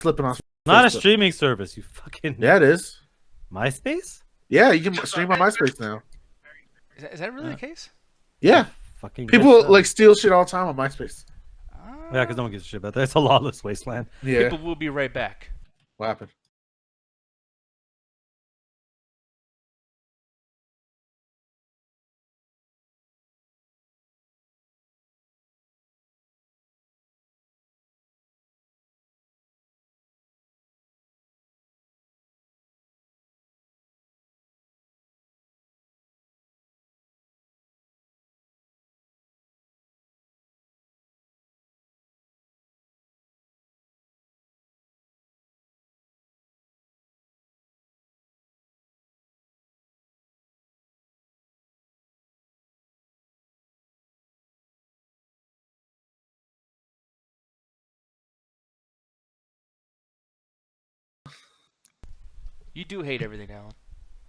slipping on. Not a Facebook. streaming service, you fucking. Yeah, it is. MySpace? Yeah, you can stream on MySpace now. Is that really the case? Yeah. Fucking People like steal shit all the time on MySpace. Yeah, because no one gives a shit about that. It's a lawless wasteland. Yeah. People will be right back. What happened? You do hate everything, Alan.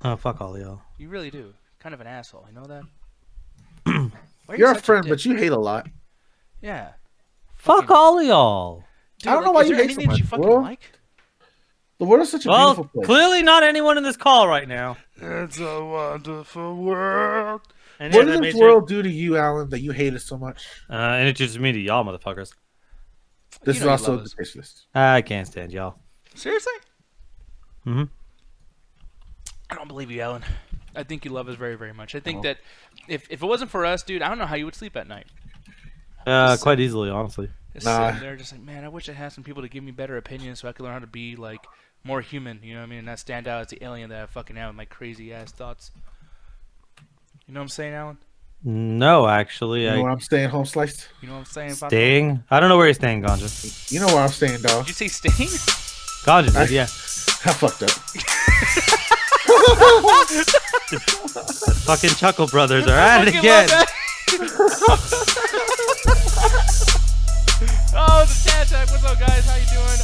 Oh, fuck all y'all. You really do. Kind of an asshole. You know that? You're a friend, but you hate a lot. Yeah. Fuck all y'all. Dude, I don't know why you hate so anything that much, you fucking bro. like? The world is such a beautiful place. Clearly not anyone in this call right now. It's a wonderful world. And What did this world do to you, Alan, that you hate it so much? And introduce me to y'all, motherfuckers. This is also the dish list. I can't stand y'all. Seriously? Mm-hmm. I don't believe you, Alan. I think you love us very, very much. I think that if it wasn't for us, dude, I don't know how you would sleep at night. Quite easily, honestly. Just sitting there, just like, man, I wish I had some people to give me better opinions so I could learn how to be like more human. You know what I mean? And not stand out as the alien that I fucking am with my crazy ass thoughts. You know what I'm saying, Alan? No, actually. You know where I'm staying, home sliced? You know what I'm saying? About Staying? I don't know where you're staying, Ganja. You know where I'm staying, dog. Did you say staying? Ganja did, yeah. I fucked up. Fucking Chuckle Brothers are at it again. Oh, the chat tag. What's up, guys? How you doing?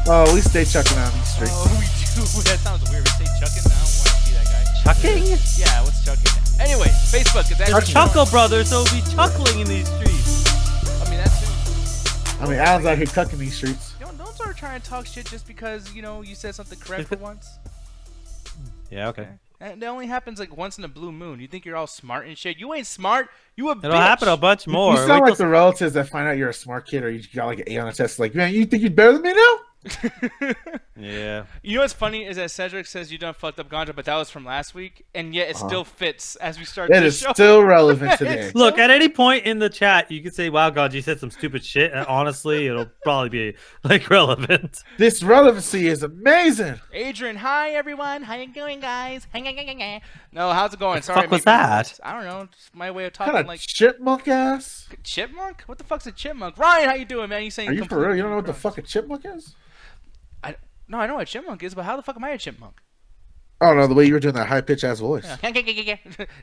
Oh, we stay chucking out in the street. Oh, we do. That sounds weird. We say chucking. I don't want to see that guy. Chucking? Yeah, what's chucking? Anyway, Facebook is Our Chuckle Brothers, so we'll be chuckling in these streets. I mean, that's it. I mean, Alan's out here cucking these streets. Don't start trying to talk shit just because, you know, you said something correct for once. Yeah, okay. And that only happens like once in a blue moon. You think you're all smart and shit. You ain't smart. You a bitch. It'll happen a bunch more. You sound like the relatives that find out you're a smart kid or you got like an A on a test. Like, man, you think you're better than me now? Yeah. You know what's funny is that Cedric says you done fucked up Ganja, but that was from last week, and yet it still fits as we start It the is show. still relevant today. Look, at any point in the chat, you can say, wow, God, you said some stupid shit, and honestly, it'll probably be, like, relevant. This relevancy is amazing. Adrian, hi, everyone. How you doing, guys? No, how's it going? Sorry, fuck was that? I don't know. Just my way of Kind talking of like... chipmunk ass? Chipmunk? What the fuck's a chipmunk? Ryan, how you doing, man? You saying Are you for real? You don't know what the fuck a chipmunk is? No, I know what a chipmunk is, but how the fuck am I a chipmunk? Oh no, the way you were doing that high pitched ass voice. Yeah.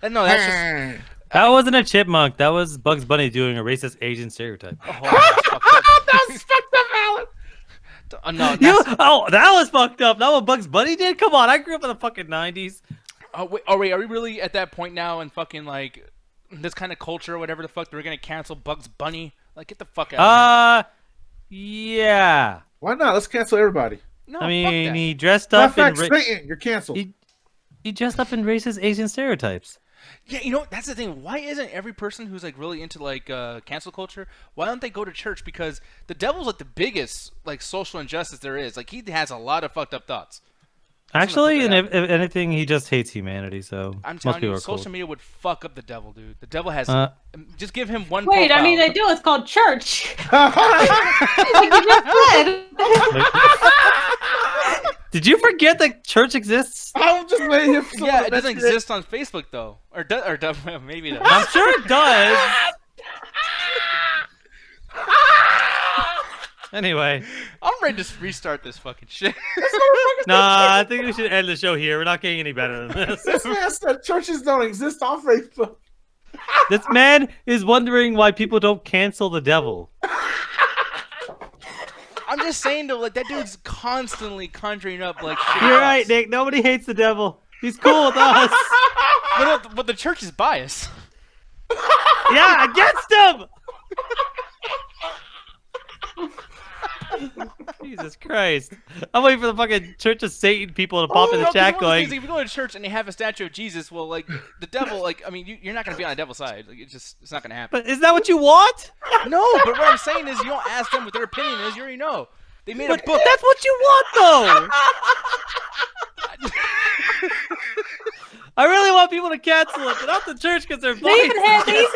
No, that's just... That wasn't a chipmunk. That was Bugs Bunny doing a racist Asian stereotype. Oh, that was fucked up, Alan. No, that was fucked up. That what Bugs Bunny did? Come on, I grew up in the fucking 90s. Wait, are we really at that point now in fucking like this kind of culture or whatever the fuck they're gonna cancel Bugs Bunny? Like, get the fuck out of here. Yeah. Why not? Let's cancel everybody. No, I fuck mean, that. he dressed up in you're canceled. He dressed up in racist Asian stereotypes. Yeah, you know, that's the thing. Why isn't every person who's like really into like cancel culture, why don't they go to church? Because the devil's like the biggest like social injustice there is. Like, he has a lot of fucked up thoughts. Actually, and if anything, he just hates humanity. So I'm telling you, social media would fuck up the devil, dude. The devil has just give him one. Wait, profile. I mean, they do. It's called church. Like you just said. Did you forget that church exists? I'm just letting him. Yeah, it doesn't exist on Facebook though, or maybe it does. I'm sure it does. Anyway, I'm ready to restart this fucking shit. Nah, I think we should end the show here. We're not getting any better than this. This man said churches don't exist on Facebook. This man is wondering why people don't cancel the devil. I'm just saying though, like, that dude's constantly conjuring up like shit. You're right, Nick. Nobody hates the devil. He's cool with us. But the church is biased. Yeah, against him. Jesus Christ! I'm waiting for the fucking Church of Satan people to pop in the No, 'cause chat one of the things, going. if you go to church and they have a statue of Jesus, well, like the devil, like I mean, you're not gonna be on the devil's side. Like it's not gonna happen. But is that what you want? No, but what I'm saying is, you don't ask them what their opinion is. You already know. They made a But book. that's what you want, though. I really want people to cancel it, but not the church because they're They blind. even have, he even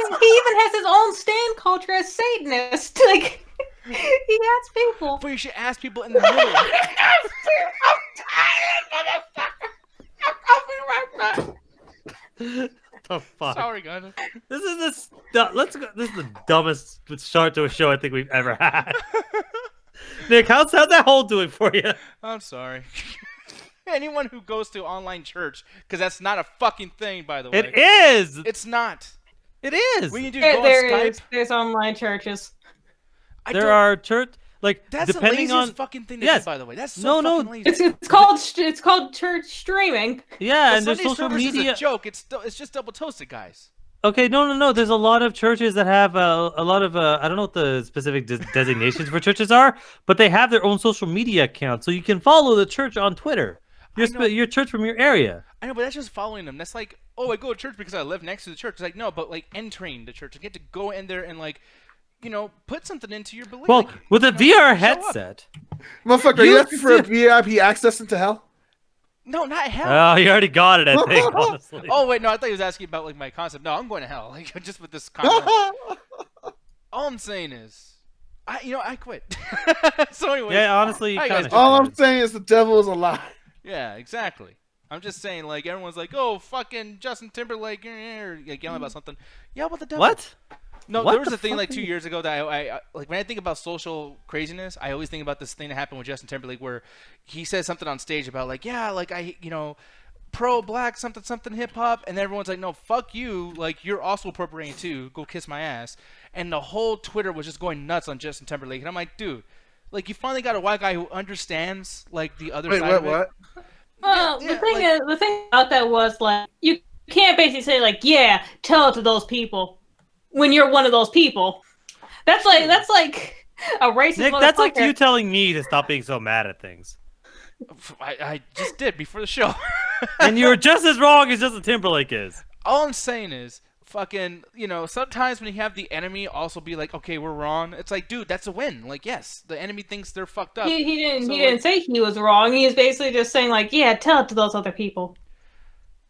has his own stand culture as Satanist. Like, he has people. But you should ask people in the middle. I'm tired, motherfucker. I'll be right back. The fuck? Sorry, guys. This is let's go. This is the dumbest start to a show I think we've ever had. Nick, how's that hole doing for you? I'm sorry. Anyone who goes to online church, because that's not a fucking thing, by the way. It is. It's not. It is. When you do Yeah, go on Skype, there's online churches. There are church like That's depending the laziest on fucking thing they Yes. did, by the way. That's so No, fucking lazy. It's called church streaming. yeah, The and there's Sunday social service media. is a joke. It's just double toasted, guys. Okay, no. There's a lot of churches that have a lot of I don't know what the specific designations for churches are, but they have their own social media accounts, so you can follow the church on Twitter. Your church from your area. I know, but that's just following them. That's like, oh, I go to church because I live next to the church. It's like, no, but like entering the church, you get to go in there and like, put something into your belief. Well, like, with a VR show up. headset. Motherfucker, are you asking for a VIP access into hell? No, not hell. Oh, you already got it, I think. Honestly. Oh wait, no, I thought he was asking about like my concept. No, I'm going to hell. Like just with this concept. All I'm saying is, I quit. So anyway. Yeah, honestly, you Hi, kind guys. of. All I'm saying is the devil is a lie. Yeah, exactly. I'm just saying, like everyone's like, oh, fucking Justin Timberlake, like yelling about something. Yeah, about the devil. What? No, What there was the a thing fuck like are 2 you- years ago that I like when I think about social craziness, I always think about this thing that happened with Justin Timberlake where he says something on stage about like, yeah, like pro black something hip hop, and everyone's like, no, fuck you, like you're also appropriating too, go kiss my ass, and the whole Twitter was just going nuts on Justin Timberlake, and I'm like, dude, like you finally got a white guy who understands like the other Wait, side of it. what? Well, Yeah, the thing about that was like you can't basically say like, yeah, tell it to those people when you're one of those people. That's like a racist Nick, that's like motherfucker. you telling me to stop being so mad at things. I just did before the show. And you're just as wrong as Justin Timberlake is. All I'm saying is, fucking, sometimes when you have the enemy also be like, okay, we're wrong. It's like, dude, that's a win. Like, yes, the enemy thinks they're fucked up. He didn't So, he didn't say he was wrong. He was basically just saying like, yeah, tell it to those other people.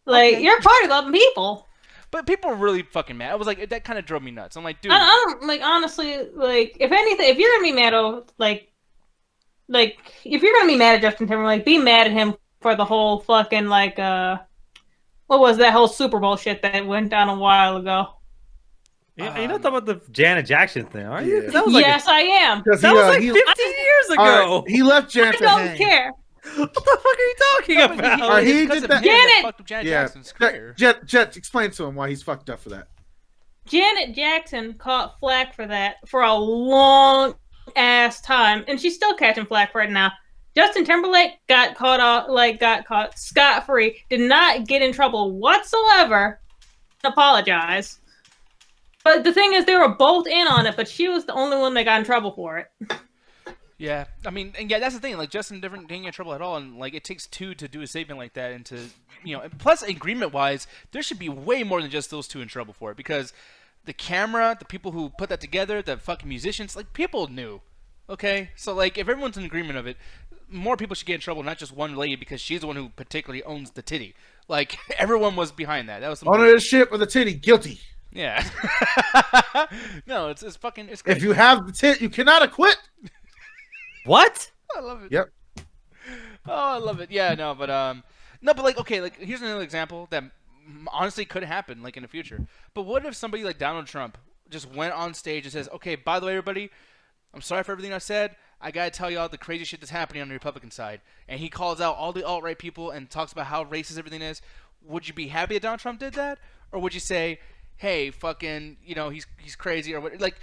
Like Okay. you're part of those people. But people were really fucking mad. I was like, that kind of drove me nuts. I'm like, dude. I don't like honestly like if anything, if you're gonna be mad at like if you're gonna be mad at Justin Timberlake, be mad at him for the whole fucking like what was that whole Super Bowl shit that went down a while ago? You're not talking about the Janet Jackson thing, are you? 'Cause Yeah. That was like Yes, I am. Because that was like 15 he, years ago. all right, he left I Janet to don't hang. care. What the fuck are you talking No, but about? he because did of that- him Janet! fucked up Janet Yeah, Jackson's career. Jet, explain to him why he's fucked up for that. Janet Jackson caught flack for that for a long ass time, and she's still catching flack right now. Justin Timberlake got caught scot free, did not get in trouble whatsoever. Apologize. But the thing is, they were both in on it, but she was the only one that got in trouble for it. Yeah, I mean, and yeah, that's the thing. Like Justin didn't get in trouble at all, and like it takes two to do a statement like that, and to and plus agreement-wise, there should be way more than just those two in trouble for it because the camera, the people who put that together, the fucking musicians, like people knew. Okay, so like if everyone's in agreement of it, more people should get in trouble, not just one lady because she's the one who particularly owns the titty. Like everyone was behind that. That was some Owner of the ship with a titty, guilty. yeah. No, it's fucking it's crazy. If you have the tit, you cannot acquit. What? I love it. Yep. Oh, I love it. Yeah, no, but no, but like, okay, like here's another example that honestly could happen, like in the future. But what if somebody like Donald Trump just went on stage and says, "Okay, by the way, everybody, I'm sorry for everything I said. I gotta tell y'all the crazy shit that's happening on the Republican side," and he calls out all the alt-right people and talks about how racist everything is. Would you be happy that Donald Trump did that, or would you say, "Hey, fucking, he's crazy," or what? Like,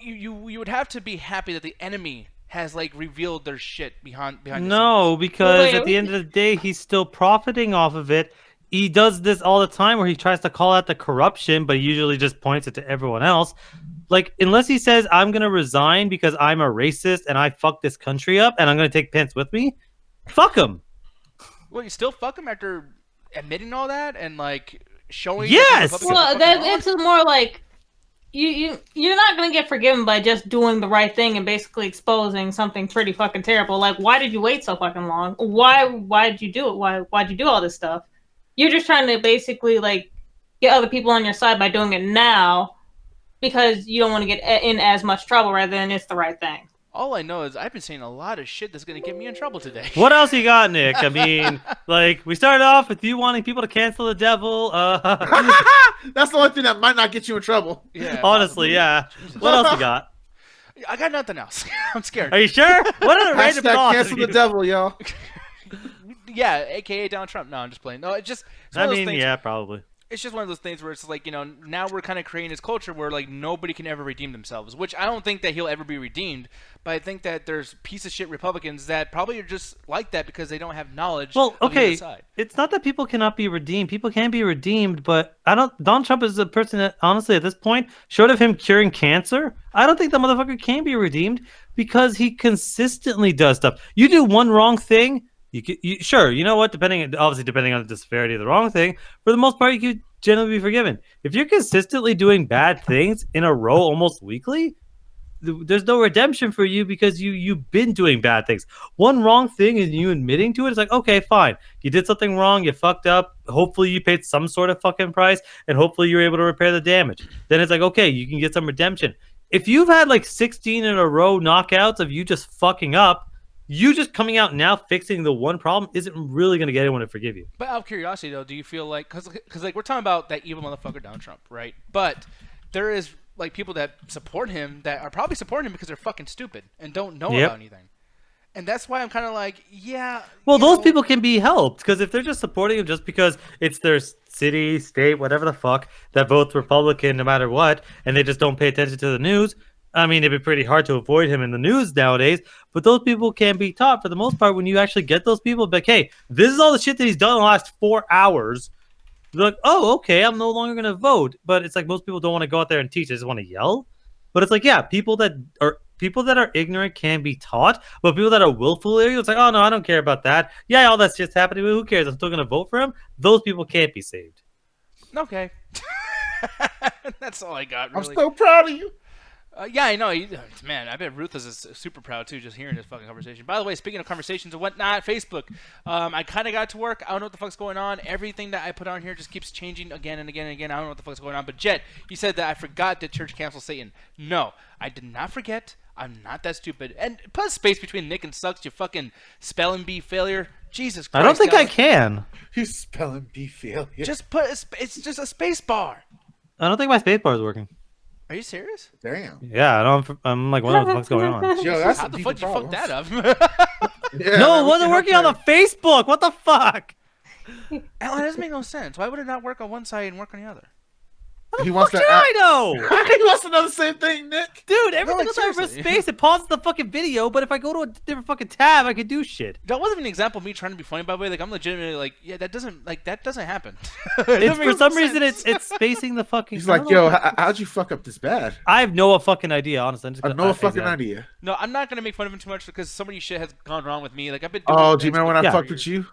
you would have to be happy that the enemy has like revealed their shit behind. No, because Wait, at the end of the day, he's still profiting off of it, he does this all the time where he tries to call out the corruption, but he usually just points it to everyone else. Like, unless he says, I'm going to resign because I'm a racist and I fucked this country up and I'm going to take Pence with me, fuck him. Well, you still fuck him after admitting all that and, like, showing... Yes! Well, it's more like... You're not gonna get forgiven by just doing the right thing and basically exposing something pretty fucking terrible. Like, why did you wait so fucking long? Why did you do it? Why'd you do all this stuff? You're just trying to basically like get other people on your side by doing it now because you don't want to get in as much trouble rather than it's the right thing. All I know is I've been saying a lot of shit that's gonna get me in trouble today. What else you got, Nick? I mean, like, we started off with you wanting people to cancel the devil. That's the only thing that might not get you in trouble. Yeah, Honestly, yeah. What else you got? I got nothing else. I'm scared. Are you sure? What are the random Hashtag thoughts? cancel the devil, y'all. Yeah, aka Donald Trump. No, I'm just playing. No, it's just... It's one I of those mean, things. yeah, probably. It's just one of those things where it's like, you know, now we're kind of creating this culture where, like, nobody can ever redeem themselves, which I don't think that he'll ever be redeemed, but I think that there's piece of shit Republicans that probably are just like that because they don't have knowledge Well, of the okay, other side. it's not that people cannot be redeemed. People can be redeemed, but Donald Trump is the person that, honestly, at this point, short of him curing cancer, I don't think the motherfucker can be redeemed because he consistently does stuff. You do one wrong thing, sure, you know what, obviously depending on the severity of the wrong thing, for the most part, you could generally be forgiven. If you're consistently doing bad things in a row almost weekly, there's no redemption for you because you've been doing bad things. One wrong thing and you admitting to it, it's like, okay, fine. You did something wrong, you fucked up. Hopefully you paid some sort of fucking price and hopefully you're able to repair the damage. Then it's like, okay, you can get some redemption. If you've had like 16 in a row knockouts of you just fucking up, you just coming out now fixing the one problem isn't really going to get anyone to forgive you. But out of curiosity, though, do you feel like... Because like, we're talking about that evil motherfucker Donald Trump, right? But there is, like, people that support him that are probably supporting him because they're fucking stupid and don't know about anything. And that's why I'm kind of like, yeah... Well, those people can be helped, because if they're just supporting him just because it's their city, state, whatever the fuck, that votes Republican no matter what, and they just don't pay attention to the news... I mean, it'd be pretty hard to avoid him in the news nowadays, but those people can be taught for the most part when you actually get those people. Like, hey, this is all the shit that he's done in the last 4 hours. They're like, oh, okay, I'm no longer going to vote. But it's like most people don't want to go out there and teach. They just want to yell. But it's like, yeah, people that are ignorant can be taught, but people that are willfully ignorant, it's like, oh, no, I don't care about that. Yeah, all that shit's happening. Who cares? I'm still going to vote for him. Those people can't be saved. Okay. That's all I got, really. I'm so proud of you. Yeah, I know. Man, I bet Ruthless is super proud, too, just hearing this fucking conversation. By the way, speaking of conversations and whatnot, Facebook, I kind of got to work. I don't know what the fuck's going on. Everything that I put on here just keeps changing again and again and again. I don't know what the fuck's going on. But, Jet, you said that I forgot that church canceled Satan. No, I did not forget. I'm not that stupid. And put a space between Nick and Sucks, you fucking spelling bee failure. Jesus Christ. I don't think guys. I can. You spelling bee failure. Just put it's just a space bar. I don't think my space bar is working. Are you serious? Damn. Yeah, I'm like, what the fuck's going on? Yo, that's How the fuck you fucked that up? Yeah, No, man, it wasn't working on the Facebook. What the fuck? Alan, that doesn't make no sense. Why would it not work on one side and work on the other? He wants to. I know. He wants to know the same thing, Nick. Dude, every like, single time I press seriously. space, it pauses the fucking video, but if I go to a different fucking tab, I can do shit. That wasn't an example of me trying to be funny, by the way. Like, I'm legitimately like, yeah, that doesn't happen. It's for some reason it's spacing the fucking. He's like, yo, how'd you fuck up this bad? I have no fucking idea, honestly. I have no fucking idea. No, I'm not gonna make fun of him too much because so many shit has gone wrong with me. Like, I've been. Oh, do you remember when I Yeah. fucked with you?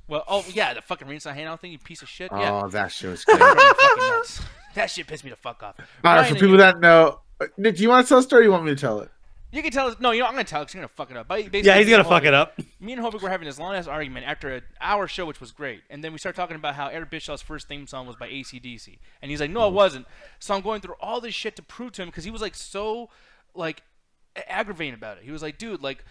Well, oh yeah, the fucking rinse handout thing, you piece of shit. Yeah. Oh, that shit was That great. drove me fucking nuts. That shit pissed me the fuck off. All right, for people that know, Nick, do you want to tell a story or you want me to tell it? You can tell us. No, you know, I'm gonna tell because you're gonna fuck it up. Basically, Yeah, he's me and gonna fuck it up. Me and Hovik were having this long ass argument after an hour show, which was great. And then we started talking about how Eric Bischoff's first theme song was by AC/DC, and he's like, "No, it wasn't." So I'm going through all this shit to prove to him because he was like so like aggravating about it. He was like, "Dude, like."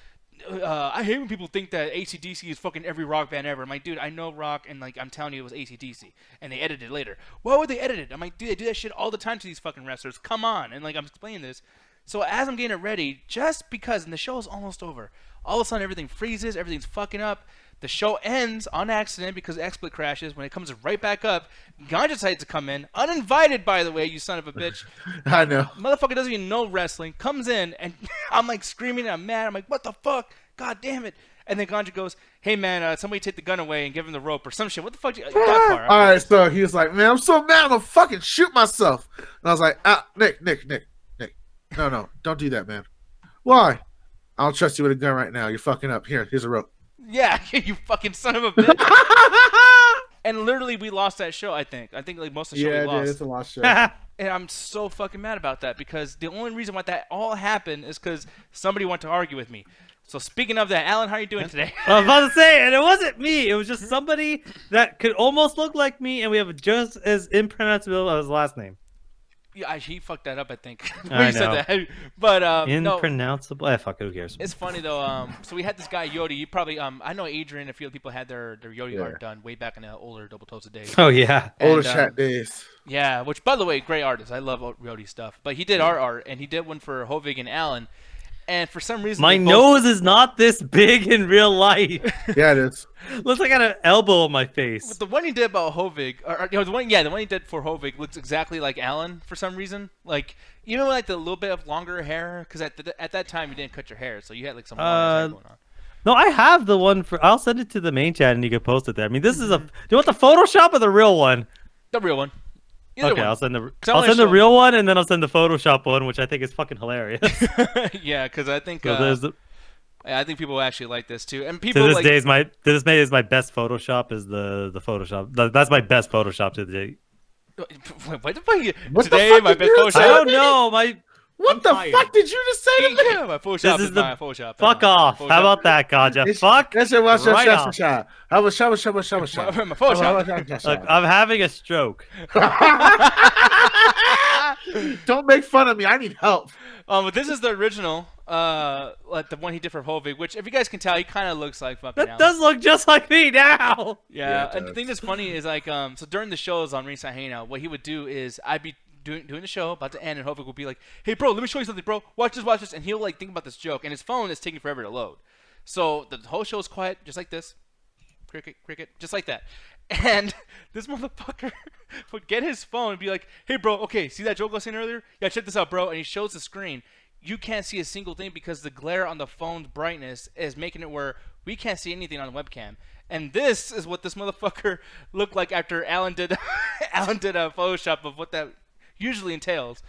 I hate when people think that AC/DC is fucking every rock band ever. I'm like, dude, I know rock, and like I'm telling you it was AC/DC, and they edited it later. Why would they edit it? I'm like, dude, they do that shit all the time to these fucking wrestlers. Come on, and like I'm explaining this. So as I'm getting it ready, just because, and the show is almost over, all of a sudden everything freezes, everything's fucking up. The show ends on accident because XSplit crashes. When it comes right back up, Ganja decides to come in, uninvited, by the way, you son of a bitch. I know. Motherfucker doesn't even know wrestling. Comes in, and I'm like screaming, and I'm mad. I'm like, what the fuck? God damn it. And then Ganja goes, "Hey man, somebody take the gun away and give him the rope or some shit." What the fuck? That part. All right, so he was like, "Man, I'm so mad, I'm gonna fucking shoot myself." And I was like, Nick, no, don't do that, man. Why? I don't trust you with a gun right now. You're fucking up. Here's a rope. Yeah, you fucking son of a bitch. And literally, we lost that show. I think like most of the show we lost. Yeah, it's a lost show. And I'm so fucking mad about that because the only reason why that all happened is because somebody wanted to argue with me. So speaking of that, Alan, how are you doing today? I was about to say, and it wasn't me. It was just somebody that could almost look like me, and we have just as impronounceable as his last name. Yeah, he fucked that up, I think. I He said know. that. But Impronounceable. Fuck it, who cares? it's funny though. So we had this guy Yodi. You probably I know Adrian. A few people had their Yodi Yeah. art done way back in the older Double Toasted days. Oh yeah. Older And, chat days. Yeah, which by the way, great artist. I love Yodi stuff. But he did our art, and he did one for Hovig and Alan. And for some reason, My they both- nose is not this big in real life. Yeah, it is. Looks like I got an elbow on my But face. the one he did about Hovig, the one he did for Hovig looks exactly like Alan for some reason. Like even with, like the little bit of longer hair, because at that time you didn't cut your hair, so you had like some long hair going on. No, I have the one for. I'll send it to the main chat and you can post it there. I mean, this is a. Do you want the Photoshop or the real one? The real one. Either Okay, one. I'll send the. I I'll wanna send the show- real one and then I'll send the Photoshop one, which I think is fucking hilarious. Yeah, because I think So there's the, I think people actually like this too, and to people this like day is my best Photoshop is the Photoshop. That's my best Photoshop to date. what the fuck? What the Today fuck my did best you Photoshop. say? I don't know. What I'm the tired. fuck did you just say to me? Yeah, my Photoshop This is is the- my Photoshop. Fuck off. How about that, Gaja? Fuck. That's it. Watch right that off. shot. How was shot? my Photoshop? Look, I'm having a stroke. Don't make fun of me. I need help. But this is the original, like the one he did for Hovig, which if you guys can tell, he kind of looks like fucking. That Alan. does look just like me now. Yeah, Yeah, it and the does. thing that's funny is like, so during the shows on Ringside Hangout, what he would do is I'd be doing the show about to end, and Hovig would be like, "Hey, bro, let me show you something, bro. Watch this," and he'll like think about this joke, and his phone is taking forever to load. So the whole show is quiet, just like this, cricket, just like that. And this motherfucker would get his phone and be like, "Hey, bro, okay, see that joke I was saying earlier? Yeah, check this out, bro." And he shows the screen. You can't see a single thing because the glare on the phone's brightness is making it where we can't see anything on the webcam. And this is what this motherfucker looked like after Alan did a Photoshop of what that usually entails.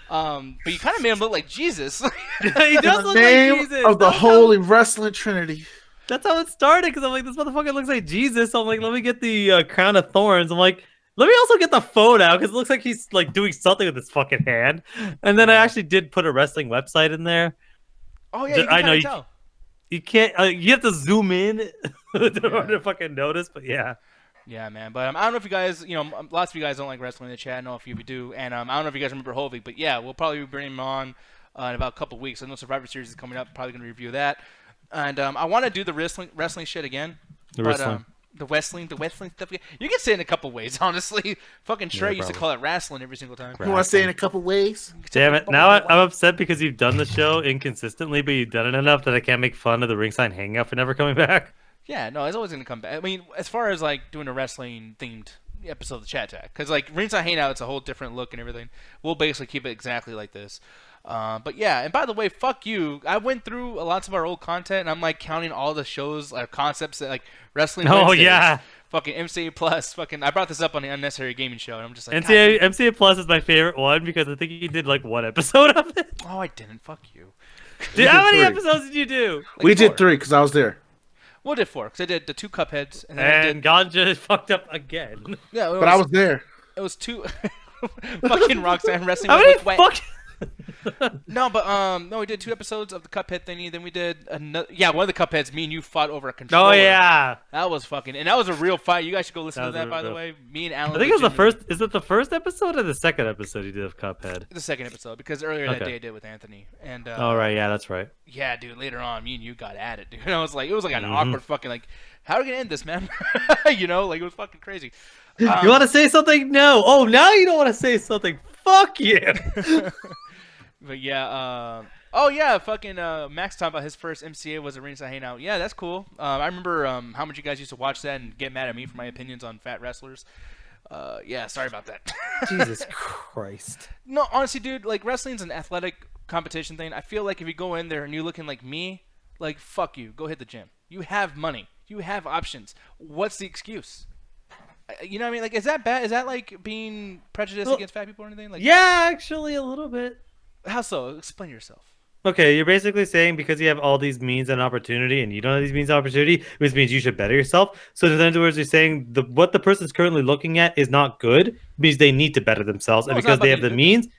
But you kind of made him look like Jesus. He In does the look name like Jesus. of the That's Holy Wrestling Trinity. That's how it started, because I'm like, this motherfucker looks like Jesus. So I'm like, let me get the crown of thorns. I'm like, let me also get the phone out, because it looks like he's like doing something with his fucking hand. And then I actually did put a wrestling website in there. Oh yeah, you can I know kinda you- tell. You can't. You have to zoom in in order to fucking notice. But yeah. Yeah, man. But I don't know if you guys, lots of you guys don't like wrestling in the chat. I know a few of you do. And I don't know if you guys remember Hovig, but yeah, we'll probably be bringing him on in about a couple of weeks. I know Survivor Series is coming up. Probably going to review that. And I want to do the wrestling shit again. The but, wrestling. The wrestling stuff. You can say it in a couple ways, honestly. Fucking Trey used to probably. call it wrestling every single time. You want to say in a couple ways? Damn it! Now I'm upset because you've done the show inconsistently, but you've done it enough that I can't make fun of the ringside hangout for never coming back. Yeah, no, it's always going to come back. I mean, as far as like doing a wrestling themed episode of the Chat Tag, because like Ringside Hangout, it's a whole different look and everything. We'll basically keep it exactly like this. But yeah, and by the way, fuck you. I went through lots of our old content, and I'm like counting all the shows, concepts that like wrestling. Oh Wednesdays, yeah, fucking MCA Plus. Fucking, I brought this up on the Unnecessary Gaming Show, and I'm just like, MCA Plus is my favorite one because I think you did like one episode of it. God, oh, I didn't. Fuck you. Dude, how many 3. episodes did you do? Like We 4. did 3 because I was there. We'll did 4 because I did the 2 Cupheads, and then I And did. Ganja fucked up again. Yeah, But I was there. It was 2. Fucking Roxanne wrestling How many with wet. fuck? No, but no, we did 2 episodes of the Cuphead thingy. Then we did another. Yeah, one of the Cupheads. Me and you fought over a controller. Oh yeah, That was fucking, and that was a real fight. You guys should go listen to That was that. a By the real- way, me and Alan. I think it was the legitimately- first. Is it the first episode or the second episode you did of Cuphead? The second episode, because earlier that Okay. day I did with Anthony, and Oh right, yeah, that's right. yeah, dude. Later on, me and you got at it, dude. And I was like, it was like an Mhm. awkward fucking like, how are we gonna end this, man? Like it was fucking crazy. You want to say something? No. Oh, now you don't want to say something. Fuck you. But yeah, oh yeah, fucking Max talking about his first MCA was a ringside hangout. Yeah, that's cool. I remember how much you guys used to watch that and get mad at me for my opinions on fat wrestlers. Yeah, sorry about that. Jesus Christ. No, honestly, dude, like wrestling's an athletic competition thing. I feel like if you go in there and you're looking like me, like fuck you, go hit the gym. You have money. You have options. What's the excuse? You know what I mean? Like, is that bad? Is that like being prejudiced against fat people or anything? Like, yeah, actually, a little bit. How so? Explain yourself. Okay, you're basically saying because you have all these means and opportunity and you don't have these means and opportunity, which means you should better yourself. So in other words, you're saying what the person's currently looking at is not good, means they need to better themselves. No, and it's not because they about have the being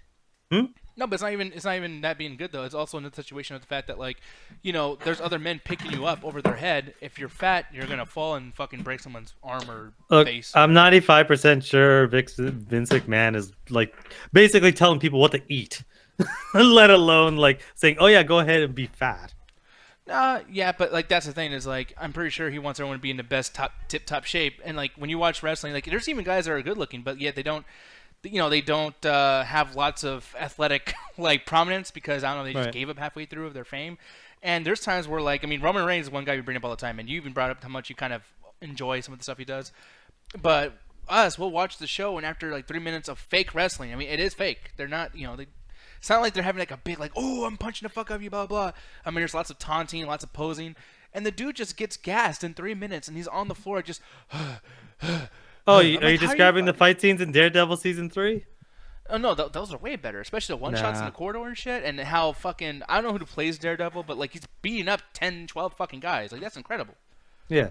means... No, but it's not even that being good though. It's also in the situation of the fact that, like, you know, there's other men picking you up over their head. If you're fat, you're gonna fall and fucking break someone's arm or Look, face. I'm 95% sure Vince McMahon is like basically telling people what to eat, let alone like saying, "Oh yeah, go ahead and be fat." Yeah, but like that's the thing is like I'm pretty sure he wants everyone to be in the best tip-top shape. And like when you watch wrestling, like there's even guys that are good looking, but yet they don't. You know, they don't have lots of athletic like prominence because I don't know, they just gave up halfway through of their fame. And there's times where, like, I mean, Roman Reigns is one guy we bring up all the time, and you even brought up how much you kind of enjoy some of the stuff he does. But we'll watch the show, and after like 3 minutes of fake wrestling, I mean, it is fake. They're not, you know, it's not like they're having like a big like, oh, I'm punching the fuck out of you, blah blah. I mean, there's lots of taunting, lots of posing, and the dude just gets gassed in 3 minutes, and he's on the floor just. Oh, are you describing the fight scenes in Daredevil season 3? Oh no, those are way better, especially the one shots in the corridor and shit, and how fucking I don't know who plays Daredevil, but like he's beating up 10, 12 fucking guys. Like that's incredible. Yeah.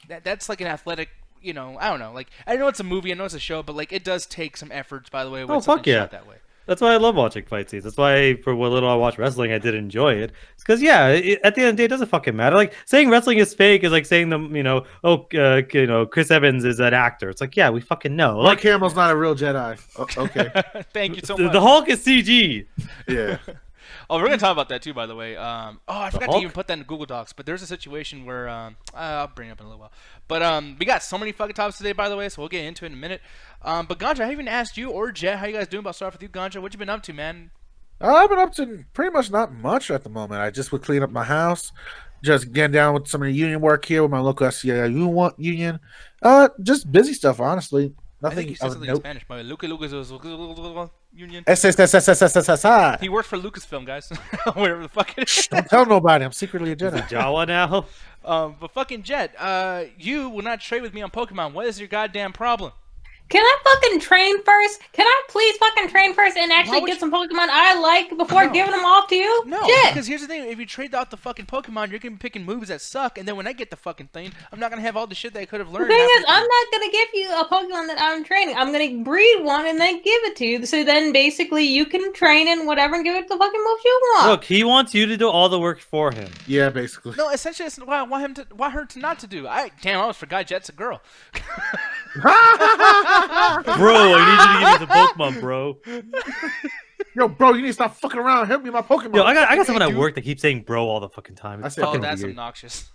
That's like an athletic, you know, I don't know. Like I know it's a movie, I know it's a show, but like it does take some efforts, by the way, when fuck yeah. shot that way. That's why I love watching fight scenes. That's why, for what little I watch wrestling, I did enjoy it. It's because, yeah, at the end of the day, it doesn't fucking matter. Like, saying wrestling is fake is like saying, Chris Evans is an actor. It's like, yeah, we fucking know. Mark Hamill's not a real Jedi. Okay. Thank you so much. The Hulk is CG. Yeah. Oh, we're gonna talk about that too, by the way. I forgot Hulk? to even put that in Google Docs. But there's a situation where I'll bring it up in a little while. But we got so many fucking topics today, by the way, so we'll get into it in a minute. But Ganja, I haven't even asked you or Jet how you guys doing. I'll start with you, Ganja. What you been up to, man? I've been up to pretty much not much at the moment. I just would clean up my house, just getting down with some of the union work here with my local SCIU union. Just busy stuff, honestly. I think Nothing. you said something in Spanish. By Lucas Union. He worked for Lucasfilm, guys. Whatever the fuck it is. Don't tell nobody. I'm secretly a Jedi. Jawa now. But fucking Jet, you will not trade with me on Pokemon. What is your goddamn problem? Can I fucking train first? Can I please fucking train first and actually get some Pokemon I like before giving them off to you? No, Shit. because here's the thing. If you trade out the fucking Pokemon, you're going to be picking moves that suck, and then when I get the fucking thing, I'm not going to have all the shit that I could have learned. The thing is, I'm not going to give you a Pokemon that I'm training. I'm going to breed one and then give it to you. So then basically you can train in whatever and give it the fucking moves you want. Look, he wants you to do all the work for him. Yeah, basically. No, essentially, it's what I want her to not to do. I almost forgot Jet's a girl. Bro, I need you to give me the Pokemon, bro. Yo, bro, you need to stop fucking around. Help me with my Pokemon. Yo, I got someone at work that keeps saying bro all the fucking time. It's I said, fucking That's weird. obnoxious.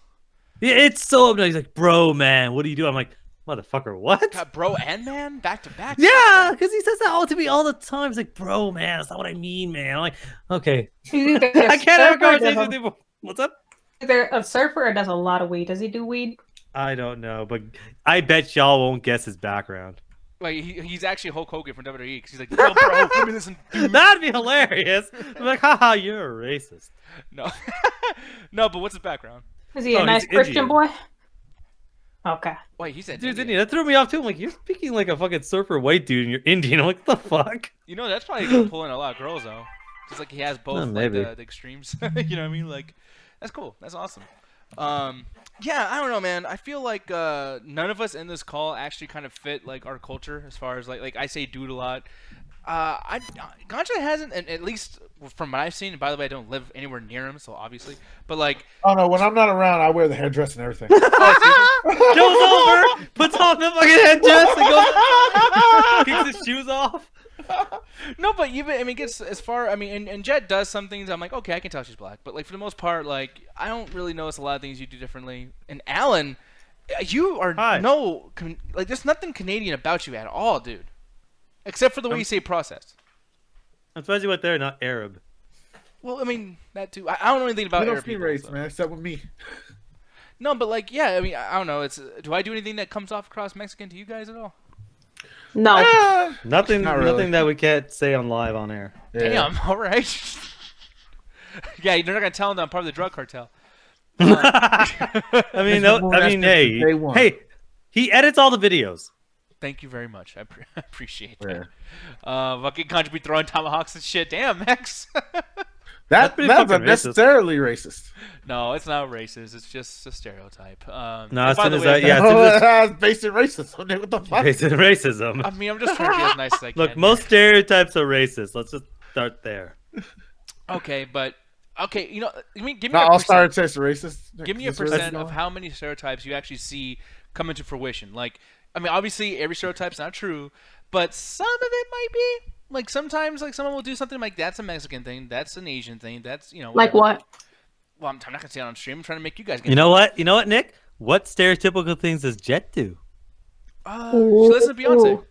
Yeah, it's so obnoxious. He's like, bro, man, what do you do? I'm like, motherfucker, what? God, bro and man, back to back. Yeah, because he says that all to me all the time. He's like, bro, man, that's not what I mean, man. I'm like, okay. I can't have a conversation with you. What's up? Either a surfer or does a lot of weed. Does he do weed? I don't know, but I bet y'all won't guess his background. Like he's actually Hulk Hogan from WWE. 'Cause he's like, yo, bro, let me listen. Dude. That'd be hilarious. I'm like, haha, you're a racist. No, no, but what's his background? Is he a nice he's Christian Indian. boy? Okay. Wait, he said Dude's Indian. Indian. That threw me off too. I'm like, you're speaking like a fucking surfer white dude and you're Indian. I'm like, what the fuck? You know, that's probably gonna pull in a lot of girls though. Just like he has both like, maybe. the extremes. You know what I mean? Like, that's cool. That's awesome. Yeah, I don't know, man. I feel like none of us in this call actually kind of fit like our culture as far as like I say dude a lot. Ganja hasn't, and at least from what I've seen. And by the way, I don't live anywhere near him, so obviously. But like, Oh no, when I'm not around, I wear the hairdress and everything. Goes over, puts on the fucking headdress, and goes, kicks his shoes off. no, but even I mean, gets as far. I mean, and Jet does some things. I'm like, okay, I can tell she's black. But like for the most part, like I don't really notice a lot of things you do differently. And Alan, you are like there's nothing Canadian about you at all, dude. Except for the way you say processed. I'm surprised you went there, not Arab. Well, I mean that too. I don't know anything about We don't Arab speak people, race, so. man, except with me. No, but like, yeah, I mean, I don't know. It's do I do anything that comes off across Mexican to you guys at all? No. Nothing, Not really. nothing that we can't say on live on air. Yeah. Damn. All right. Yeah, you're not gonna tell them that I'm part of the drug cartel. I mean, Mr. Moon, that's hey, day one. hey, he edits all the videos. Thank you very much. I appreciate Yeah. that. Fucking country be throwing tomahawks and shit. Damn, Max. That's pretty fucking unnecessarily racist. No, it's not racist. It's just a stereotype. No, and as by soon the as way, yeah, as soon as That's based in racism. What the fuck? it's racism. I mean, I'm just trying to be as nice as I can. Look, most stereotypes are racist. Let's just start there. Okay, but okay, you know, give me Not a all percent. stereotypes are racist. Give me a Is this where percent it's of how many stereotypes you actually see come into fruition. Like, I mean, obviously every stereotype's not true, but some of it might be. Like sometimes, like someone will do something like that's a Mexican thing, that's an Asian thing, that's Like whatever. what? Well, I'm not gonna say it on stream. I'm trying to make you guys get. You know what? You know what, Nick? What stereotypical things does Jet do? She listens to Beyonce. Ooh.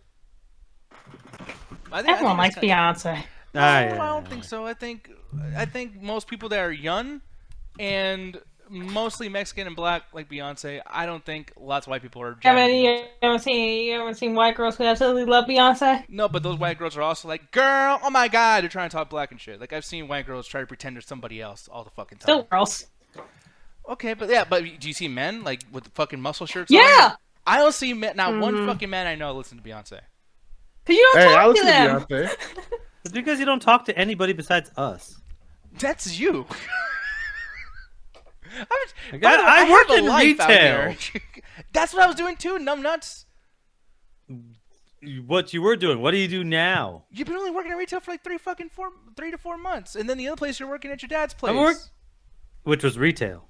I Everyone likes it's kinda- Beyonce. No, Ah, yeah, I don't yeah, think so. I think most people that are young and mostly Mexican and black like Beyonce. I don't think lots of white people are. I mean, jamming you haven't seen white girls who absolutely love Beyonce? No, but those white girls are also like, girl, oh my god, they're trying to talk black and shit. Like I've seen white girls try to pretend they're somebody else all the fucking time. Still girls. Okay, but yeah, but do you see men like with the fucking muscle shirts on? Yeah! I don't see men. Not one fucking man I know listen to Beyonce. Because you don't Hey, I talk to listen to them. Beyonce. It's because you don't talk to anybody besides us. That's you. I work in retail. That's what I was doing too, numbnuts. What you were doing? What do you do now? You've been only working in retail for like 3 to 4 months, and then the other place you're working at your dad's I place. Which was retail.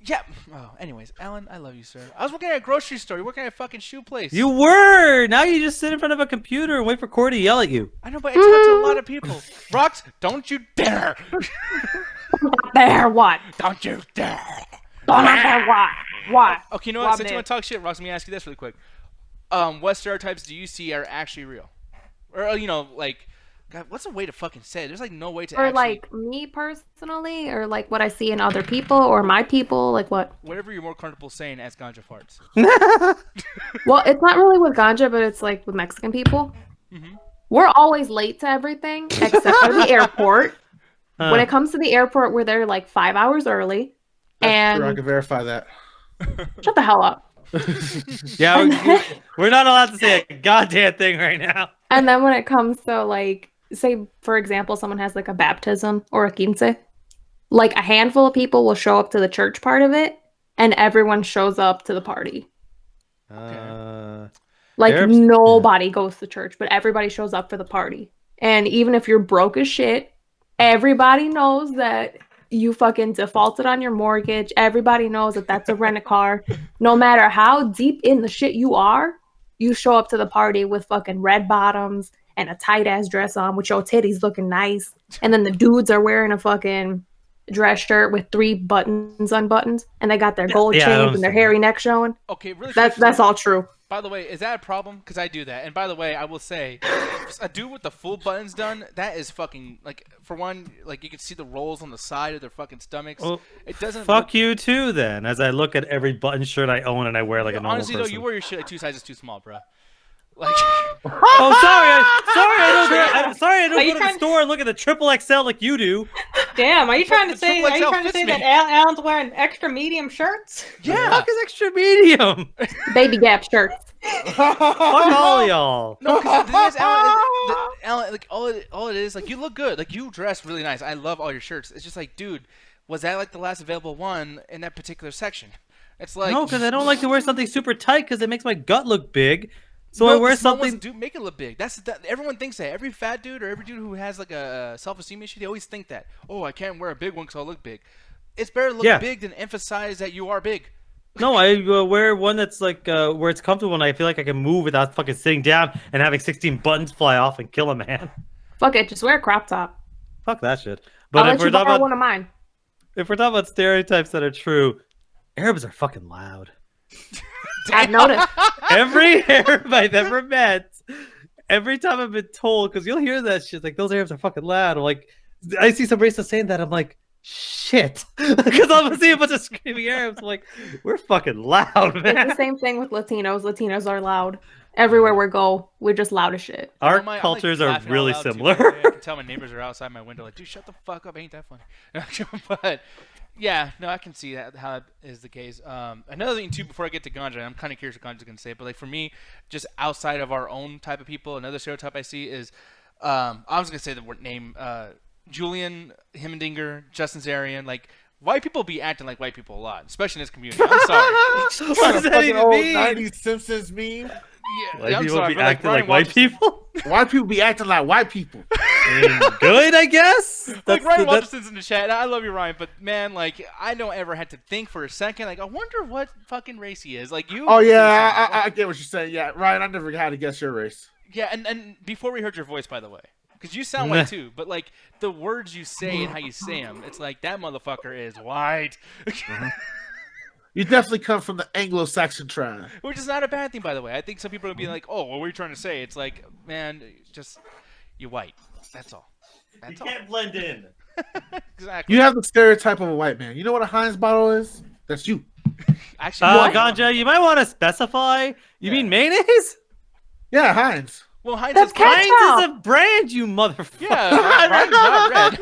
Yeah. Oh, anyways, Alan, I love you, sir. I was working at a grocery store. You're working at a fucking shoe place. You were. Now you just sit in front of a computer and wait for Corey to yell at you. I know, but I talk to a lot of people. Rox, don't you dare! There, what? Don't you dare! Don't there, what? What? Okay, you know What, what? Since you man? want to talk shit, Rox, let me ask you this really quick. What stereotypes do you see are actually real? Or, like, God, what's a way to fucking say it? There's, like, no way to Or actually... like me personally, or like what I see in other people, or my people, like what? Whatever you're more comfortable saying as ganja farts. Well, it's not really with ganja, but it's like with Mexican people. Mm-hmm. We're always late to everything except for the airport. When it comes to the airport, we're there like 5 hours early. That's true, I And can verify that. shut the hell up. Yeah, we're not allowed to say a goddamn thing right now. And then when it comes to like, say for example, someone has like a baptism or a quince, like a handful of people will show up to the church part of it, and everyone shows up to the party. Like Arabs- nobody goes to church, but everybody shows up for the party. And even if you're broke as shit, everybody knows that you fucking defaulted on your mortgage. Everybody knows that that's a rent-a-car. No matter how deep in the shit you are, you show up to the party with fucking red bottoms and a tight-ass dress on with your titties looking nice. And then the dudes are wearing a fucking dress shirt with 3 buttons unbuttoned, and they got their gold Yeah, I chains don't and their understand hairy neck showing. Okay, really quick. That's all true. By the way, is that a problem? Because I do that. And by the way, I will say, a dude with the full buttons done, that is fucking, like, for one, like, you can see the rolls on the side of their fucking stomachs. Well, It doesn't Fuck look... you too, then. As I look at every button shirt I own and I wear like a normal Honestly, person. though, you wear your shit like 2 sizes too small, bro. Like... Oh, sorry, I don't Are you go to the trying- store and look at the triple XL like you do. Damn, are you trying to the say? triple Are you XL trying to fits say me. that Alan's wearing extra medium shirts? Yeah! Fuck is extra medium? Baby Gap shirts. Fuck all y'all. No, because the thing is, Alan, like, all it is, like, you look good. Like, you dress really nice. I love all your shirts. It's just like, dude, was that, like, the last available one in that particular section? It's like... No, because I don't like to wear something super tight because it makes my gut look big. So No, I wear the small ones something. do make it look big. Everyone thinks that. Every fat dude or every dude who has like a self-esteem issue, they always think that. Oh, I can't wear a big one because I'll look big. It's better to look big than emphasize that you are big. No, I wear one that's like where it's comfortable and I feel like I can move without fucking sitting down and having 16 buttons fly off and kill a man. Fuck it, just wear a crop top. Fuck that shit. I'll But let if we're you talking borrow about one of mine. if we're talking about stereotypes that are true, Arabs are fucking loud. I've noticed. Every Arab I've ever met, every time I've been told, because you'll hear that shit, like, those Arabs are fucking loud. I'm like, I see some racist saying that, I'm like, shit. Because I'm seeing a bunch of screaming Arabs, I'm like, we're fucking loud, It's the man. same thing with Latinos. Latinos are loud. Everywhere we go, we're just loud as shit. Our I'm like cultures are laughing out really loud, too, similar. by the way. I can tell my neighbors are outside my window like, dude, shut the fuck up. Ain't that funny? But Yeah, no, I can see that how that is the case. Another thing too, before I get to Ganja, I'm kind of curious what Ganja's gonna say, but like for me, just outside of our own type of people, another stereotype I see is, I was gonna say the word name, Julian Himmendinger, Justin Zarian, like. White people be acting like white people a lot, especially in this community. I'm sorry. What does that Fucking even old mean? 90s Simpsons meme. Yeah, White I'm people sorry, be but, acting Ryan like white Watterson- people? White people be acting like white people. I mean, good, I guess. Like Ryan that's- Watterson's in the chat. And I love you, Ryan, but man, like I don't ever have to think for a second. Like I wonder what fucking race he is. Like you. Oh yeah, I get what you're saying. Yeah, Ryan, I never had to guess your race. Yeah, and before we heard your voice, by the way, because you sound white too, but like the words you say and how you say them, it's like that motherfucker is white. You definitely come from the Anglo-Saxon tribe. Which is not a bad thing, by the way. I think some people are gonna be like, "Oh, what were you trying to say?" It's like, man, just you're white. That's all. You That's all. can't blend in. Exactly. You have the stereotype of a white man. You know what a Heinz bottle is? That's you. Actually, Ganja, you might want to specify. You Yeah. mean mayonnaise? Yeah, Heinz. well, Heinz That's is ketchup. Heinz is a brand, you motherfucker. Yeah, Ryan's not red.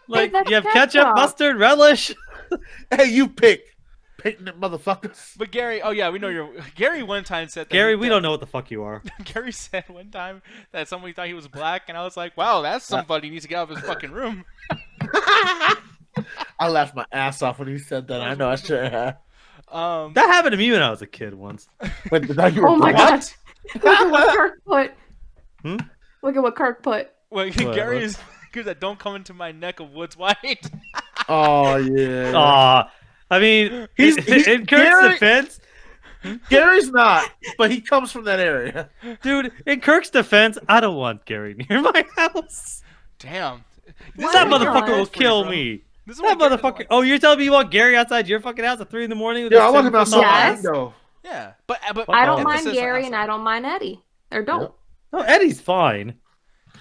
Like, That's you have ketchup. ketchup, mustard, relish. Hey, you pick. Picnic motherfuckers. But Gary, oh yeah, we know you're. Gary one time said that. Gary, we don't know what the fuck you are. Gary said one time that somebody thought he was black, and I was like, "Wow, that's somebody who needs to get out of his fucking room." I laughed my ass off when he said that. I know I should have. That happened to me when I was a kid once. Wait, did you were Oh my black? god. Look at what Kirk put. Hmm? Look at what Kirk put. Wait, What? Gary is because that don't come into my neck of woods white. Oh yeah. Aw. I mean, He's- in Kurt's Gary- defense, Gary's not, but he comes from that area. dude, in Kirk's defense, I don't want Gary near my house. Damn. Why That not? motherfucker will for you, kill bro. me. This is That why Gary doesn't motherfucker. like- Oh, you're telling me you want Gary outside your fucking house at 3 in the morning? With Yeah, I a want him 7-foot outside my Yes. window. Yeah, but I don't emphasis mind on Gary and outside. I don't mind Eddie. They're dope. No, Eddie's fine.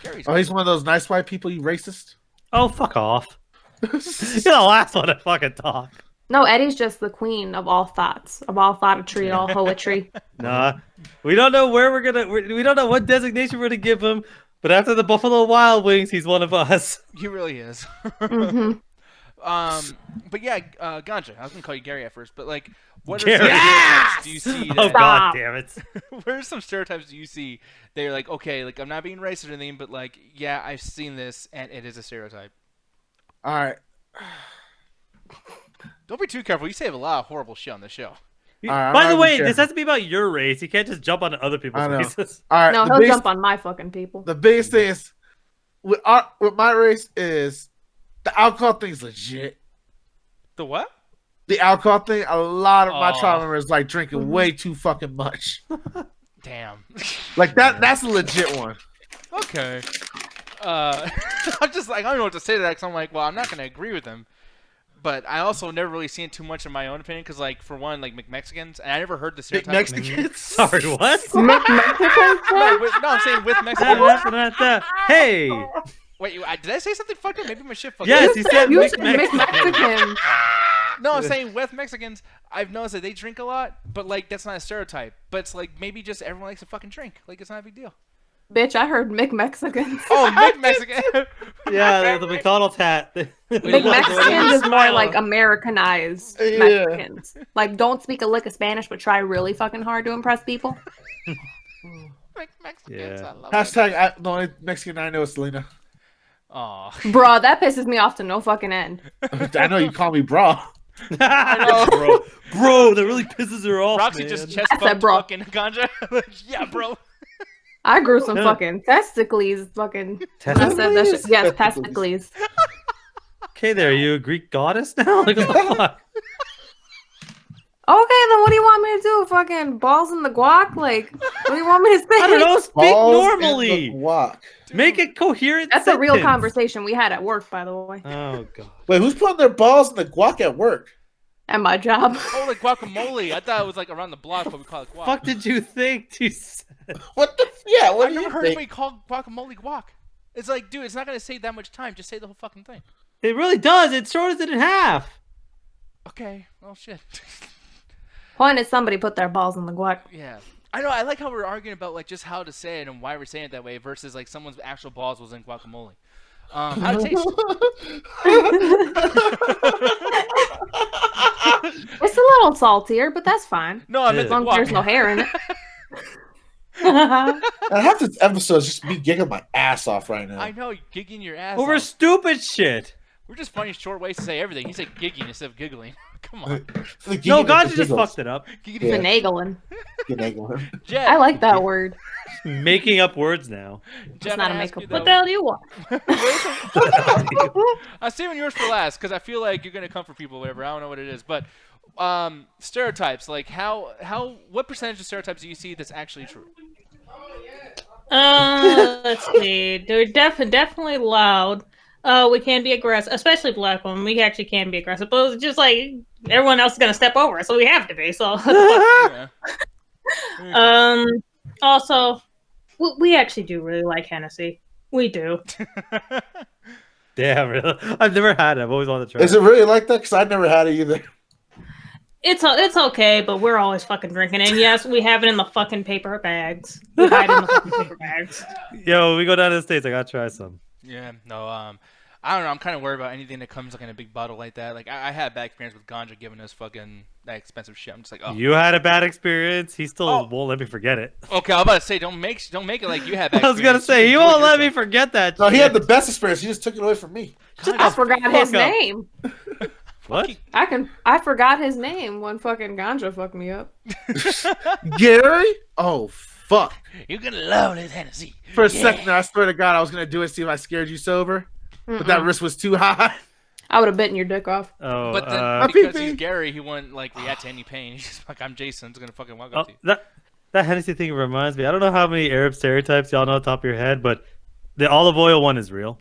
Gary's Oh, he's one of those nice white people. You racist. Oh, fuck off. You're the last one to fucking talk. No, Eddie's just the queen of all thoughts, of all thoughtry, all poetry. Nah, we don't know where we don't know what designation we're gonna give him. But after the Buffalo Wild Wings, he's one of us. He really is. hmm But yeah, Ganja. I was gonna call you Gary at first, but like, what are Gary. some stereotypes do you see? Oh That, god Stop. damn it! What are some stereotypes do you see? They're like, okay, like I'm not being racist or anything, but like, yeah, I've seen this, and it is a stereotype. All right. Don't be too careful. You say a lot of horrible shit on the show. Alright, By I'm the gonna way, be this careful. has to be about your race. You can't just jump on other people's I know. races. All right. No, the he'll biggest, jump on my fucking people. the biggest thing is with my race is the alcohol thing's legit. The what? The alcohol thing, a lot of my Aw. trial members like drinking way too fucking much. Damn. Like that's a legit one. Okay. I'm just like I don't know what to say to that because I'm like, well, I'm not gonna agree with him. But I also never really seen too much in my own opinion because, like, for one, like Mexicans, and I never heard the Big stereotype. Mexicans. Sorry, what? No, I'm saying with Mexicans. Hey, Wait, did I say something fucked up? Maybe my shit fucked yes, up. he said You mixed said mixed Mexican. Mexican. No, I'm saying with Mexicans, I've noticed that they drink a lot, but like that's not a stereotype. But it's like maybe just everyone likes to fucking drink. Like it's not a big deal. Bitch, I heard Mexicans. Oh, Mexican. Yeah, the McDonald's hat. Mexicans is more like Americanized Yeah. Mexicans. Like, don't speak a lick of Spanish, but try really fucking hard to impress people. Mexicans, Yeah. I love it. Hashtag the only Mexican I know is Selena. Aw. Bruh, that pisses me off to no fucking end. I know you call me bro. bro, that really pisses her off, Roxy man. just chest I said bumped bro. fucking ganja. Like, yeah, bro. I grew some Yeah. fucking testicles, fucking. I said that shit. Testicles? Yes, Testicles. testicles. Okay, there, are you a Greek goddess now? Like, what the fuck? Okay, then what do you want me to do? Fucking balls in the guac? Like, what do you want me to say? I don't know. Speak Balls in normally. the guac. Make a coherent. That's a real sentence. conversation we had at work, by the way, Oh god. Wait, who's putting their balls in the guac at work? at my job. Oh, like guacamole. I thought it was like around the block, but we call it guac. Fuck did you think? You said? What the? Yeah, what I've do you never heard think? anybody call guacamole guac. It's like, dude, it's not gonna save that much time. Just say the whole fucking thing. It really does. It shortens it in half. Okay. Oh shit. Point is, somebody put their balls in the guac. Yeah. I know. I like how we're arguing about like just how to say it and why we're saying it that way versus like someone's actual balls was in guacamole. How'd it taste? It's a little saltier, but that's fine. No, I meant As the long as there's no guac. hair in it. And half this episode is just me giggling my ass off right now. I know, you're gigging your ass Over off. stupid shit. We're just finding short ways to say everything. He said gigging instead of giggling. Come on. The No, giggling Ganja is just giggles. fucked it up. Giggity. Yeah. Finagling. Giggling. Jet, I like that word. Making up words now. Jet, It's not I a ask makeup you, word. What the hell do you want? I'm saving yours for last because I feel like you're gonna come for people, or whatever. I don't know what it is, but stereotypes. Like what percentage of stereotypes do you see that's actually true? Let's see. They're definitely loud. We can be aggressive, especially black women. We actually can be aggressive, but it's just like everyone else is gonna step over us, so we have to be. So, Yeah. also, we actually do really like Hennessy. We do. Damn, really? I've never had it. I've always wanted to try. Is it really like that? Because I never had it either. It's okay, but we're always fucking drinking. And yes, we have it in the fucking paper bags. We hide it in the fucking paper bags. Yo, when we go down to the States, I gotta try some. Yeah, no, I don't know. I'm kind of worried about anything that comes like in a big bottle like that. Like I had a bad experience with Ganja giving us fucking that expensive shit. I'm just like, oh. You had a bad experience. He still Oh. won't let me forget it. Okay, I was about to say, don't make it like you had bad. I was gonna experience. say, You he enjoyed won't let me yourself. forget that. No, he shit. had the best experience. He just took it away from me. I forgot his fuck up. name. What? I forgot his name when fucking Ganja fucked me up. Gary? Oh, fuck. You're gonna love this Hennessy. For a second there, I swear to God, I was going to do it, see if I scared you sober. But that risk was too high. I would have bitten your dick off. Oh, But then because he's Gary, he wouldn't like react to any pain. He's just like, I'm Jason. It's gonna fucking walk up to you. that Hennessy thing reminds me. I don't know how many Arab stereotypes y'all know off the top of your head, but the olive oil one is real.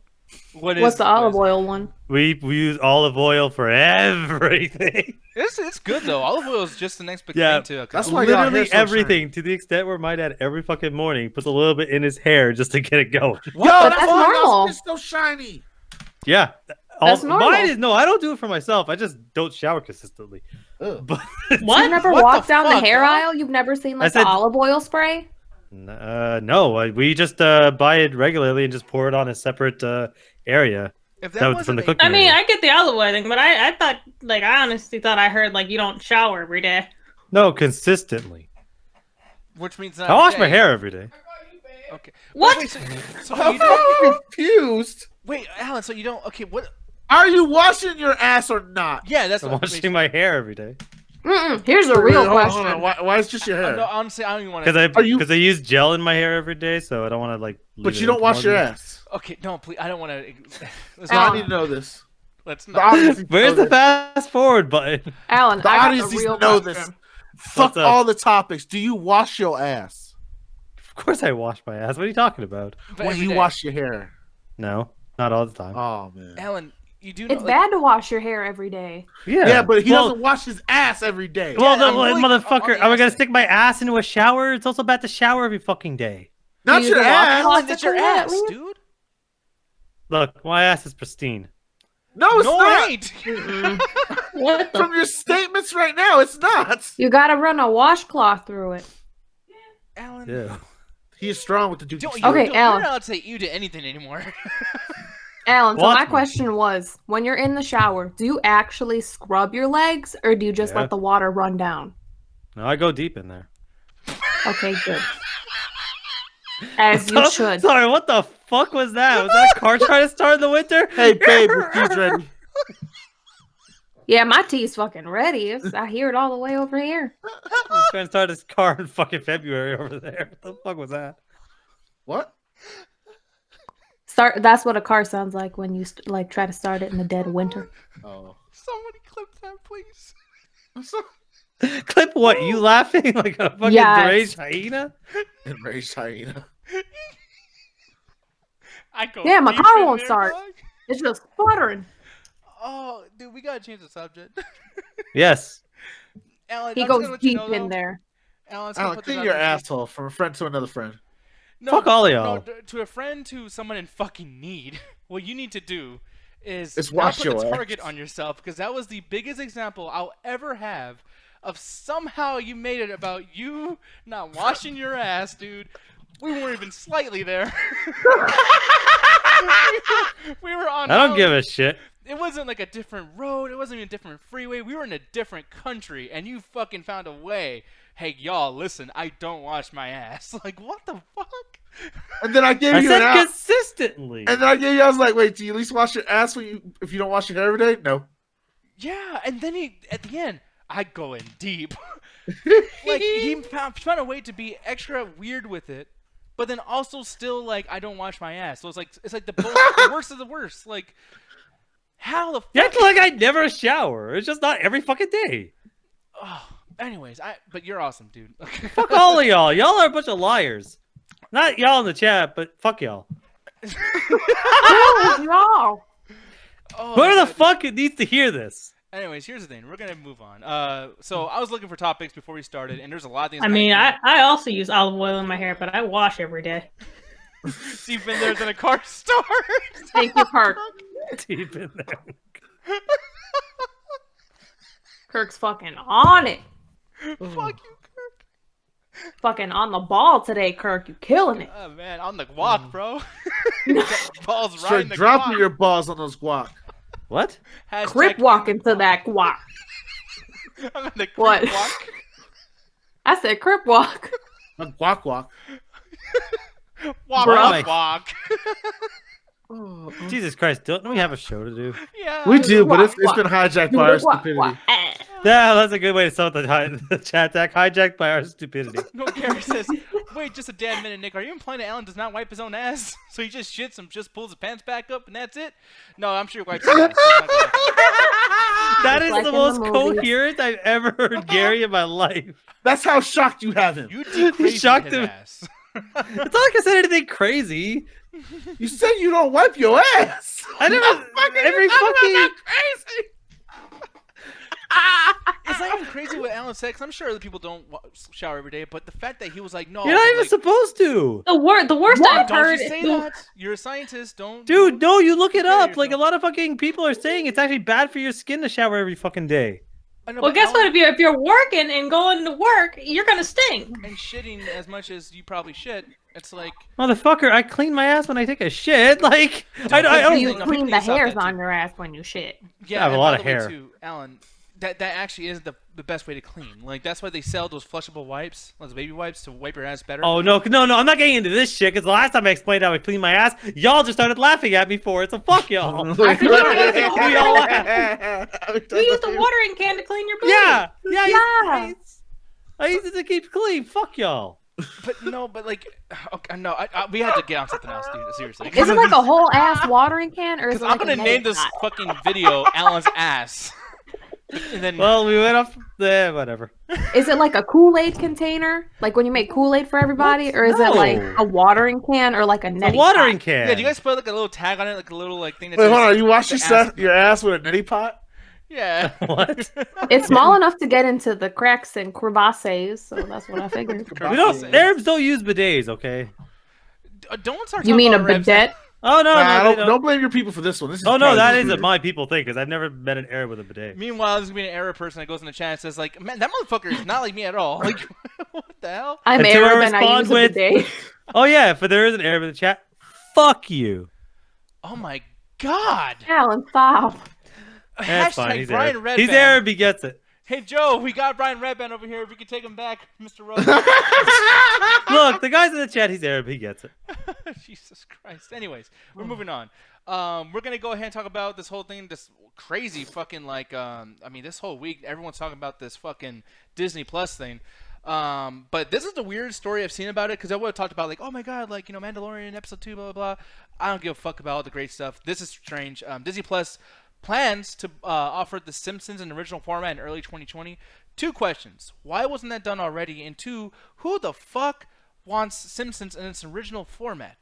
What's the olive oil one? We use olive oil for everything. It's good though. Olive oil is just the next big Yeah, thing to. that's why y'all hair Literally so everything, to the extent where my dad every fucking morning puts a little bit in his hair just to get it going. Yo, But that's that's why normal. it's so shiny. Yeah. That's normal. Mine is no, I don't do it for myself. I just don't shower consistently. Ugh. But What? You've never What walked the down the fuck, hair dog? aisle? You've never seen like said- the olive oil spray? No, we just buy it regularly and just pour it on a separate area. If That was wasn't from the a- cooking I mean, area. I get the olive oil thing, but I thought, like, I honestly thought I heard, like, you don't shower every day. No, consistently. which means not I wash my day. hair every day. Okay. What? Wait, so I'm you don't, confused. wait, Alan. So you don't. Okay, what? Are you washing your ass or not? Yeah, that's I'm what. washing my hair every day Here's a real Hold on, question. hold on. Why is just your hair? No, honestly, I don't even want because to. I use gel in my hair every day, so I don't want to like. But leave you it don't wash your unclogged. ass. Okay, no, please. I don't want to. Let's No, I not. need to know this. Let's The not. audience needs to Where's know the this. fast forward button? Alan, The I got audience the needs real to know question. this. Fuck What's up? all the topics. Do you wash your ass Of course I wash my ass. What are you talking about? But when every you day. wash your hair? No, not all the time. Oh man. Alan, you do. Know, It's like, bad to wash your hair every day. Yeah, but he well, doesn't wash his ass every day. Well, Yeah, I'm no, really- motherfucker, on the am I ass gonna thing. stick my ass into a shower? It's also bad to shower every fucking day. Not You your use a ass. washcloth? Alan, that's your Clean it, ass, leave. dude. Look, my ass is pristine. No, it's No, not. it ain't. What the? From your statements right now, it's not. You gotta run a washcloth through it. Alan. Yeah. He is strong with the Duke. Okay, You're Alan. not allowed to say you to anything anymore. Alan, so Watch my me. question was, when you're in the shower, do you actually scrub your legs or do you just Yeah. let the water run down? No, I go deep in there. Okay, good. As you should. Sorry, what the fuck was that? Was that a car trying to start in the winter? Hey, babe, the tea's ready. Yeah, my tea's fucking ready. I hear it all the way over here. He's trying to start his car in fucking February over there. What the fuck was that? What? That's what a car sounds like when you try to start it in the dead of winter. Oh. Somebody clip that, please. Clip what? You laughing like a fucking Yes. deranged hyena? Enraged hyena. I go. Yeah, my deep car in won't there, start. dog. It's just sputtering. Oh, dude, we gotta change the subject. Yes. Alan, He I'm just goes gonna let you deep know, in though. there. Alan, I'm Alan, clean your asshole from a friend to another friend. No, Fuck all of y'all. No, to a friend, to someone in fucking need. What you need to do is It's not wash put your the ass. target on yourself, because that was the biggest example I'll ever have of somehow you made it about you not washing your ass, dude. We weren't even slightly there. we were on. I don't give a shit. It wasn't like a different road. It wasn't even a different freeway. We were in a different country, and you fucking found a way. Hey, y'all, listen. I don't wash my ass. Like, what the fuck? And then I gave I you an said out. consistently. And then I gave you. I was like, wait, do you at least wash your ass if you don't wash your hair every day? No. Yeah, and then at the end, I go in deep. Like he found a way to be extra weird with it, but then also still like I don't wash my ass. So it's like the worst of the worst. Like how the fuck? You act like I never shower. It's just not every fucking day. Oh, anyways, but you're awesome, dude. Fuck all of y'all. Y'all are a bunch of liars. Not y'all in the chat, but fuck y'all. Y'all. Oh, Where the God. fuck needs to hear this? Anyways, here's the thing. We're gonna move on. So I was looking for topics before we started, and there's a lot of things. I mean, I also use olive oil in my hair, but I wash every day. So you've been there than a car store. Thank you, Kirk. Deep in there. Kirk's fucking on it. Fuck you, Kirk. Fucking on the ball today, Kirk. You killing it. Oh man, on the guac, bro. Balls right Straight in the dropping guac. your balls on those guac. What? Hashtag Crip walking to that guac. I'm in the crip What? guac. I said crip walk. A guac walk. Walk, Bruh. walk, Jesus Christ, don't we have a show to do? Yeah. We do, but it's Guac, been hijacked by our stupidity. Yeah, that's a good way to sum up the chat tag. Hijacked by our stupidity. No, Gary says, wait just a damn minute, Nick. Are you implying that Alan does not wipe his own ass? So he just shits and just pulls his pants back up and that's it? No, I'm sure he wipes his ass. That is Like the in the most movies. coherent I've ever heard Gary in my life. That's how shocked you have him. You deep crazy shocked his him. ass. It's not like I said anything crazy. You said you don't wipe your ass. I never. Every fucking. crazy. It's not even crazy what Alan said, 'cause I'm sure other people don't shower every day, but the fact that he was like, no. You're not but, even like, supposed to. The worst I've don't heard. you say that. You're a scientist. Don't. Dude, no, you look it Compare up. Like a yourself. lot of fucking people are saying it's actually bad for your skin to shower every fucking day. I know, Well, but guess what? Alan- If you're working and going to work, you're gonna stink. And shitting as much as you probably shit, it's like. Motherfucker, I clean my ass when I take a shit. Like, I don't. You No, clean people the stop hairs that, on too. your ass when you shit. Yeah, I have a and lot by of the way, hair. too, Alan. That actually is the best way to clean. Like that's why they sell those flushable wipes, those baby wipes, to wipe your ass better. Oh no, I'm not getting into this shit because the last time I explained how I clean my ass, y'all just started laughing at me for it. So fuck y'all. We all laugh. You use the watering can to clean your booty. Yeah. I used it to keep clean. Fuck y'all. But no, but like, okay, no, we had to get on something else, dude. Seriously. Is it like a whole ass watering can, or is Because it I'm like gonna a name this pot? fucking video Alan's ass. And then Well, we went off there. Whatever. Is it like a Kool-Aid container, like when you make Kool-Aid for everybody, or is it like No. a watering can or like a A neti watering pot? can. yeah, do you guys put like a little tag on it, like a little like thing that Wait, says hold on. You wash the your ass with a nitty pot? Yeah. What? It's small enough to get into the cracks and crevasses, so that's what I figured. We don't. Arabs don't use bidets, okay? Don't start. You talking mean a about Arabs. bidet? Oh no, Nah, no, don't blame your people for this one. This is Oh no, probably that just isn't weird. my people thing because I've never met an Arab with a bidet. Meanwhile, there's gonna be an Arab person that goes in the chat and says like, "Man, that motherfucker is not like me at all." Like, what the hell? I'm Until I Arab and I respond use a with- bidet. Oh yeah, if there is an Arab in the chat, fuck you. Oh my god. Alan, stop. That's fine. Hashtag He's Brian Arab. Redband. He's Arab. He gets it. Hey Joe, we got Brian Redband over here. If you could take him back, Mr. Rose. Look, the guy's in the chat. He's Arab. He gets it. Jesus Christ. Anyways, we're moving on. We're gonna go ahead and talk about this whole thing, this crazy fucking like I mean this whole week everyone's talking about this fucking Disney Plus thing. But this is the weirdest story I've seen about it because I would have talked about like, oh my god, like, you know, Mandalorian episode 2, blah blah blah. I don't give a fuck about all the great stuff. This is strange. Disney Plus plans to offer The Simpsons in original format in early 2020. 2 questions: why wasn't that done already? And 2, who the fuck wants Simpsons in its original format?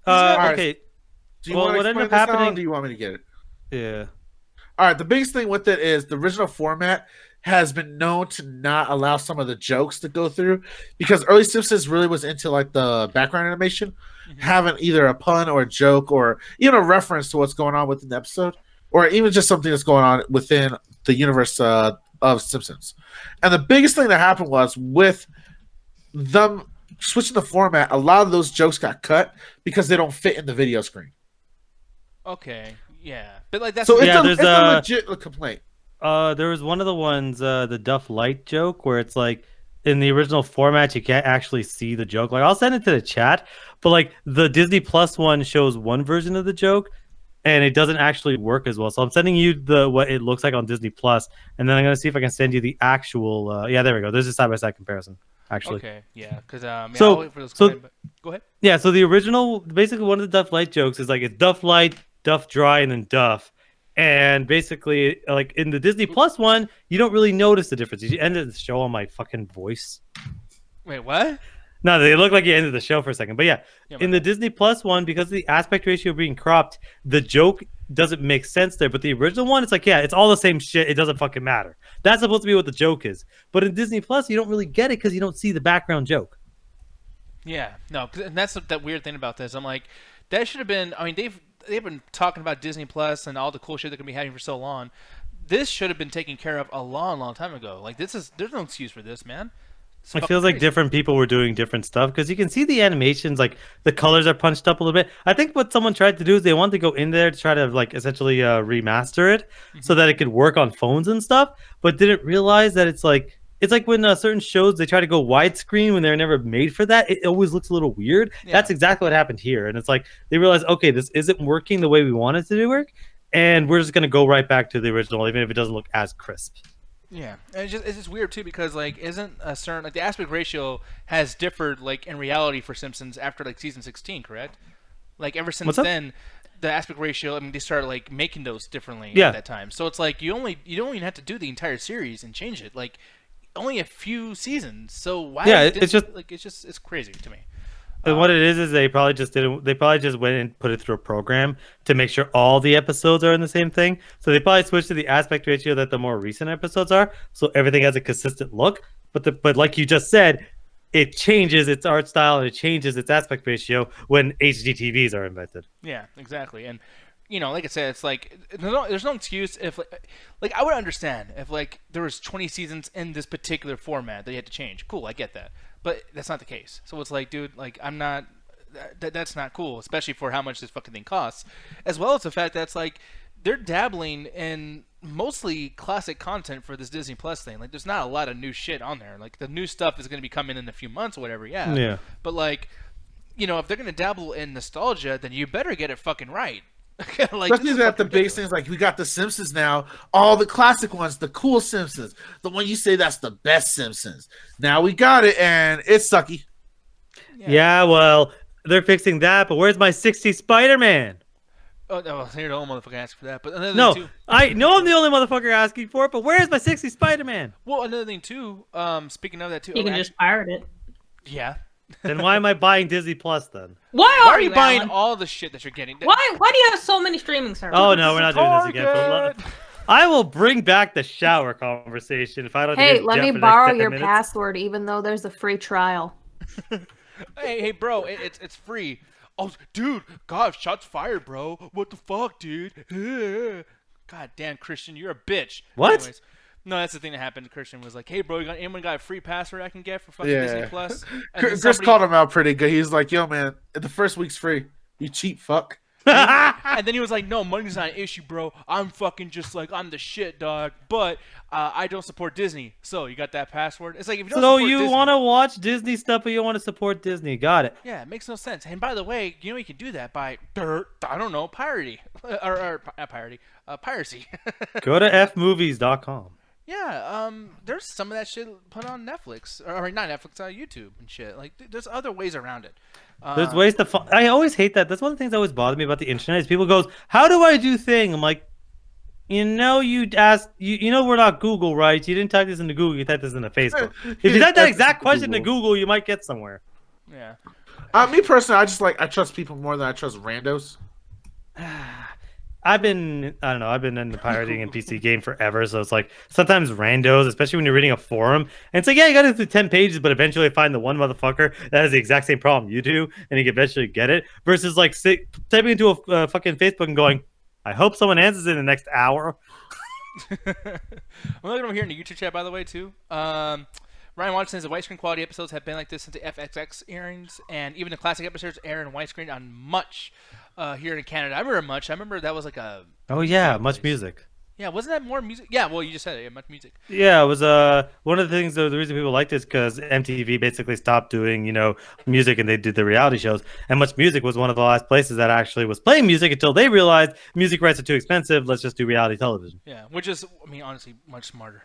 Alright. Okay. Do you Well, want what to ended explain up this now, or happening- do you want me to get it? Yeah. All right. The biggest thing with it is the original format has been known to not allow some of the jokes to go through because early Simpsons really was into like the background animation, having either a pun or a joke or even a reference to what's going on within the episode, or even just something that's going on within the universe of Simpsons. And the biggest thing that happened was with them switching the format, a lot of those jokes got cut because they don't fit in the video screen. Okay, yeah, but like that's So Yeah, it's a legit complaint. There was one of the ones, the Duff Light joke, where it's like in the original format you can't actually see the joke. Like I'll send it to the chat, but like the Disney Plus one shows one version of the joke, and it doesn't actually work as well. So I'm sending you what it looks like on Disney Plus, and then I'm gonna see if I can send you the actual. Yeah, there we go. There's a side-by-side comparison. Actually. okay, yeah, because So- I'll wait for those so- but go ahead. Yeah, so the original, basically one of the Duff Light jokes is like it's Duff Light, Duff Dry, and then Duff. And basically, like in the Disney Plus one, you don't really notice the difference. You ended the show on my fucking voice. Wait, what? No, they look like you ended the show for a second. But yeah, Yeah, in the Disney Plus one, because of the aspect ratio being cropped, the joke doesn't make sense there. But the original one, it's like, yeah, it's all the same shit. It doesn't fucking matter. That's supposed to be what the joke is. But in Disney Plus, you don't really get it because you don't see the background joke. Yeah, no, and that's that weird thing about this. I'm like, that should have been. I mean, they've been talking about Disney Plus and all the cool shit they're gonna be having for so long. This should have been taken care of a long time ago. Like there's no excuse for this, man. It's It fucking feels like crazy. different people were doing different stuff because you can see the animations, like the colors are punched up a little bit. I think what someone tried to do is they wanted to go in there to try to like essentially remaster it so that it could work on phones and stuff, but didn't realize that it's like when certain shows they try to go widescreen when they're never made for that. It always looks a little weird. Yeah. That's exactly what happened here, and it's like they realize, okay, this isn't working the way we want it to work, and we're just gonna go right back to the original, even if it doesn't look as crisp. Yeah, and it's just weird too because like isn't a certain like the aspect ratio has differed like in reality for Simpsons after like season 16, correct? Like ever since What's up? then, the aspect ratio. I mean, they started like making those differently Yeah. at that time. So it's like you don't even have to do the entire series and change it. Like only a few seasons. So why? Yeah, did- it's just- like it's crazy to me. And what it is they probably just didn't. They probably just went and put it through a program to make sure all the episodes are in the same thing. So they probably switched to the aspect ratio that the more recent episodes are, so everything has a consistent look. But like you just said, it changes its art style and it changes its aspect ratio when HD TVs are invented. Yeah, exactly. And you know, like I said, it's like there's no excuse if like I would understand if like there was 20 seasons in this particular format that you had to change. Cool, I get that. But that's not the case. So it's like, dude, like I'm not that's not cool, especially for how much this fucking thing costs. As well as the fact that it's like they're dabbling in mostly classic content for this Disney Plus thing. Like there's not a lot of new shit on there. Like the new stuff is going to be coming in a few months or whatever. Yeah. Yeah. But like, you know, if they're going to dabble in nostalgia, then you better get it fucking right. Like, Especially this is that the fucking biggest things like we got the Simpsons now, all the classic ones, the cool Simpsons, the one you say that's the best Simpsons. Now we got it, and it's sucky. Yeah, well, they're fixing that, but where's my 60 Spider-Man? Oh, no, you're the only motherfucker asking for that. But another No, thing too. I know I'm the only motherfucker asking for it, but where's my 60 Spider-Man? Well, another thing too. Speaking of that too. You can just pirate it. Yeah. Then why am I buying Disney Plus then? Why Why are you buying Alan? all the shit that you're getting? Why do you have so many streaming services? Oh no, we're not doing this again. Target! I will bring back the shower conversation if I don't. Hey, hear let Jeff me for the next borrow 10 your minutes. password, even though there's a free trial. Hey, bro, it's free. Oh, dude, God, shots fired, bro. What the fuck, dude? God damn, Christian, you're a bitch. What? Anyways, no, that's the thing that happened. Christian was like, "Hey, bro, anyone got a free password I can get for fucking Yeah. Disney Plus?" And then Chris somebody- called him out pretty good. He's like, "Yo, man, the first week's free. You cheap fuck." And then he was like, "No, money's not an issue, bro. I'm fucking just like I'm the shit, dog. But I don't support Disney. So you got that password? It's like if you don't So support you Disney, want to watch Disney stuff, but you want to support Disney? Got it. yeah, it makes no sense. And by the way, you know you can do that by I don't know, piracy or not piracy. Go to fmovies.com. Yeah, there's some of that shit put on Netflix or not Netflix, YouTube and shit. Like there's other ways around it. There's ways to. I always hate that. That's one of the things that always bother me about the internet. Is people goes, "How do I do thing?" I'm like, you know, you asked. You know, we're not Google, right? You didn't type this into Google. You typed this into Facebook. If you type that exact question to Google, you might get somewhere. Yeah. Me personally, I trust people more than I trust randos. I've been in the pirating and PC game forever, so it's like sometimes randos, especially when you're reading a forum, and it's like, yeah, you got to do 10 pages, but eventually find the one motherfucker that has the exact same problem you do, and you can eventually get it, versus like typing into a fucking Facebook and going, I hope someone answers in the next hour. I'm looking over here in the YouTube chat, by the way, too. Ryan Watson says the widescreen quality episodes have been like this since the FXX airings, and even the classic episodes air in widescreen on Much here in Canada. I remember Much. I remember that was like a. Oh yeah, place. Much Music. Yeah, wasn't that more music? Yeah, well, you just said it. Yeah, Much Music. Yeah, it was one of the things. The reason people liked it is because MTV basically stopped doing music and they did the reality shows. And Much Music was one of the last places that actually was playing music until they realized music rights are too expensive. Let's just do reality television. Yeah, which is, I mean, honestly, much smarter.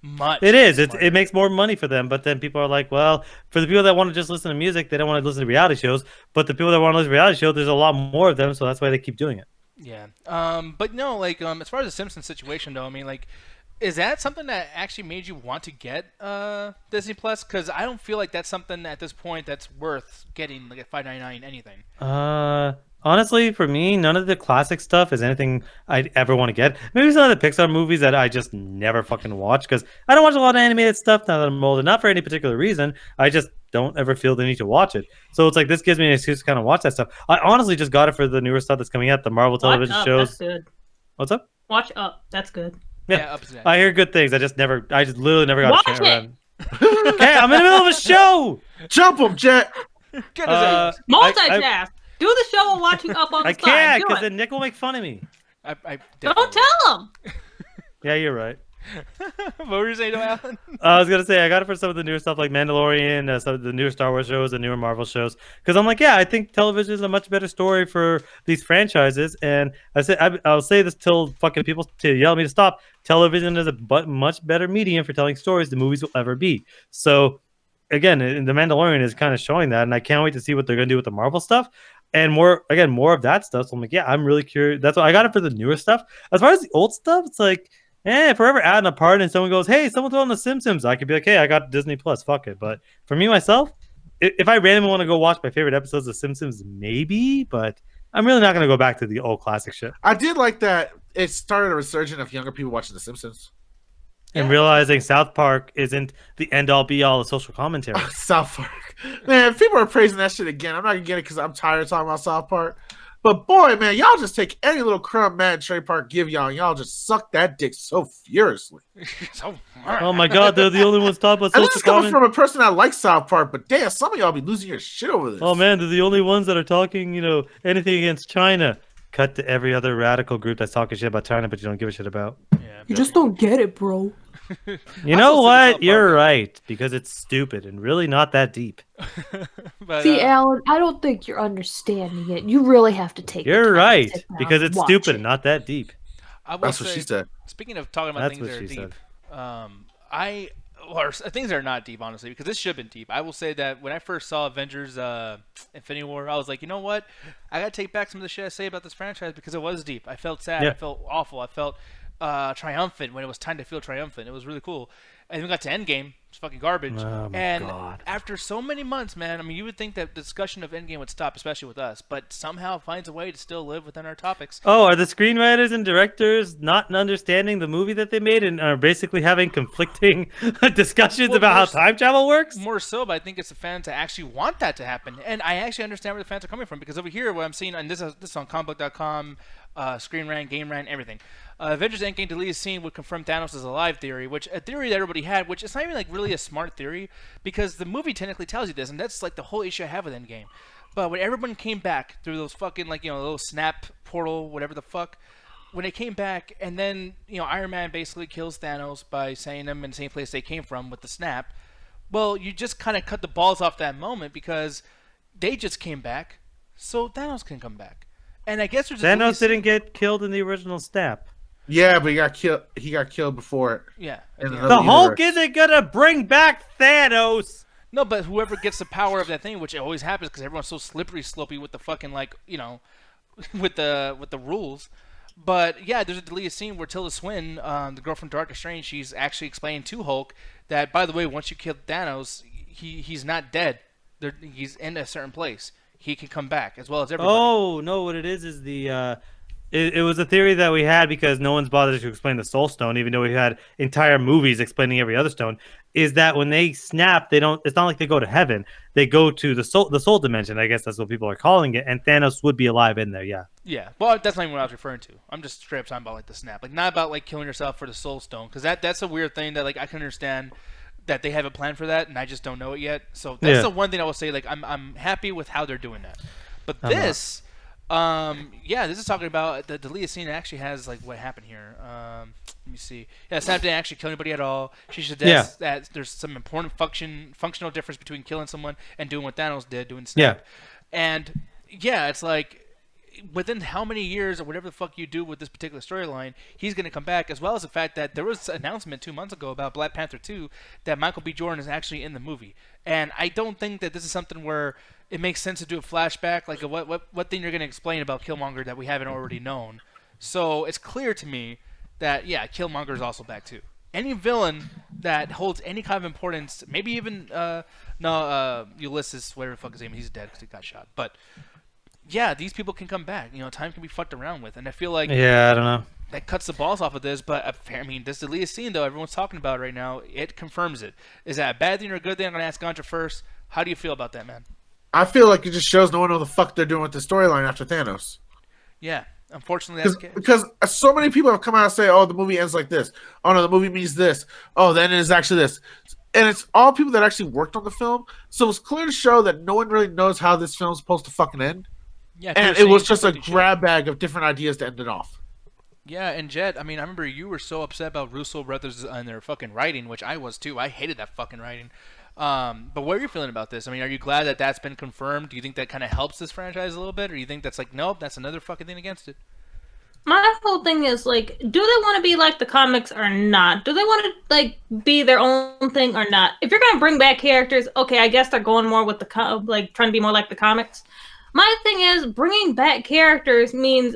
Much. It is. Smarter. It makes more money for them. But then people are like, well, for the people that want to just listen to music, they don't want to listen to reality shows. But the people that want to listen to reality shows, there's a lot more of them, so that's why they keep doing it. Yeah. But no, like, as far as the Simpsons situation, though, I mean, like, is that something that actually made you want to get Disney Plus? Because I don't feel like that's something at this point that's worth getting, like, at $5.99 anything. Honestly, for me, none of the classic stuff is anything I'd ever want to get. Maybe some of the Pixar movies that I just never fucking watch because I don't watch a lot of animated stuff now that I'm older. Not for any particular reason. I just don't ever feel the need to watch it. So it's like this gives me an excuse to kind of watch that stuff. I honestly just got it for the newer stuff that's coming out, the Marvel television shows. That's good. What's up? Watch Up. That's good. Yeah, Up is good. I hear good things. I just literally never got Watch a chance it! around. Okay, I'm in the middle of a show. Jump him, Jet. Get his ass. Multitask. Do the show while watching Up on the I side. can't Do because it. then Nick will make fun of me. I Don't tell him. Yeah, you're right. What were you saying, Alan? I was gonna say I got it for some of the newer stuff like Mandalorian, some of the newer Star Wars shows, and newer Marvel shows. Because I'm like, yeah, I think television is a much better story for these franchises. And I'll say this till fucking people to yell at me to stop. Television is a much better medium for telling stories than movies will ever be. So, again, the Mandalorian is kind of showing that, and I can't wait to see what they're gonna do with the Marvel stuff. And more of that stuff. So I'm like, yeah, I'm really curious. That's why I got it for the newer stuff. As far as the old stuff, it's like, if we're ever adding a part and someone goes, hey, someone throw on the Simpsons, I could be like, hey, I got Disney Plus, fuck it. But for me, myself, if I randomly want to go watch my favorite episodes of Simpsons, maybe, but I'm really not going to go back to the old classic shit. I did like that it started a resurgence of younger people watching The Simpsons. And realizing South Park isn't the end-all, be-all of social commentary. South Park. Man, people are praising that shit again. I'm not going to get it because I'm tired of talking about South Park. But boy, man, y'all just take any little crumb Matt and Trey Park give y'all, and y'all just suck that dick so furiously. Oh my god, they're the only ones talking about And social this is coming commentary. from a person that likes South Park, but damn, some of y'all be losing your shit over this. Oh man, they're the only ones that are talking, anything against China. Cut to every other radical group that's talking shit about China, but you don't give a shit about. Yeah, You just don't get it, bro. You know what? You're right, because it's stupid and really not that deep. but, See, Alan, I don't think you're understanding it. You really have to take. the You're time to right, sit down because and it's watch stupid it. and not that deep. I will That's what say, she said. Speaking of talking about That's things what that are she deep, said. or things that are not deep, honestly, because this should have been deep. I will say that when I first saw Avengers Infinity War, I was like, you know what? I got to take back some of the shit I say about this franchise because it was deep. I felt sad. Yeah. I felt awful. I felt triumphant when it was time to feel triumphant. It was really cool. And then we got to Endgame. It's fucking garbage. Oh my and God. after so many months, man, I mean, you would think that the discussion of Endgame would stop, especially with us, but somehow it finds a way to still live within our topics. Oh, are the screenwriters and directors not understanding the movie that they made and are basically having conflicting discussions Well, about how more- time travel works? More so, but I think it's the fans that actually want that to happen, and I actually understand where the fans are coming from because over here, what I'm seeing, and this is on comicbook.com, Screen Rant, Game Rant, everything. Avengers Endgame deleted scene would confirm Thanos as alive theory, which a theory that everybody had, which it's not even like really a smart theory because the movie technically tells you this, and that's like the whole issue I have with Endgame. But when everyone came back through those fucking little snap portal, whatever the fuck. When they came back, and then Iron Man basically kills Thanos by saying them in the same place they came from with the snap. Well, you just kind of cut the balls off that moment because they just came back, so Thanos can come back. And I guess there's a Thanos didn't get killed in the original snap. Yeah, but he got killed. He got killed before it. Yeah. In okay. another The Hulk universe. isn't gonna bring back Thanos. No, but whoever gets the power of that thing, which always happens because everyone's so slippery slopey with the fucking with the rules. But yeah, there's a deleted scene where Tilda Swinton, the girl from Doctor Strange, she's actually explaining to Hulk that, by the way, once you kill Thanos, he's not dead. He's in a certain place. He can come back as well as everybody. Oh no, what it is the it was a theory that we had because no one's bothered to explain the Soul Stone, even though we had entire movies explaining every other stone. Is that when they snap, they don't? It's not like they go to heaven; they go to the soul dimension. I guess that's what people are calling it. And Thanos would be alive in there. Yeah. Yeah, well, that's not even what I was referring to. I'm just straight up talking about the snap, not about killing yourself for the Soul Stone, because that's a weird thing that I can understand. that they have a plan for that, and I just don't know it yet. So that's the one thing I will say. Like I'm happy with how they're doing that. But this, this is talking about the deleted scene. Actually has like what happened here. Let me see. Yeah, Snap didn't actually kill anybody at all. She suggests that there's some important functional difference between killing someone and doing what Thanos did, doing Snap. Yeah. And yeah, it's like within how many years or whatever the fuck you do with this particular storyline, he's going to come back, as well as the fact that there was an announcement 2 months ago about Black Panther 2 that Michael B. Jordan is actually in the movie. And I don't think that this is something where it makes sense to do a flashback, like what thing you're going to explain about Killmonger that we haven't already known. So it's clear to me that, yeah, Killmonger is also back too. Any villain that holds any kind of importance, maybe even, Ulysses, whatever the fuck his name is, he's dead because he got shot. But yeah, these people can come back. You know, time can be fucked around with, and I feel like I don't know. That cuts the balls off of this. But I mean, this deleted scene though, everyone's talking about right now. It confirms it. Is that a bad thing or a good thing? I'm gonna ask Ganja first. How do you feel about that, man? I feel like it just shows no one knows the fuck they're doing with the storyline after Thanos. Yeah, unfortunately, that's the case. Because so many people have come out and say, "Oh, the movie ends like this. Oh no, the movie means this. Oh, then it is actually this." And it's all people that actually worked on the film, so it's clear to show that no one really knows how this film's supposed to fucking end. Yeah, and it was just a grab bag of different ideas to end it off. Yeah, and Jet, I mean, I remember you were so upset about Russo brothers and their fucking writing, which I was too. I hated that fucking writing. But what are you feeling about this? I mean, are you glad that that's been confirmed? Do you think that kind of helps this franchise a little bit? Or do you think that's like, nope, that's another fucking thing against it? My whole thing is, like, do they want to be like the comics or not? Do they want to, like, be their own thing or not? If you're going to bring back characters, okay, I guess they're going more with the, trying to be more like the comics. My thing is, bringing back characters means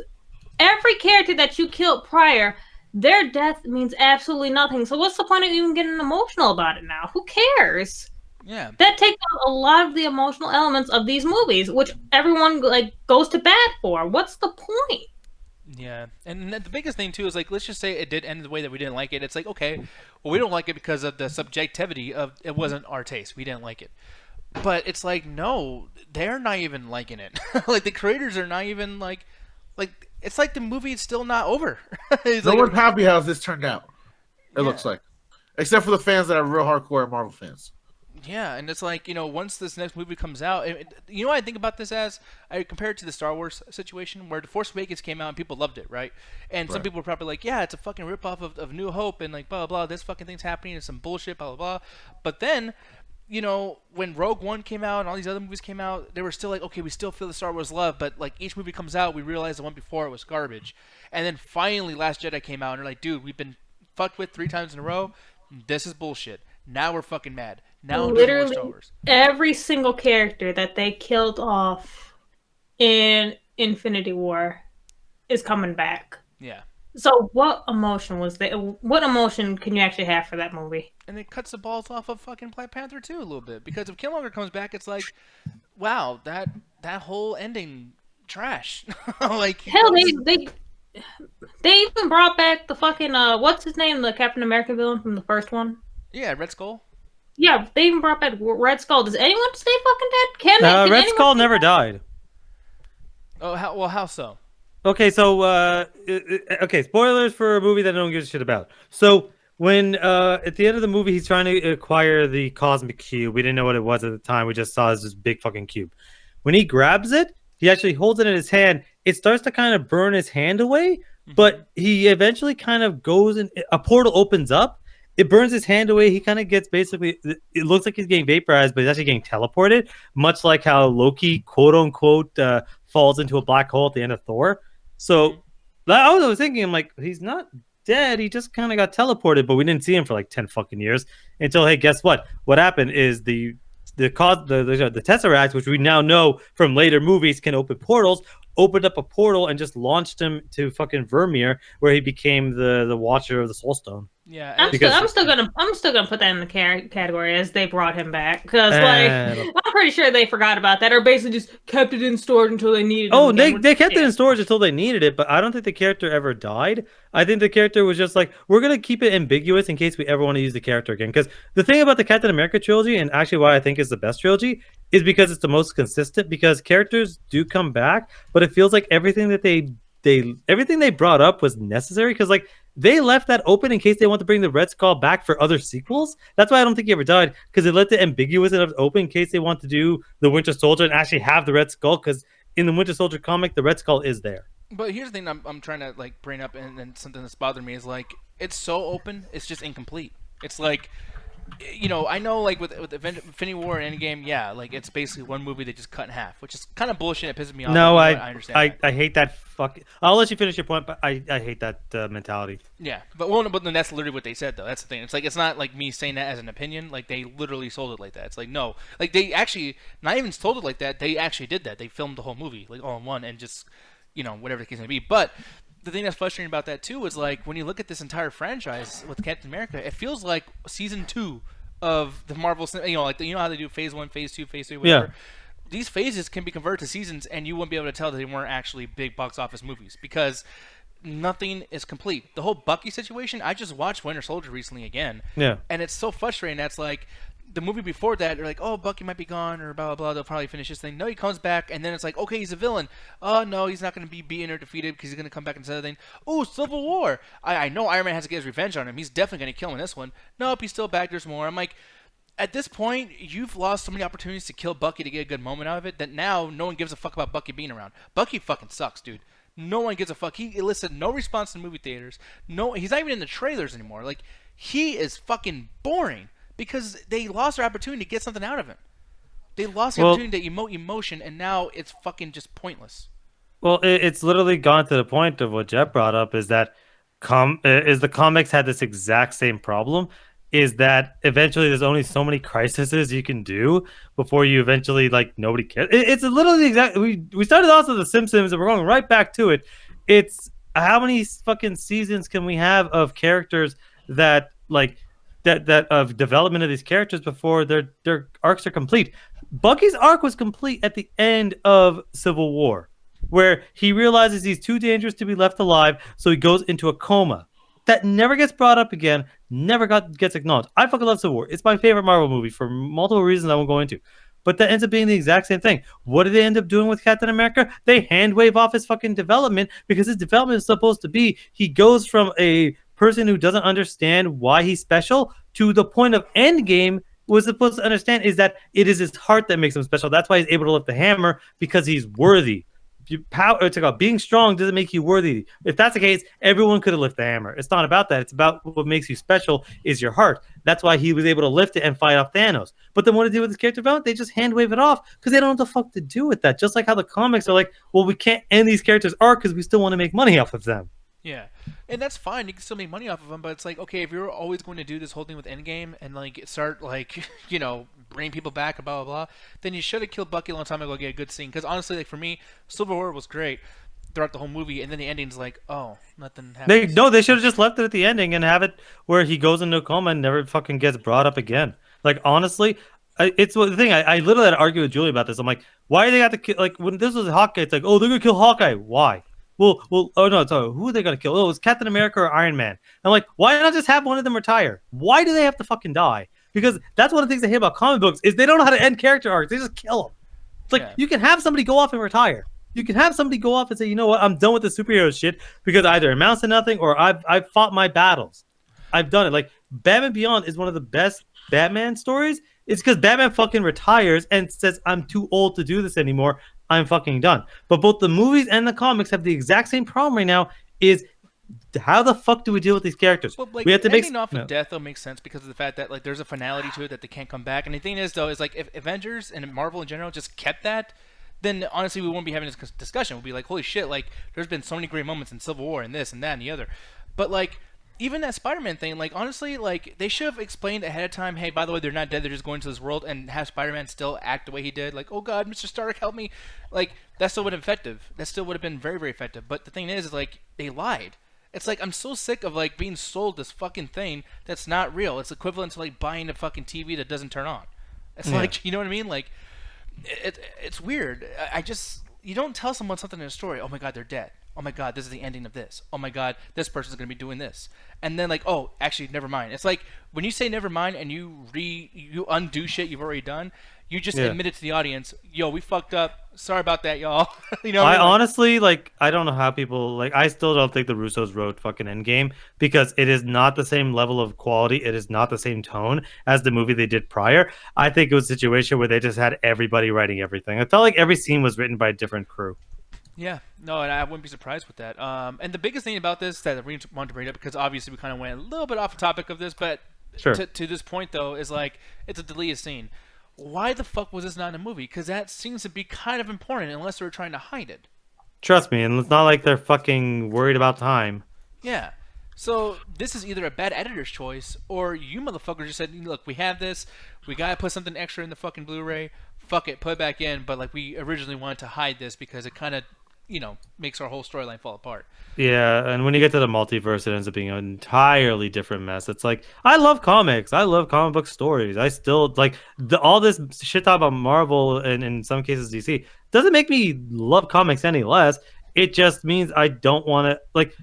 every character that you killed prior, their death means absolutely nothing. So what's the point of even getting emotional about it now? Who cares? Yeah. That takes out a lot of the emotional elements of these movies, which everyone, like, goes to bat for. What's the point? Yeah, and the biggest thing too is, like, let's just say it did end the way that we didn't like it. It's like, okay, well, we don't like it because of the subjectivity of it wasn't our taste. We didn't like it. But it's like, no, they're not even liking it. Like, the creators are not even like it's like the movie is still not over. No one's happy how this turned out. It looks like, except for the fans that are real hardcore Marvel fans. Yeah, and it's like, you know, once this next movie comes out, you know what I think about this as? I compare it to the Star Wars situation where The Force Awakens came out and people loved it, right? And some people were probably like, yeah, it's a fucking ripoff of New Hope and like blah, blah, blah, this fucking thing's happening and some bullshit, blah, blah, blah. But then, you know, when Rogue One came out and all these other movies came out, they were still like, okay, we still feel the Star Wars love, but like each movie comes out, we realize the one before it was garbage. And then finally Last Jedi came out and they're like, dude, we've been fucked with 3 times in a row. This is bullshit. Now we're fucking mad. Now literally every single character that they killed off in Infinity War is coming back. Yeah. So what emotion was there? What emotion can you actually have for that movie? And it cuts the balls off of fucking Black Panther 2 a little bit, because if Killmonger comes back, it's like, wow, that whole ending trash. Like, hell, they even brought back the fucking what's his name, the Captain America villain from the first one. Yeah, Red Skull. Yeah, they even brought back Red Skull. Does anyone stay fucking dead? Can Red Skull never died. Oh, how so? Okay, so okay, spoilers for a movie that no one gives a shit about. So when at the end of the movie, he's trying to acquire the cosmic cube. We didn't know what it was at the time. We just saw it as this big fucking cube. When he grabs it, he actually holds it in his hand. It starts to kind of burn his hand away, but he eventually kind of goes and a portal opens up. It burns his hand away. He kind of gets basically, it looks like he's getting vaporized, but he's actually getting teleported, much like how Loki, quote unquote, falls into a black hole at the end of Thor. So I was thinking, I'm like, he's not dead. He just kind of got teleported, but we didn't see him for like 10 fucking years until, hey, guess what? What happened is the Tesseract, which we now know from later movies can open portals, opened up a portal and just launched him to fucking Vermeer, where he became the Watcher of the Soul Stone. Yeah, I'm still gonna put that in the category as they brought him back, because like I'm pretty sure they forgot about that, or basically just kept it in storage until they needed it. Oh, they kept it in storage until they needed it, but I don't think the character ever died. I think the character was just like, we're gonna keep it ambiguous in case we ever want to use the character again. Because the thing about the Captain America trilogy, and actually why I think is the best trilogy, is because it's the most consistent. Because characters do come back, but it feels like everything that everything they brought up was necessary. Because like, They left that open in case they want to bring the Red Skull back for other sequels. That's why I don't think he ever died, because they left it ambiguous enough open in case they want to do the Winter Soldier and actually have the Red Skull, because in the Winter Soldier comic, the Red Skull is there. But here's the thing I'm trying to like bring up, and something that's bothered me is like it's so open, it's just incomplete. It's like, you know, I know like with Infinity War and Endgame, yeah, like it's basically one movie they just cut in half, which is kind of bullshit. It pisses me off. No, I understand. I hate that fucking. I'll let you finish your point, but I hate that mentality. Yeah, but then that's literally what they said though. That's the thing. It's like it's not like me saying that as an opinion. Like they literally sold it like that. It's like no, like they actually not even sold it like that. They actually did that. They filmed the whole movie like all in one and just, you know, whatever the case may be. But the thing that's frustrating about that too is like when you look at this entire franchise with Captain America, it feels like season 2 of the Marvel. You know, like you know how they do phase 1, phase 2, phase 3, whatever. Yeah. These phases can be converted to seasons, and you wouldn't be able to tell that they weren't actually big box office movies because nothing is complete. The whole Bucky situation. I just watched Winter Soldier recently again. Yeah. And it's so frustrating. That's like the movie before that, they're like, oh, Bucky might be gone or blah, blah, blah. They'll probably finish this thing. No, he comes back, and then it's like, okay, he's a villain. Oh, no, he's not going to be beaten or defeated because he's going to come back and say the thing. Oh, Civil War. I know Iron Man has to get his revenge on him. He's definitely going to kill him in this one. Nope, he's still back. There's more. I'm like, at this point, you've lost so many opportunities to kill Bucky to get a good moment out of it that now no one gives a fuck about Bucky being around. Bucky fucking sucks, dude. No one gives a fuck. He elicited no response in movie theaters. No, he's not even in the trailers anymore. Like, he is fucking boring. Because they lost their opportunity to get something out of him. They lost the opportunity to emote emotion, and now it's fucking just pointless. Well, it's literally gone to the point of what Jeff brought up is that the comics had this exact same problem, is that eventually there's only so many crises you can do before you eventually, like, nobody cares. It's literally the exact... We started off with The Simpsons, and we're going right back to it. It's how many fucking seasons can we have of characters that, like... that of development of these characters before their arcs are complete. Bucky's arc was complete at the end of Civil War, where he realizes he's too dangerous to be left alive, so he goes into a coma. That never gets brought up again, gets acknowledged. I fucking love Civil War. It's my favorite Marvel movie for multiple reasons I won't go into. But that ends up being the exact same thing. What did they end up doing with Captain America? They hand wave off his fucking development because his development is supposed to be he goes from a person who doesn't understand why he's special to the point of Endgame was supposed to understand is that it is his heart that makes him special. That's why he's able to lift the hammer, because he's worthy. It's about being strong doesn't make you worthy. If that's the case, everyone could have lifted the hammer. It's not about that. It's about what makes you special is your heart. That's why he was able to lift it and fight off Thanos. But then what do they do with his character development? They just hand wave it off because they don't know what the fuck to do with that. Just like how the comics are like, well, we can't end these characters' arc because we still want to make money off of them. Yeah, and that's fine. You can still make money off of them, but it's like, okay, if you're always going to do this whole thing with Endgame and like start like, you know, bring people back and blah blah blah, then you should have killed Bucky a long time ago to get a good scene. Because honestly, like for me, Civil War was great throughout the whole movie, and then the ending's like, oh, nothing happens. They should have just left it at the ending and have it where he goes into a coma and never fucking gets brought up again. Like honestly, it's the thing. I literally had to argue with Julie about this. I'm like, why do they have to kill? Like when this was Hawkeye, it's like, oh, they're gonna kill Hawkeye. Why? Well, oh no, sorry, who are they gonna kill? Oh, it's Captain America or Iron Man. I'm like, why not just have one of them retire? Why do they have to fucking die? Because that's one of the things I hate about comic books is they don't know how to end character arcs. They just kill them. It's like you can have somebody go off and retire. You can have somebody go off and say, you know what, I'm done with the superhero shit because either it amounts to nothing or I've fought my battles. I've done it. Like Batman Beyond is one of the best Batman stories. It's because Batman fucking retires and says, I'm too old to do this anymore. I'm fucking done. But both the movies and the comics have the exact same problem right now is how the fuck do we deal with these characters? Well, like, we have to make off of death though makes sense because of the fact that like there's a finality to it that they can't come back. And the thing is though is like if Avengers and Marvel in general just kept that, then honestly we won't be having this discussion. We'll be like, holy shit, like there's been so many great moments in Civil War and this and that and the other. But like even that Spider-Man thing, like honestly, like they should have explained ahead of time, hey, by the way, they're not dead, they're just going to this world, and have Spider-Man still act the way he did, like, oh god, Mr. Stark, help me. Like that still would have been effective. That still would have been very, very effective. But the thing is like they lied. It's like I'm so sick of like being sold this fucking thing that's not real. It's equivalent to like buying a fucking TV that doesn't turn on. It's like, you know what I mean? Like it's weird. I just, you don't tell someone something in a story, oh my god, they're dead. oh my god, this is the ending of this. Oh my god, this person's gonna be doing this. And then like, oh, actually, never mind. It's like when you say never mind and you undo shit you've already done. You just admit it to the audience. Yo, we fucked up. Sorry about that, y'all. You know. I honestly like. I don't know how people like. I still don't think the Russos wrote fucking Endgame because it is not the same level of quality. It is not the same tone as the movie they did prior. I think it was a situation where they just had everybody writing everything. I felt like every scene was written by a different crew. Yeah, no, and I wouldn't be surprised with that. And the biggest thing about this that I really wanted to bring up, because obviously we kind of went a little bit off the topic of this, but to this point though, is like it's a deleted scene. Why the fuck was this not in a movie? Because that seems to be kind of important, unless they were trying to hide it. Trust me, and it's not like they're fucking worried about time. Yeah. So this is either a bad editor's choice, or you motherfuckers just said, look, we have this, we gotta put something extra in the fucking Blu-ray. Fuck it, put it back in. But like we originally wanted to hide this because it kind of, makes our whole storyline fall apart. Yeah, and when you get to the multiverse, it ends up being an entirely different mess. It's like, I love comics. I love comic book stories. I still, like, all this shit talk about Marvel and in some cases DC doesn't make me love comics any less. It just means I don't want to, like,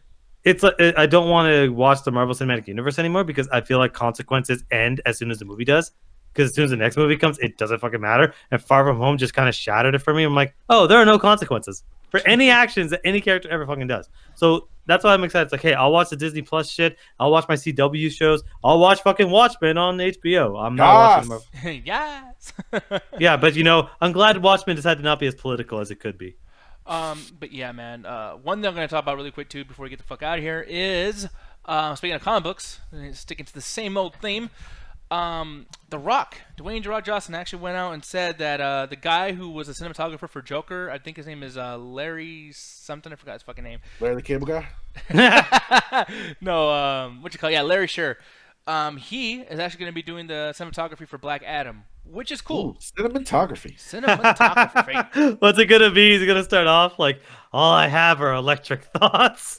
I don't want to watch the Marvel Cinematic Universe anymore because I feel like consequences end as soon as the movie does. Because as soon as the next movie comes, it doesn't fucking matter. And Far From Home just kind of shattered it for me. I'm like, oh, there are no consequences for any actions that any character ever fucking does. So that's why I'm excited. It's like, hey, I'll watch the Disney Plus shit. I'll watch my CW shows. I'll watch fucking Watchmen on HBO. I'm not watching Marvel. Yes. Yeah, but I'm glad Watchmen decided to not be as political as it could be. But yeah, man. One thing I'm going to talk about really quick too before we get the fuck out of here is speaking of comic books, sticking to the same old theme. The Rock, Dwayne The Rock Johnson, actually went out and said that the guy who was a cinematographer for Joker, I think his name is Larry something, I forgot his fucking name. Larry the Cable Guy? No, yeah, Larry Sher. He is actually going to be doing the cinematography for Black Adam, which is cool. Ooh, cinematography. What's it gonna be? He's gonna start off like, all I have are electric thoughts.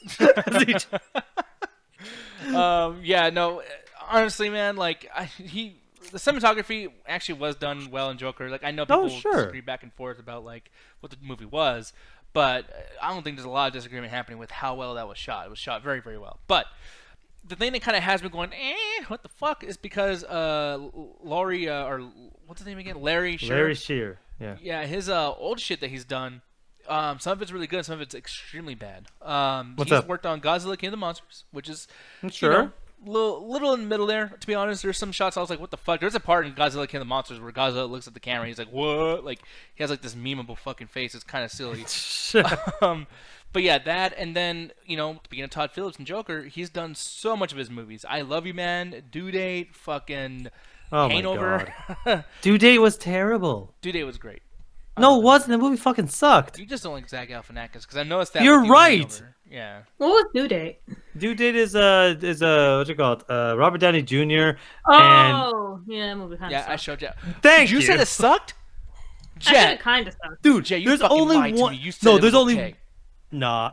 Yeah, no. Honestly, man, like the cinematography actually was done well in Joker. Like I know people disagree back and forth about like what the movie was, but I don't think there's a lot of disagreement happening with how well that was shot. It was shot very, very well. But the thing that kind of has me going, what the fuck, is because Laurie or what's his name again? Larry Sher. Larry Sher. Yeah. Yeah, his old shit that he's done. Some of it's really good, some of it's extremely bad. He's worked on Godzilla King of the Monsters, which is little in the middle there. To be honest, there's some shots I was like, what the fuck? There's a part in Godzilla King of the Monsters where Godzilla looks at the camera and he's like, what? Like he has like this memeable fucking face. It's kind of silly. But yeah, that, and then speaking of Todd Phillips and Joker, he's done so much of his movies. I Love You Man, Due Date, fucking Hangover. Due Date was terrible. Due Date was great. No, it wasn't. The movie fucking sucked. You just don't like Zach Galifianakis because I noticed that. You're right. Yeah. What was Due Date? Due Date is what's it called? Robert Downey Jr. Oh, yeah, that movie kind of sucked. I showed you. Thank you. You said it sucked? I said it kind of sucked. Dude, Jay, there's only one. You said there's only. Okay. Nah.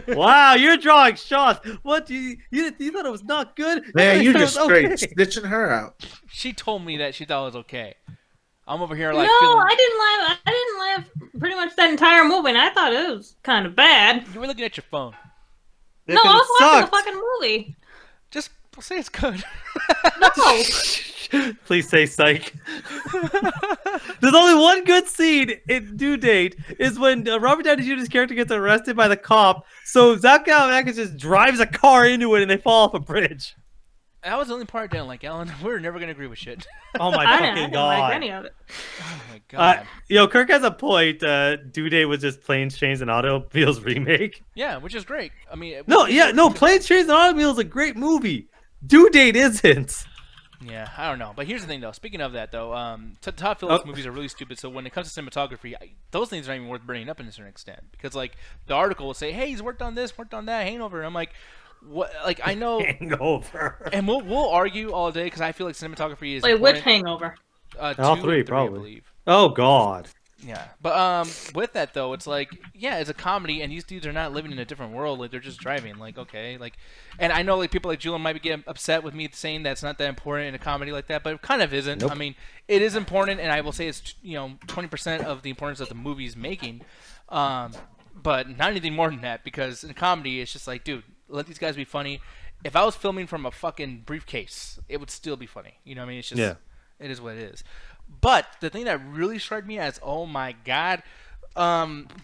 Wow, you're drawing shots. What you thought it was not good? Man, you're just straight snitching her out. She told me that she thought it was okay. I'm over here like. No, feeling... I didn't laugh pretty much that entire movie, and I thought it was kind of bad. You were looking at your phone. No, I was watching the fucking movie. Just say it's good. No. Please say psych. There's only one good scene in Due Date is when Robert Downey Jr.'s character gets arrested by the cop. So Zach Galifianakis just drives a car into it and they fall off a bridge. That was the only part I didn't like, Alan. We're never gonna agree with shit. Oh my I fucking didn't god! like any of it. Oh my god. Kirk has a point. Due Date was just Planes, Trains, and Automobiles remake. Yeah, which is great. I mean, Planes, Trains, and Automobiles is a great movie. Due Date isn't. Yeah, I don't know. But here's the thing, though. Speaking of that, though, Todd Phillips movies are really stupid. So when it comes to cinematography, those things aren't even worth bringing up in a certain extent. Because, like, the article will say, hey, he's worked on this, worked on that, Hangover. And I'm like, what? Like, I know. Hangover. And we'll argue all day because I feel like cinematography is. Wait, which Hangover? All three, probably. I believe. Oh, God. Yeah, but with that though, it's like, yeah, it's a comedy, and these dudes are not living in a different world. Like they're just driving. Like okay, like, and I know like people like Julian might get upset with me saying that's not that important in a comedy like that, but it kind of isn't. Nope. I mean, it is important, and I will say it's 20% of the importance of the movie's making. but not anything more than that, because in comedy, it's just like, dude, let these guys be funny. If I was filming from a fucking briefcase, it would still be funny. You know what I mean? It's just, it is what it is. But the thing that really struck me as, oh my god,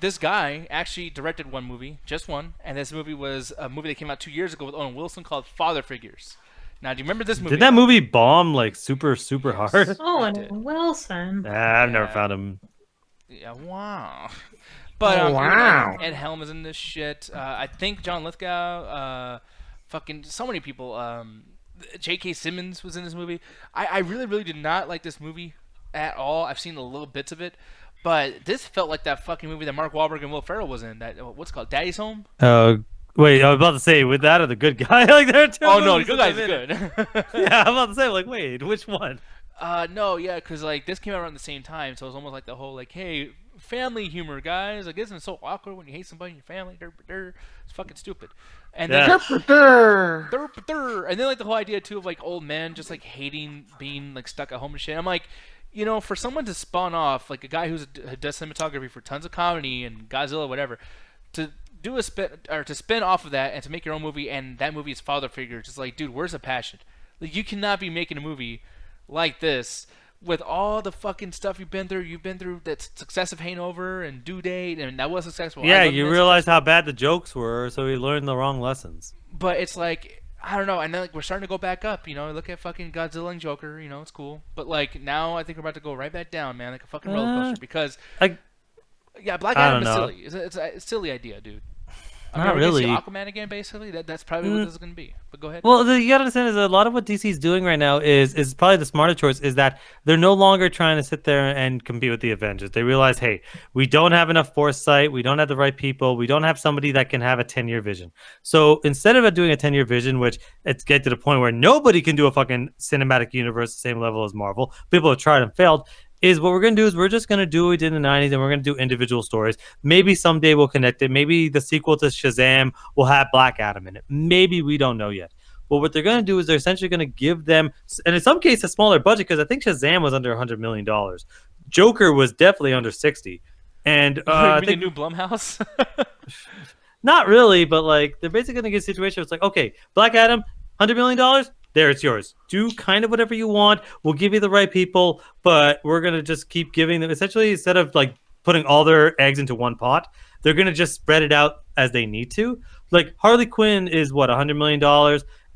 this guy actually directed one movie, just one, and this movie was a movie that came out 2 years ago with Owen Wilson called Father Figures. Now, do you remember this movie? Did that movie bomb like super hard? Owen Wilson. I've never found him. Yeah, wow. But wow. Ed Helm is in this shit. I think John Lithgow, fucking so many people. J.K. Simmons was in this movie. I really did not like this movie at all. I've seen the little bits of it, but this felt like that fucking movie that Mark Wahlberg and Will Ferrell was in. That what's it called, Daddy's Home. Wait, I was about to say, with that or the good guy? Like there are two. Oh no, the good guy's good. Yeah, I'm about to say, like, wait, which one? No, yeah, because like this came out around the same time, so it was almost like the whole like, hey, family humor, guys. Like, isn't it so awkward when you hate somebody in your family? It's fucking stupid. And then, and then like the whole idea too of like old men just like hating being like stuck at home and shit. I'm like, you know, for someone to spawn off like a guy who does cinematography for tons of comedy and Godzilla, whatever, to do a spin off of that and to make your own movie, and that movie is Father Figures. It's like, dude, where's the passion? Like, you cannot be making a movie like this with all the fucking stuff you've been through that successive hangover and due date, and that was successful. Yeah, you realize how bad the jokes were, so we learned the wrong lessons. But it's like, I don't know, and then like we're starting to go back up, you know, look at fucking Godzilla and Joker, you know, it's cool. But like now I think we're about to go right back down, man, like a fucking roller coaster, because yeah, Black Adam is silly. It's a silly idea, dude. Not really. Aquaman again, basically. That's probably what this is going to be. But go ahead. Well, you gotta understand is a lot of what DC's doing right now is probably the smarter choice. Is that they're no longer trying to sit there and compete with the Avengers. They realize, hey, we don't have enough foresight. We don't have the right people. We don't have somebody that can have a 10-year vision. So instead of doing a 10-year vision, which it's get to the point where nobody can do a fucking cinematic universe the same level as Marvel, people have tried and failed. Is what we're going to do is we're just going to do what we did in the 90s, and we're going to do individual stories. Maybe someday we'll connect it. Maybe the sequel to Shazam will have Black Adam in it. Maybe, we don't know yet. But what they're going to do is they're essentially going to give them, and in some cases, a smaller budget, because I think Shazam was under $100 million. Joker was definitely under 60. And I think a new Blumhouse? Not really, but like they're basically going to get a situation where it's like, okay, Black Adam, $100 million? There, it's yours. Do kind of whatever you want. We'll give you the right people, but we're going to just keep giving them, essentially, instead of like putting all their eggs into one pot, they're going to just spread it out as they need to. Like Harley Quinn is what, $100 million?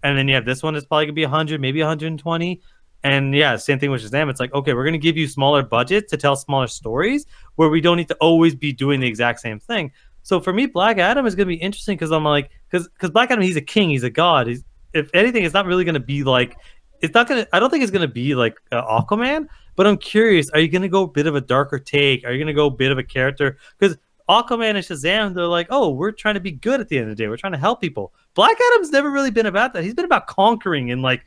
And then you have this one that's probably going to be 100, maybe 120. And yeah, same thing with Shazam. It's like, okay, we're going to give you smaller budgets to tell smaller stories where we don't need to always be doing the exact same thing. So for me, Black Adam is going to be interesting because I'm like, because Black Adam, he's a king, he's a god. If anything, it's not really going to be like, it's not going to, I don't think it's going to be like Aquaman, but I'm curious, are you going to go a bit of a darker take? Are you going to go a bit of a character? Because Aquaman and Shazam, they're like, oh, we're trying to be good at the end of the day. We're trying to help people. Black Adam's never really been about that. He's been about conquering and like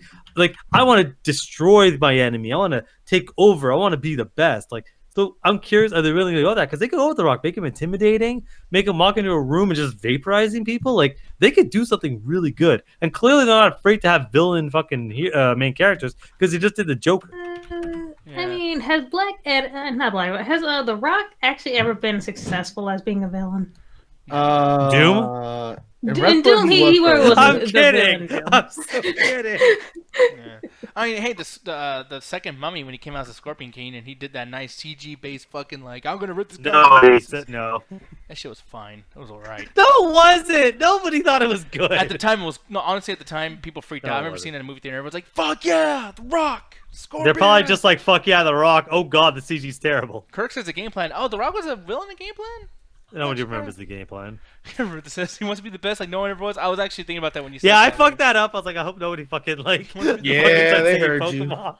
I want to destroy my enemy. I want to take over. I want to be the best. Like, so I'm curious, are they really going to go that? Because they could go with The Rock, make him intimidating, make him walk into a room and just vaporizing people. Like, they could do something really good. And clearly they're not afraid to have villain fucking main characters because he just did the Joker. I mean, has has The Rock actually ever been successful as being a villain? Doom? In Doom, he was I'm the kidding. villain. I'm so kidding. Yeah. I mean, hey, the second Mummy, when he came out as a Scorpion King and he did that nice CG-based fucking like, I'm gonna rip this guy. No. That shit was fine. It was alright. No, it wasn't. Nobody thought it was good. At the time, it was honestly at the time people freaked out. I remember seeing it in a movie theater. Everyone's like, "Fuck yeah, The Rock, Scorpion." They're probably just like, "Fuck yeah, The Rock." Oh god, the CG's terrible. Kirk says the game plan. Oh, The Rock was a villain in the game plan. Nobody remembers the game plan. Remember this? He wants to be the best, like no one ever was. I was actually thinking about that when you said. Yeah, I that. fucked that up. I was like, I hope nobody fucking like. Yeah, they heard Pokemon.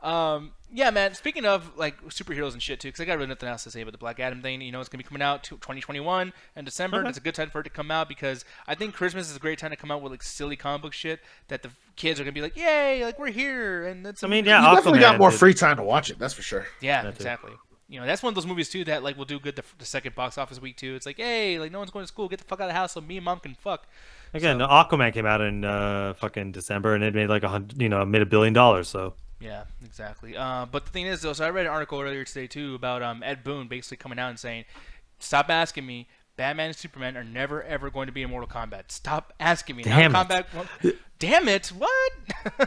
you. Yeah, man. Speaking of like superheroes and shit too, because I got really nothing else to say about the Black Adam thing. You know, it's gonna be coming out 2021 in December. Okay. It's a good time for it to come out because I think Christmas is a great time to come out with like silly comic book shit that the kids are gonna be like, "Yay! Like we're here!" And it's. I mean, yeah, You definitely got more did. free time to watch it. That's for sure. Yeah, exactly. You know, that's one of those movies too that like will do good the second box office week too. It's like, hey, like no one's going to school, get the fuck out of the house so me and mom can fuck. Again, Aquaman came out in fucking December and it made like made $1 billion. So yeah, exactly. But the thing is though, so I read an article earlier today too about Ed Boon basically coming out and saying, stop asking me. Batman and Superman are never ever going to be in Mortal Kombat. Stop asking me. Damn now, it. Kombat. Damn it! What?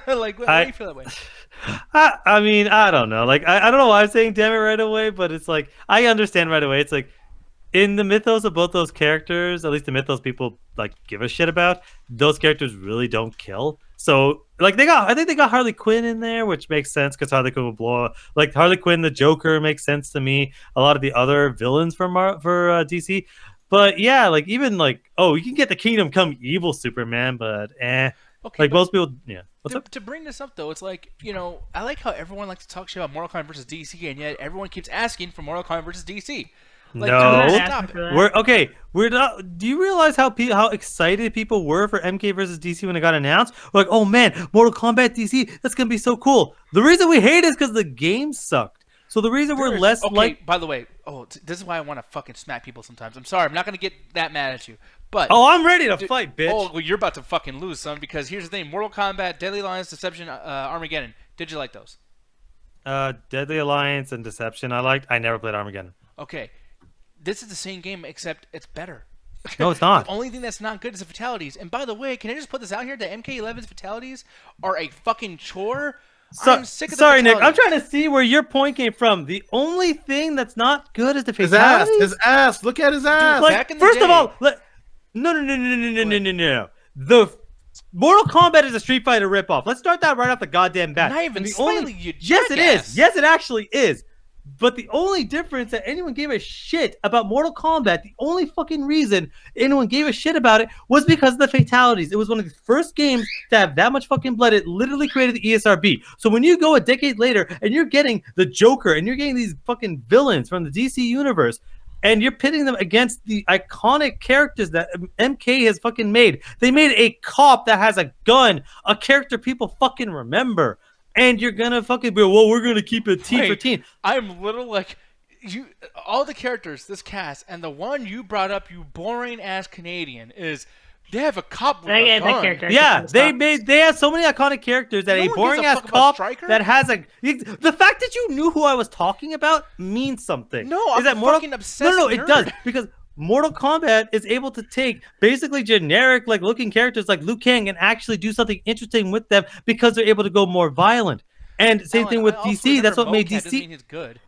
Like, why do you feel that way? I mean, I don't know. Like, I don't know why I'm saying damn it right away, but it's like I understand right away. It's like in the mythos of both those characters, at least the mythos people like give a shit about, those characters really don't kill. So like I think they got Harley Quinn in there, which makes sense because Harley Quinn will blow up. Like Harley Quinn, the Joker makes sense to me. A lot of the other villains for DC, but yeah, like even like you can get the Kingdom Come Evil Superman, but Okay, like most people, yeah. To bring this up though, it's like I like how everyone likes to talk shit about Mortal Kombat versus DC, and yet everyone keeps asking for Mortal Kombat versus DC. Like, No. stop it. We're okay. We're not. Do you realize how excited people were for MK versus DC when it got announced? We're like, oh man, Mortal Kombat DC, that's gonna be so cool. The reason we hate it is because the game sucked. So the reason we're less like. By the way, this is why I want to fucking smack people sometimes. I'm sorry, I'm not gonna get that mad at you, but I'm ready to fight, bitch. well, you're about to fucking lose, son. Because here's the thing: Mortal Kombat, Deadly Alliance, Deception, Armageddon. Did you like those? Deadly Alliance and Deception. I never played Armageddon. Okay, this is the same game except it's better. No, it's not. The only thing that's not good is the fatalities. And by the way, can I just put this out here? The MK11's fatalities are a fucking chore. I'm sick of the sorry, Nick. I'm fatalities. trying to see where your point came from. The only thing that's not good is the His fatalities. ass. His ass. Look at his ass. Like, back in the first of day- all, no. The Mortal Kombat is a Street Fighter ripoff. Let's start that right off the goddamn bat. Not even And the slightly, you Yes, it jackass. is. Yes, it actually is. But the only difference that anyone gave a shit about Mortal Kombat, the only fucking reason anyone gave a shit about it was because of the fatalities. It was one of the first games to have that much fucking blood. It literally created the ESRB. So when you go a decade later and you're getting the Joker and you're getting these fucking villains from the DC universe, and you're pitting them against the iconic characters that MK has fucking made. They made a cop that has a gun, a character people fucking remember. And you're gonna fucking be, well, we're gonna keep it T for teen. I'm little like all the characters, this cast, and the one you brought up, you boring ass Canadian, is they have a cop with a gun. That character. Yeah, they have so many iconic characters that No a one boring gives a ass fuck about cop Stryker? that has the fact that you knew who I was talking about means something. No, I'm that fucking obsessed No, it nerd. does because Mortal Kombat is able to take basically generic like looking characters like Liu Kang and actually do something interesting with them because they're able to go more violent. And same thing with I also DC. That's what remember made Mocap doesn't mean DC. he's good.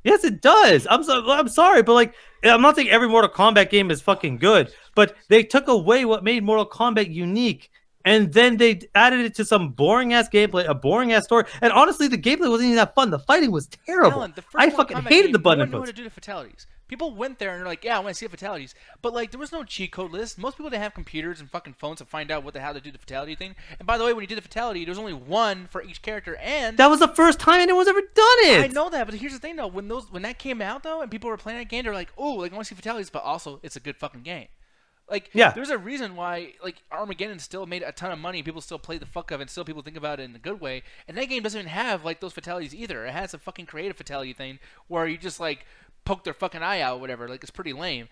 Yes, it does. I'm sorry, but like I'm not saying every Mortal Kombat game is fucking good, but they took away what made Mortal Kombat unique, and then they added it to some boring ass gameplay, a boring ass story. And honestly, the gameplay wasn't even that fun. The fighting was terrible. Alan, the first I Mortal fucking Kombat hated game, the button no one knew how inputs. to do the fatalities. People went there and they're like, yeah, I want to see the fatalities. But like, there was no cheat code list. Most people didn't have computers and fucking phones to find out how to do the fatality thing. And by the way, when you did the fatality, there was only one for each character. And That was the first time anyone's ever done it. I know that, but here's the thing though: when that came out though, and people were playing that game, they're like, oh, like I want to see fatalities, but also it's a good fucking game. Like, Yeah. there's a reason why like Armageddon still made a ton of money. People still play the fuck of it, and still people think about it in a good way. And that game doesn't even have like those fatalities either. It has a fucking creative fatality thing where you just like poke their fucking eye out or whatever. Like, it's pretty lame.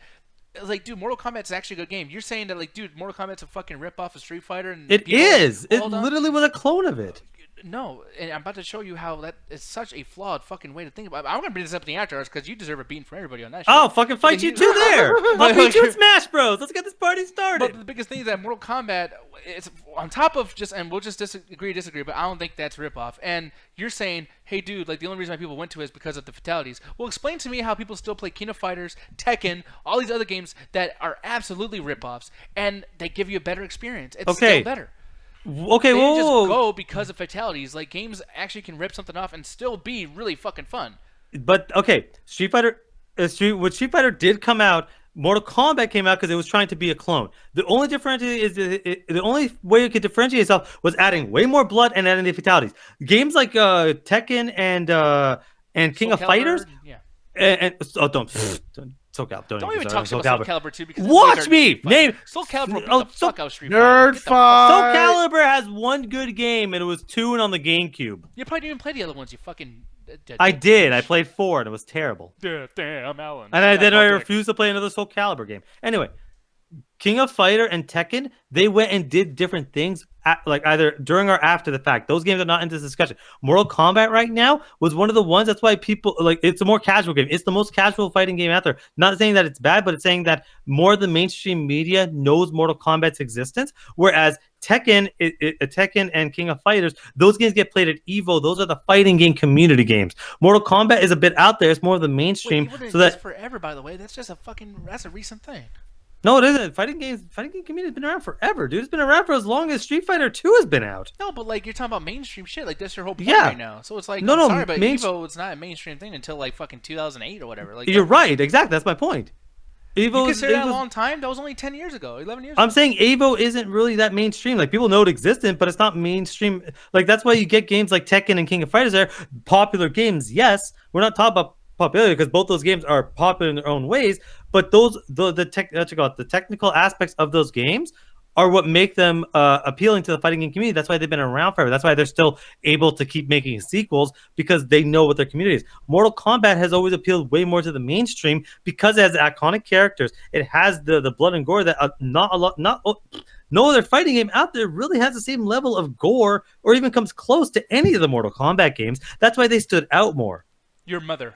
It's like, dude, Mortal Kombat's actually a good game. You're saying that like, dude, Mortal Kombat's a fucking rip-off of Street Fighter? And It people- is. It Hold on. literally was a clone of it. No, and I'm about to show you how that is such a flawed fucking way to think about it. I'm going to bring this up in the after hours because you deserve a beating from everybody on that shit. Oh, fucking fight you too there. I'll beat you in Smash Bros. Let's get this party started. But the biggest thing is that Mortal Kombat, it's on top of just, and we'll just disagree, but I don't think that's ripoff. And you're saying, hey, dude, like the only reason why people went to it is because of the fatalities. Well, explain to me how people still play King of Fighters, Tekken, all these other games that are absolutely ripoffs, and they give you a better experience. It's still better. Okay, They didn't just whoa. go because of fatalities. Like, games actually can rip something off and still be really fucking fun. But okay, Street Fighter did come out. Mortal Kombat came out because it was trying to be a clone. The only the only way it could differentiate itself was adding way more blood and adding the fatalities. Games like Tekken and King Soul of Fighters, Calibur, yeah. and don't Soul Calibur. Don't even talk Soul about Soul Calibur. Calibur 2 because Watch it's me! way better than Name- Soul Calibur beat Oh, the Soul- fuck out of Street Nerd Fighter. Get the fuck- fight. Soul Calibur has one good game, and it was 2 on the GameCube. You probably didn't even play the other ones. You fucking. I did. I played 4, and it was terrible. Damn, Alan. And then I That's refused to play another Soul Calibur game. Anyway, King of Fighter and Tekken, they went and did different things, like either during or after the fact. Those games are not in this discussion. Mortal Kombat right now was one of the ones. That's why people like it's a more casual game. It's the most casual fighting game out there. Not saying that it's bad, but it's saying that more of the mainstream media knows Mortal Kombat's existence, whereas Tekken and King of Fighters, those games get played at EVO. Those are the fighting game community games. Mortal Kombat is a bit out there. It's more of the mainstream. Wait, so that forever, by the way, that's just that's a recent thing. No, it isn't. Fighting game community has been around forever, dude. It's been around for as long as Street Fighter 2 has been out. No, but like you're talking about mainstream shit. Like that's your whole point right now. So it's like, no, sorry, but EVO it's not a mainstream thing until like fucking 2008 or whatever. Like you're right, exactly. That's my point. You consider that a long time? That was only 10 years ago, 11 years ago. I'm saying EVO isn't really that mainstream. Like people know it existed, but it's not mainstream. Like that's why you get games like Tekken and King of Fighters are popular games. Yes, we're not talking about popularity because both those games are popular in their own ways, but the technical aspects of those games are what make them appealing to the fighting game community. That's why they've been around forever. That's why they're still able to keep making sequels, because they know what their community is. Mortal Kombat has always appealed way more to the mainstream because it has iconic characters. It has the blood and gore that no other fighting game out there really has the same level of gore or even comes close to any of the Mortal Kombat games. That's why they stood out more. Your mother.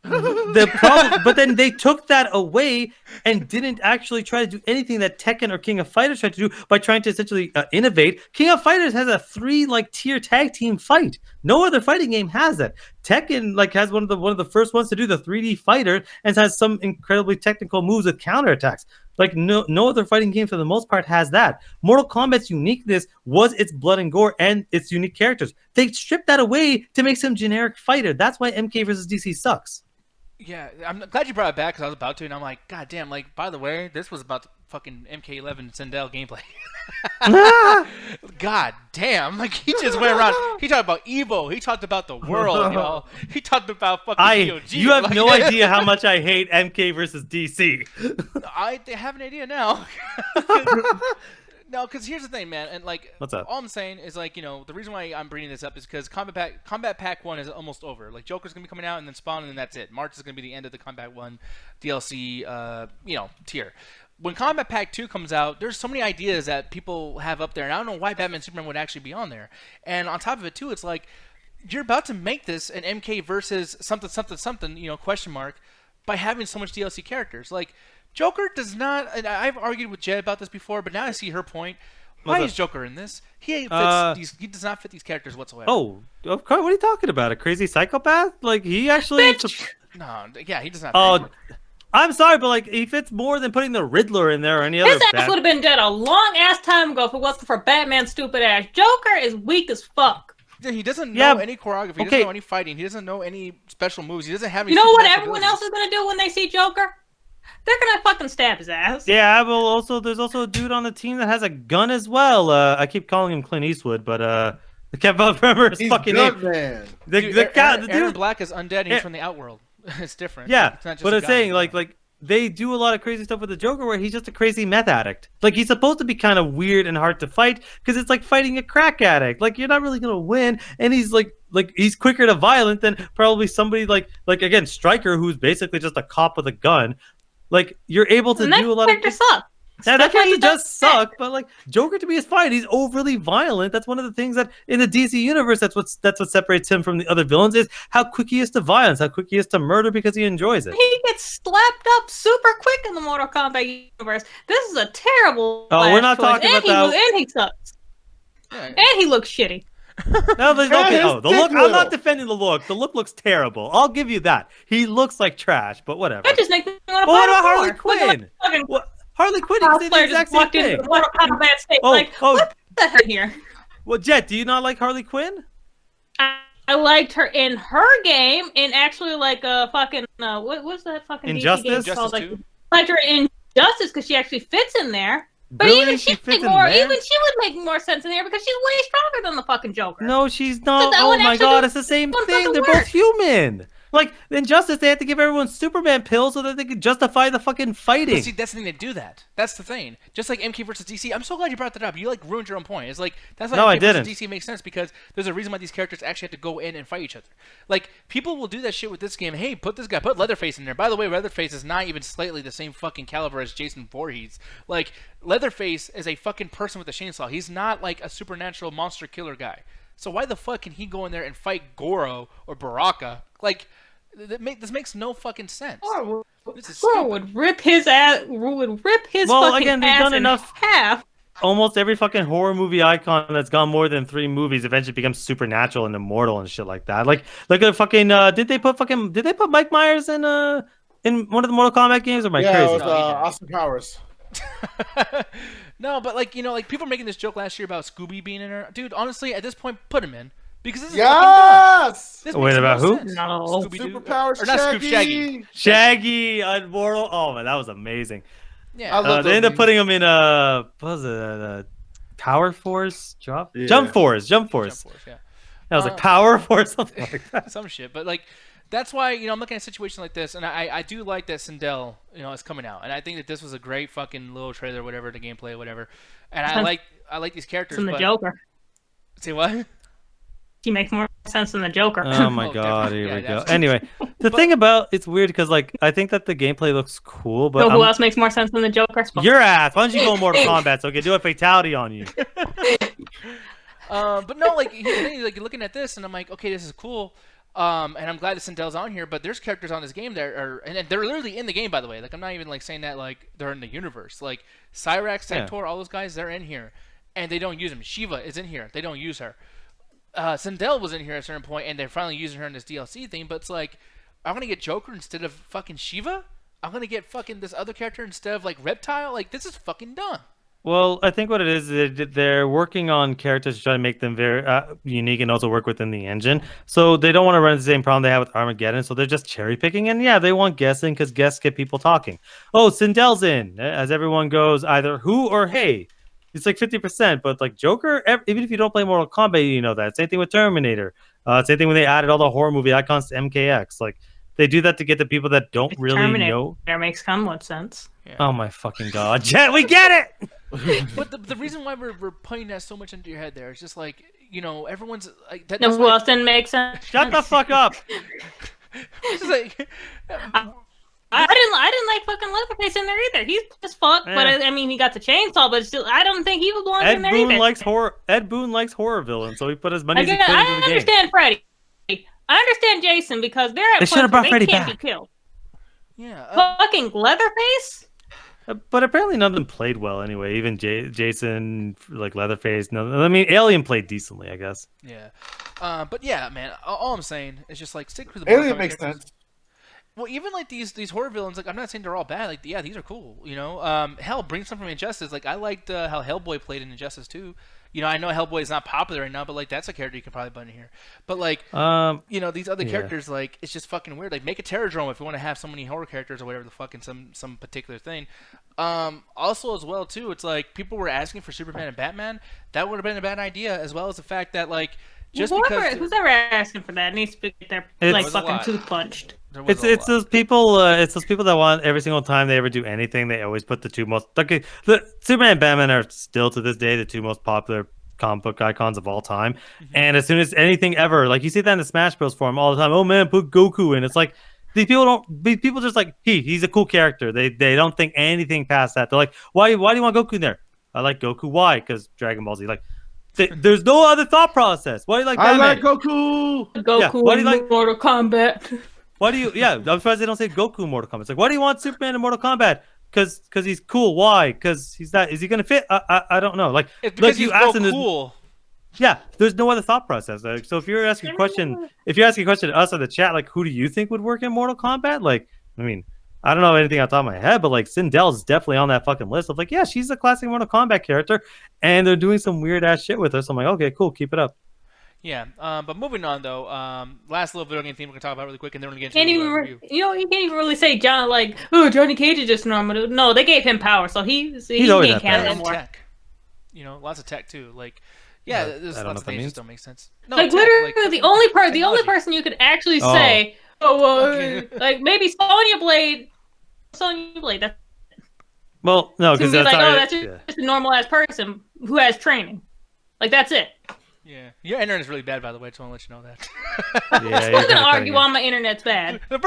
The problem, but then they took that away and didn't actually try to do anything that Tekken or King of Fighters tried to do by trying to essentially innovate. King of Fighters has a 3 tier tag team fight. No other fighting game has that. Tekken has one of the first ones to do the 3D fighter and has some incredibly technical moves with counterattacks. Like no other fighting game for the most part has that. Mortal Kombat's uniqueness was its blood and gore and its unique characters. They stripped that away to make some generic fighter. That's why MK versus DC sucks. Yeah, I'm glad you brought it back because I was about to, and I'm like, God damn, like, by the way, this was about the fucking MK11 Sindel gameplay. God damn, like, he just went around, he talked about Evo, he talked about the world, y'all. He talked about fucking DOG. You have no idea how much I hate MK versus DC. I have an idea now. No, because here's the thing, man, and like, what's up? All I'm saying is like, the reason why I'm bringing this up is because Kombat Pack 1 is almost over. Like, Joker's gonna be coming out, and then Spawn, and then that's it. March is gonna be the end of the Kombat 1 DLC, tier. When Kombat Pack 2 comes out, there's so many ideas that people have up there, and I don't know why Batman Superman would actually be on there. And on top of it too, it's like you're about to make this an MK versus something, question mark, by having so much DLC characters. Like, Joker does not, and I've argued with Jed about this before, but now I see her point. Why is Joker in this? He does not fit these characters whatsoever. Oh, of course. What are you talking about? A crazy psychopath? Like, he actually... No, yeah, he does not. Oh, I'm sorry, but like, he fits more than putting the Riddler in there or any other. His ass would have been dead a long ass time ago if it wasn't for Batman's stupid ass. Joker is weak as fuck. Yeah, he doesn't know any choreography. He doesn't know any fighting. He doesn't know any special moves. He doesn't have any. You know what everyone else is gonna do when they see Joker? They're gonna fucking stab his ass. Yeah, well, there's also a dude on the team that has a gun as well. I keep calling him Clint Eastwood, but I can't remember his fucking name. Man. Aaron Black is undead. And he's from the Outworld. It's different. Yeah, but it's saying like they do a lot of crazy stuff with the Joker where he's just a crazy meth addict. Like, he's supposed to be kind of weird and hard to fight because it's like fighting a crack addict. Like, you're not really gonna win, and he's like he's quicker to violent than probably somebody like again Stryker, who's basically just a cop with a gun. Like, you're able to do a lot of... suck. Yeah, that's why he does suck, but like, Joker to me is fine. He's overly violent. That's one of the things that in the DC universe, that's what separates him from the other villains, is how quick he is to violence, how quick he is to murder because he enjoys it. He gets slapped up super quick in the Mortal Kombat universe. This is a terrible. Oh, we're not talking about that. And he sucks. Yeah. And he looks shitty. No, there's okay. Oh, the look. I'm not defending the look. The look looks terrible. I'll give you that. He looks like trash, but whatever. That just makes me want to. What about Harley Quinn? Harley Quinn did the exact same thing. What the heck here? Well, Jet, do you not like Harley Quinn? I liked her in her game, and actually like fucking what's that fucking Injustice? DC game called? Like, liked her in Injustice because she actually fits in there. But really? Even she would make more sense in there because she's way stronger than the fucking Joker. No, she's not. Oh my god, it's the same thing. They're both human. Like in Justice, they had to give everyone Superman pills so that they could justify the fucking fighting. But see, that's the thing, they do that. That's the thing. Just like MK versus DC, I'm so glad you brought that up. You like ruined your own point. It's like that's why No, I MK versus didn't. DC makes sense because there's a reason why these characters actually have to go in and fight each other. Like people will do that shit with this game. Hey, put this guy, put Leatherface in there. By the way, Leatherface is not even slightly the same fucking caliber as Jason Voorhees. Like Leatherface is a fucking person with a chainsaw. He's not like a supernatural monster killer guy. So why the fuck can he go in there and fight Goro or Baraka? Like. This makes no fucking sense. This is Goro would rip his ass. Would rip his fucking again, they've ass done in enough. half. Almost every fucking horror movie icon that's gone more than 3 movies eventually becomes supernatural and immortal and shit like that. Like a fucking did they put Mike Myers in one of the Mortal Kombat games, or am I Yeah, crazy? it was Austin Powers. No, but like like people were making this joke last year about Scooby being in there. Dude, honestly, at this point, put him in because this is fucking dumb. Yes. This Wait, makes about no who? sense. No. Scooby-Doo. Superpowers. Or not Scoop, Shaggy. Shaggy on Mortal. Oh man, that was amazing. Yeah. I love They those ended up memes. putting him in what was it? Power Force drop? Yeah. Jump Force. Jump Force, yeah. I was like Power Force, something like that. Some shit, but like that's why I'm looking at a situation like this, and I do like that Sindel is coming out, and I think that this was a great fucking little trailer, whatever, the gameplay, whatever, and I like these characters. Than the but... Joker. Say what? He makes more sense than the Joker. Oh my Oh, god, definitely. here we Yeah, go. that's- Anyway, the thing about it's weird because like I think that the gameplay looks cool, but So who else makes more sense than the Joker? your ass. Why don't you go Mortal Kombat so I can do a fatality on you? But no, like you're looking at this, and I'm like, okay, this is cool. And I'm glad that Sindel's on here, but there's characters on this game that are, and they're literally in the game, by the way. Like I'm not even like saying that like they're in the universe. Like Cyrax, Centaur, all those guys, they're in here, and they don't use them. Shiva is in here, they don't use her. Sindel was in here at a certain point, and they're finally using her in this DLC thing. But it's like, I'm gonna get Joker instead of fucking Shiva. I'm gonna get fucking this other character instead of like Reptile. Like this is fucking dumb. Well, I think what it is, they're working on characters to try to make them very unique and also work within the engine. So they don't want to run into the same problem they have with Armageddon. So they're just cherry picking, and yeah, they want guessing because guests get people talking. Oh, Sindel's in, as everyone goes either who or hey. It's like 50%, but like Joker, even if you don't play Mortal Kombat, you know that. Same thing with Terminator. Same thing when they added all the horror movie icons to MKX. Like they do that to get the people that don't really Terminator. know. That makes somewhat sense. Yeah. Oh my fucking god, Jet, we get it. But the reason why we're putting that so much into your head there is just like everyone's like that. No, that's who why- else didn't make sense? Shut the fuck up. It's just like, I didn't like fucking Leatherface in there either. He's just fuck, but I mean he got the chainsaw, but still I don't think he would belong Ed in there Boon either. likes horror. Ed Boon likes horror villains, so he put as many as he Again, could I into the game. understand Freddy. I understand Jason because they're at They should've points where brought Freddy they can't back. be killed. yeah. Fucking Leatherface? But apparently none of them played well anyway. Even Jason, like Leatherface. No, I mean Alien played decently, I guess. Yeah. But yeah, man. All I'm saying is just like stick with the Mortal Alien Kombat makes characters. sense. Well, even like these horror villains, like I'm not saying they're all bad. Like yeah, these are cool. Hell, bring some from Injustice. Like I liked how Hellboy played in Injustice too. I know Hellboy is not popular right now, but like that's a character you can probably put in here. But like these other characters, like it's just fucking weird. Like make a Terradrome if you want to have so many horror characters or whatever the fuck in some particular thing. Also as well too, it's like people were asking for Superman and Batman. That would have been a bad idea, as well as the fact that like just because Who's ever asking for that needs to get their It's- like Was a fucking lot. tooth punched. there was It's a lot. those people. It's those people that want every single time they ever do anything, they always put the two most. Like the Superman and Batman are still to this day the two most popular comic book icons of all time. And as soon as anything ever, like you see that in the Smash Bros. Forum all the time. Oh man, put Goku in. It's like these people just like he's a cool character. They don't think anything past that. They're like, why do you want Goku in there? I like Goku. Why? Because Dragon Ball Z. Like there's no other thought process. Why do you like I Batman? like Goku. Goku why do you in like- Mortal Kombat. Why do you? Yeah, I'm surprised they don't say Goku in Mortal Kombat. It's like, why do you want Superman in Mortal Kombat? Because he's cool. Why? Because he's not. Is he gonna fit? I don't know. Like It's because you he's asked so him this- cool. Yeah, there's no other thought process. Like, so if you're asking a question, to us in the chat, like who do you think would work in Mortal Kombat? Like, I mean, I don't know anything off the top of my head, but like Sindel is definitely on that fucking list of like, yeah, she's a classic Mortal Kombat character, and they're doing some weird ass shit with her. So I'm like, okay, cool, keep it up. Yeah. But moving on though, last little video game theme we're gonna talk about really quick, and then we're gonna get Can't into even review. you can't even really say John like Johnny Cage is just normal. No, they gave him power, so he always can't had power. count And anymore. tech. Lots of tech too. Like, yeah, there's I don't know lots what of that things means. just don't make sense. No, Like tech, literally, the only technology. person you could actually Oh. say like maybe Sonya Blade. That's Well, no, gonna because be that's like, not, oh, that's just a normal ass person who has training. Like that's it. Yeah, your internet is really bad, by the way. I just want to let you know that. Yeah, I'm not gonna argue why my internet's bad. I'm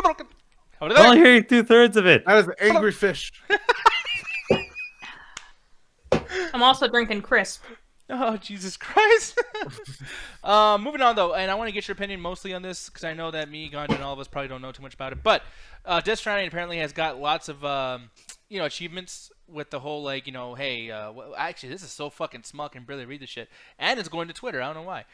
only hearing 2/3 of it. That is an angry fish. I'm also drinking crisp. Oh, Jesus Christ. Moving on, though, and I want to get your opinion mostly on this because I know that me, Ganja, and all of us probably don't know too much about it. But Death Stranding apparently has got lots of, achievements with the whole, like, hey, actually, this is so fucking small, I can barely read this shit. And it's going to Twitter. I don't know why.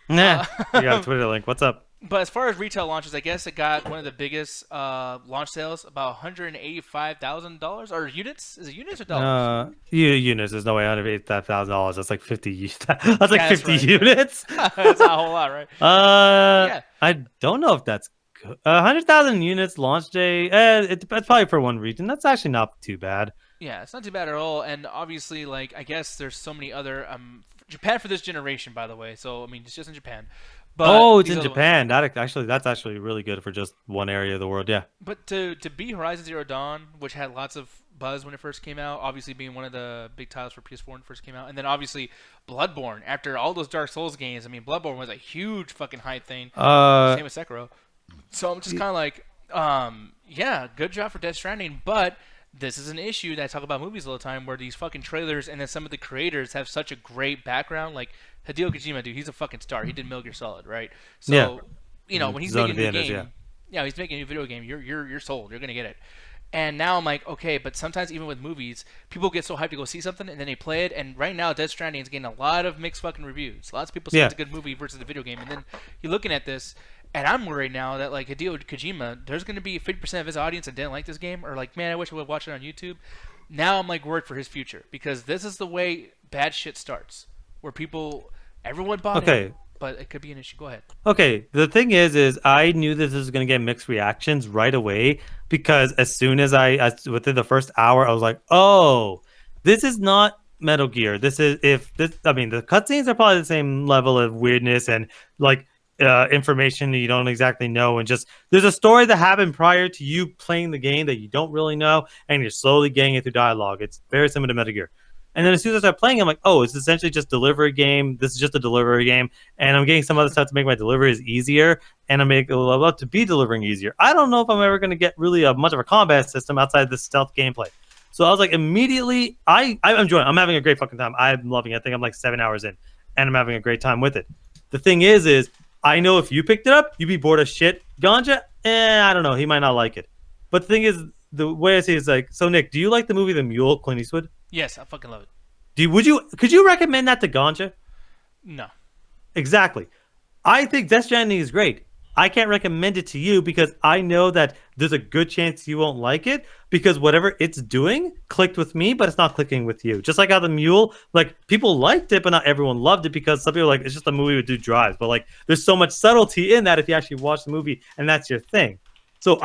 Nah, you got a Twitter link. What's up? But as far as retail launches, I guess it got one of the biggest launch sales, about $185,000 or units. Is it units or dollars? Units. There's no way $185,000. That's like 50. That's like 50 right. units. That's not a whole lot, right? Yeah. I don't know if that's good. 100,000 units launch day. That's probably for one region. That's actually not too bad. Yeah, it's not too bad at all. And obviously, like, I guess there's so many other Japan for this generation, by the way. So I mean, it's just in Japan. But it's in Japan. That's actually really good for just one area of the world. Yeah. But to beat Horizon Zero Dawn, which had lots of buzz when it first came out, obviously being one of the big titles for PS4 when it first came out, and then obviously Bloodborne. After all those Dark Souls games, I mean, Bloodborne was a huge fucking hype thing. Same with Sekiro. So I'm just kind of like, yeah, good job for Death Stranding, but this is an issue that I talk about movies all the time, where these fucking trailers and then some of the creators have such a great background, like Hideo Kojima, dude, he's a fucking star. He did Metal Gear Solid, right? So, when he's making a new game, he's making a new video game. You're sold. You're gonna get it. And now I'm like, okay, but sometimes even with movies, people get so hyped to go see something and then they play it. And right now, Death Stranding is getting a lot of mixed fucking reviews. Lots of people say it's a good movie versus a video game. And then you're looking at this, and I'm worried now that like Hideo Kojima, there's gonna be 50% of his audience that didn't like this game, or like, man, I wish I would watch it on YouTube. Now I'm like worried for his future, because this is the way bad shit starts, where everyone bought it, but it could be an issue. Go ahead. Okay, the thing is I knew this was going to get mixed reactions right away, because as soon as within the first hour, I was like, oh, this is not Metal Gear. The cutscenes are probably the same level of weirdness and like information that you don't exactly know, and just there's a story that happened prior to you playing the game that you don't really know, and you're slowly getting it through dialogue. It's very similar to Metal Gear. And then as soon as I start playing, I'm like, oh, it's essentially just delivery game. This is just a delivery game. And I'm getting some other stuff to make my deliveries easier. And I'm making a level up to be delivering easier. I don't know if I'm ever going to get really much of a combat system outside this stealth gameplay. So I was like, immediately, I'm enjoying it. I'm having a great fucking time. I'm loving it. I think I'm like 7 hours in. And I'm having a great time with it. The thing is I know if you picked it up, you'd be bored as shit. Ganja, I don't know. He might not like it. But the thing is, the way I see it is like, so Nick, do you like the movie The Mule, Clint Eastwood? Yes, I fucking love it. Could you recommend that to Ganja? No. Exactly. I think Death Stranding is great. I can't recommend it to you because I know that there's a good chance you won't like it, because whatever it's doing clicked with me, but it's not clicking with you. Just like how The Mule, like, people liked it, but not everyone loved it, because some people are like, it's just a movie with dude drives. But like, there's so much subtlety in that if you actually watch the movie and that's your thing. So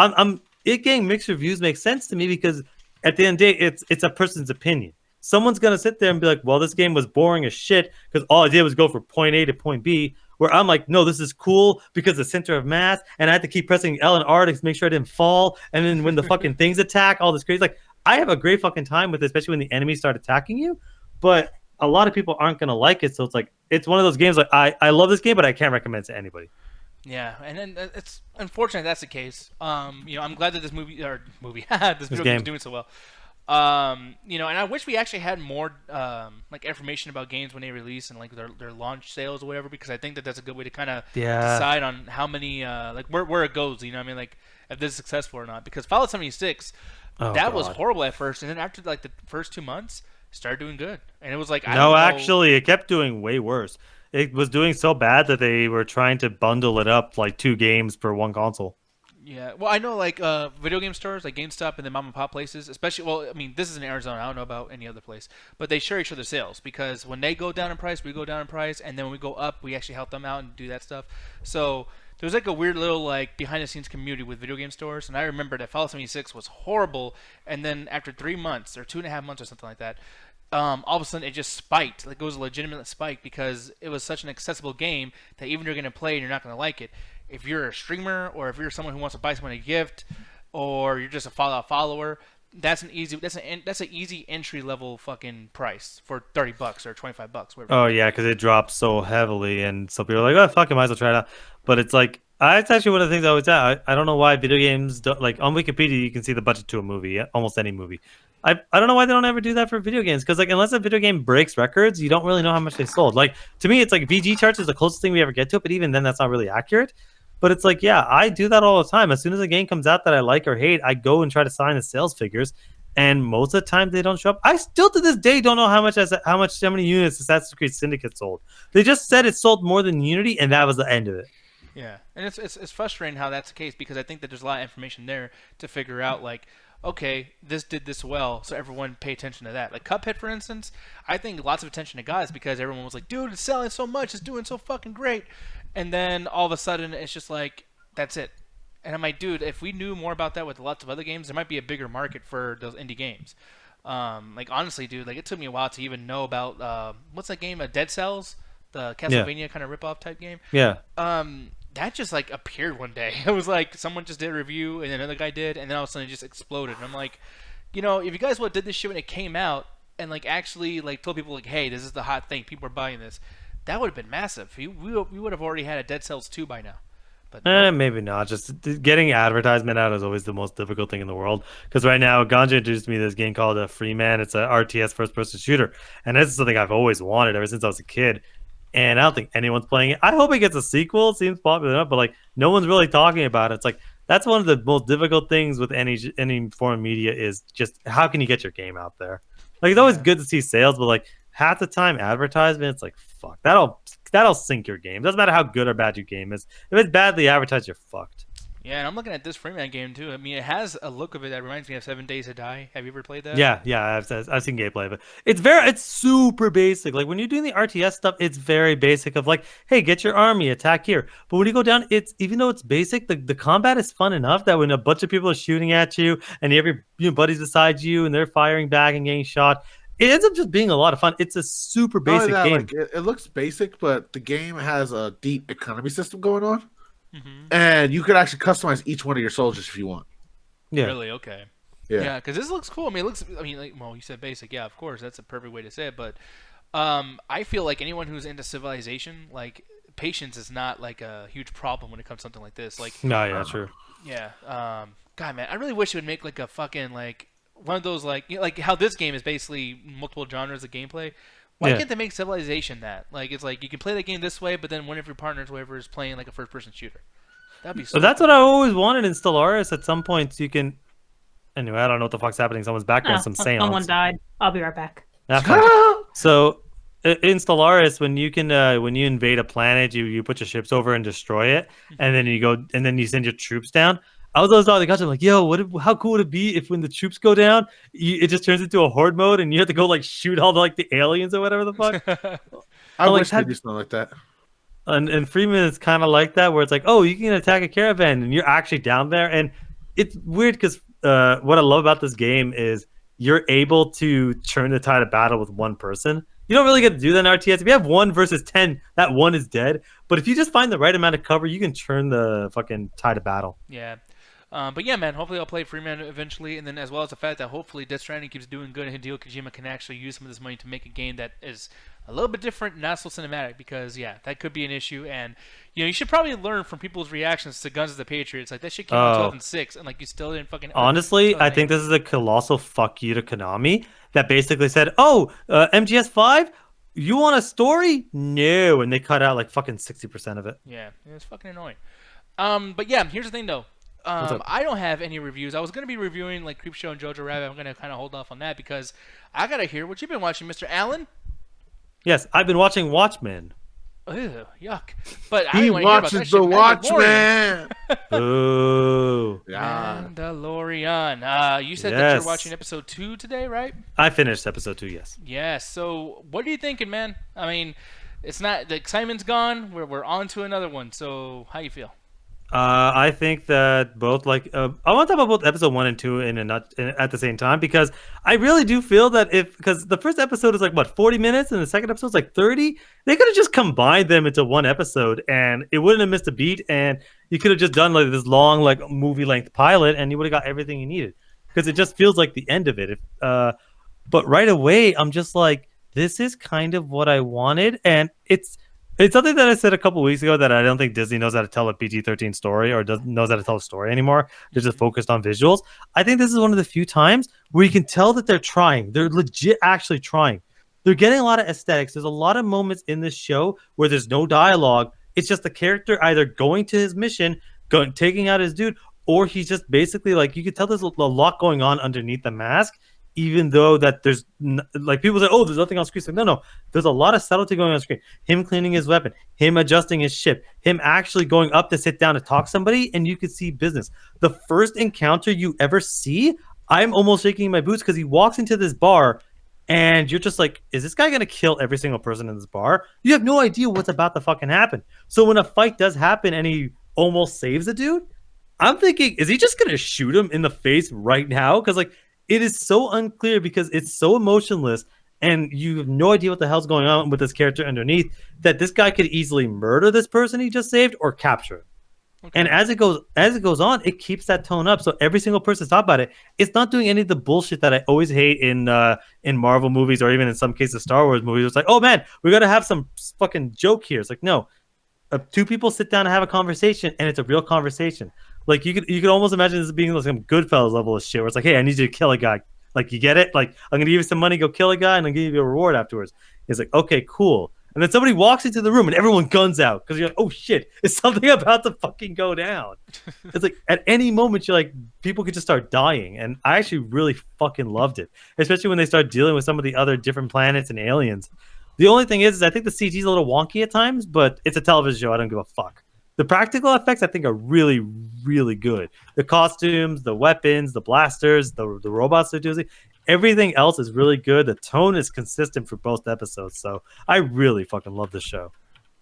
it getting mixed reviews makes sense to me, because at the end of the day, it's a person's opinion. Someone's going to sit there and be like, well, this game was boring as shit because all I did was go from point A to point B, where I'm like, no, this is cool because the center of mass, and I had to keep pressing L and R to make sure I didn't fall. And then when the fucking things attack, all this crazy, like, I have a great fucking time with it, especially when the enemies start attacking you. But a lot of people aren't going to like it. So it's like, it's one of those games like, I love this game, but I can't recommend it to anybody. Yeah, and then it's unfortunate that's the case. I'm glad that this video game is doing so well. And I wish we actually had more like information about games when they release and like their launch sales or whatever, because I think that's a good way to kind of decide on how many like where it goes. You know what I mean? Like if this is successful or not. Because Fallout 76, was horrible at first, and then after like the first 2 months, started doing good, and it was like actually, it kept doing way worse. It was doing so bad that they were trying to bundle it up like 2 games per one console. Yeah, well, I know like video game stores like GameStop and then mom and pop places, especially. Well, I mean, this is in Arizona. I don't know about any other place, but they share each other's sales, because when they go down in price, we go down in price, and then when we go up, we actually help them out and do that stuff. So there's like a weird little like behind the scenes community with video game stores, and I remember that Fallout 76 was horrible, and then after 3 months or 2.5 months or something like that, all of a sudden it just spiked. Like, it was a legitimate spike, because it was such an accessible game that even if you're going to play and you're not going to like it, if you're a streamer or if you're someone who wants to buy someone a gift, or you're just a Fallout follower, that's an easy entry level fucking price for $30 or $25. Whatever. Oh yeah, because it drops so heavily, and some people are like, "Oh fuck, I might as well try it out." But it's like, it's actually one of the things I always say. I don't know why video games don't, like, on Wikipedia you can see the budget to a movie, almost any movie. I don't know why they don't ever do that for video games, because like unless a video game breaks records, you don't really know how much they sold. Like to me, it's like VG charts is the closest thing we ever get to it, but even then, that's not really accurate. But it's like, yeah, I do that all the time. As soon as a game comes out that I like or hate, I go and try to sign the sales figures. And most of the time they don't show up. I still to this day don't know how many units Assassin's Creed Syndicate sold. They just said it sold more than Unity, and that was the end of it. Yeah, and it's frustrating how that's the case, because I think that there's a lot of information there to figure out, like, okay, this did this well, so everyone pay attention to that. Like Cuphead, for instance, I think lots of attention to guys because everyone was like, dude, it's selling so much, it's doing so fucking great. And then all of a sudden, it's just like, that's it. And I'm like, dude, if we knew more about that with lots of other games, there might be a bigger market for those indie games. Like, honestly, dude, like, it took me a while to even know about, what's that game, Dead Cells? The Castlevania kind of rip-off type game? Yeah. That just, like, appeared one day. It was like, someone just did a review, and another guy did, and then all of a sudden it just exploded. And I'm like, you know, if you guys would have did this shit when it came out, and, like, actually, like, told people, like, hey, this is the hot thing, people are buying this, that would have been massive. We would have already had a Dead Cells 2 by now. But maybe not. Just getting advertisement out is always the most difficult thing in the world. Because right now, Ganja introduced me to this game called Freeman. It's a RTS first-person shooter, and this is something I've always wanted ever since I was a kid. And I don't think anyone's playing it. I hope it gets a sequel. It seems popular enough, but like no one's really talking about it. It's like that's one of the most difficult things with any form of media is just how can you get your game out there? Like it's always good to see sales, but like half the time advertisement, it's like fuck that'll sink your game. Doesn't matter how good or bad your game is. If it's badly advertised, you're fucked. Yeah, and I'm looking at this Freeman game too. I mean, it has a look of it that reminds me of 7 Days to Die. Have you ever played that? Yeah, I've seen gameplay, but it's super basic. Like when you're doing the RTS stuff, it's very basic. Of like, hey, get your army, attack here. But when you go down, it's even though it's basic, the combat is fun enough that when a bunch of people are shooting at you and you have your buddies beside you and they're firing back and getting shot, it ends up just being a lot of fun. It's a super basic game. Like, it looks basic, but the game has a deep economy system going on. And you could actually customize each one of your soldiers if you want. Yeah. Really? Okay. Yeah. Because this looks cool. I mean, well, you said basic. Yeah, of course. That's a perfect way to say it. But I feel like anyone who's into Civilization, like, patience is not, like, a huge problem when it comes to something like this. Like, No, yeah, true. Yeah. God, man, I really wish it would make, like, a fucking, like, one of those, like, you know, like how this game is basically multiple genres of gameplay. Why can't they make Civilization that? Like, it's like you can play the game this way, but then one of your partners, whoever, is playing like a first-person shooter. That'd be so. But that's what I always wanted in Stellaris. At some points, you can. Anyway, I don't know what the fuck's happening. Someone's background, some seance. Someone died. I'll be right back. So in Stellaris, when you invade a planet, you put your ships over and destroy it, and then you send your troops down. I was always thought, I'm like, yo, how cool would it be if when the troops go down, it just turns into a horde mode and you have to go like shoot all the aliens or whatever the fuck. I wish they do something like that. And Freeman is kind of like that, where it's like, oh, you can attack a caravan and you're actually down there, and it's weird because what I love about this game is you're able to turn the tide of battle with one person. You don't really get to do that in RTS. If you have 1 versus 10, that 1 is dead. But if you just find the right amount of cover, you can turn the fucking tide of battle. Yeah. But yeah, man, hopefully I'll play Freeman eventually, and then as well as the fact that hopefully Death Stranding keeps doing good and Hideo Kojima can actually use some of this money to make a game that is a little bit different, not so cinematic, because, yeah, that could be an issue, and, you know, you should probably learn from people's reactions to Guns of the Patriots. Like, that shit came out in 2006, and, like, you still didn't fucking... Honestly, I think this is a colossal fuck you to Konami that basically said, MGS5? You want a story? No. And they cut out, like, fucking 60% of it. Yeah, it's fucking annoying. But yeah, here's the thing, though. I don't have any reviews. I was going to be reviewing like Creepshow and Jojo Rabbit. I'm going to kind of hold off on that because I got to hear what you've been watching, Mr. Allen. Yes, I've been watching Watchmen. Ew, yuck. But he watches The Watchmen. Ooh. Yeah. Mandalorian. You said that you're watching episode 2 today, right? I finished episode 2, yes. Yes. So what are you thinking, man? I mean, it's not, the excitement's gone. We're on to another one. So how you feel? I think that both I want to talk about both episode 1 and 2 at the same time because I really do feel that because the first episode is like what 40 minutes and the second episode is like 30, they could have just combined them into one episode and it wouldn't have missed a beat and you could have just done like this long like movie length pilot and you would have got everything you needed because it just feels like the end of it. But right away I'm just like this is kind of what I wanted and it's something that I said a couple weeks ago that I don't think Disney knows how to tell a PG-13 story or knows how to tell a story anymore. They're just focused on visuals. I think this is one of the few times where you can tell that they're trying. They're legit actually trying. They're getting a lot of aesthetics. There's a lot of moments in this show where there's no dialogue. It's just the character either going to his mission, taking out his dude, or he's just basically like, you can tell there's a lot going on underneath the mask, even though that there's like people say, oh, there's nothing on screen. So no, there's a lot of subtlety going on screen. Him cleaning his weapon, him adjusting his ship, him actually going up to sit down to talk to somebody, and you could see business. The first encounter you ever see, I'm almost shaking my boots because he walks into this bar and you're just like, is this guy gonna kill every single person in this bar? You have no idea what's about to fucking happen. So when a fight does happen and he almost saves a dude, I'm thinking, is he just gonna shoot him in the face right now? Because like it is so unclear because it's so emotionless and you have no idea what the hell's going on with this character underneath that this guy could easily murder this person he just saved or capture him. Okay. And as it goes on, it keeps that tone up. So every single person's talking about it. It's not doing any of the bullshit that I always hate in Marvel movies or even in some cases Star Wars movies. It's like, oh man, we got to have some fucking joke here. It's like, no, two people sit down and have a conversation and it's a real conversation. Like you could almost imagine this being like some Goodfellas level of shit where it's like, hey, I need you to kill a guy. Like you get it? Like I'm gonna give you some money, go kill a guy, and I'll give you a reward afterwards. It's like, okay, cool. And then somebody walks into the room and everyone guns out because you're like, oh shit, is something about to fucking go down? It's like at any moment you're like, people could just start dying. And I actually really fucking loved it, especially when they start dealing with some of the other different planets and aliens. The only thing is I think the CG is a little wonky at times, but it's a television show. I don't give a fuck. The practical effects, I think, are really, really good. The costumes, the weapons, the blasters, the robots they're using, everything else is really good. The tone is consistent for both episodes, so I really fucking love this show.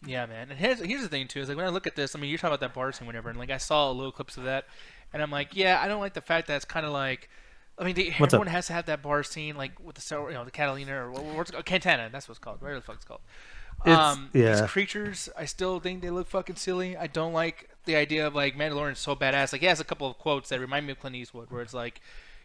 Yeah, man. And here's the thing too is like when I look at this, I mean, you're talking about that bar scene, whatever, and like I saw little clips of that, and I'm like, yeah, I don't like the fact that it's kind of like. I mean, everyone has to have that bar scene, like with the Catalina or what's it called? Cantana. That's what it's called. Whatever the fuck it's called. These creatures, I still think they look fucking silly. I don't like the idea of like Mandalorian's so badass. Like he has a couple of quotes that remind me of Clint Eastwood, where it's like,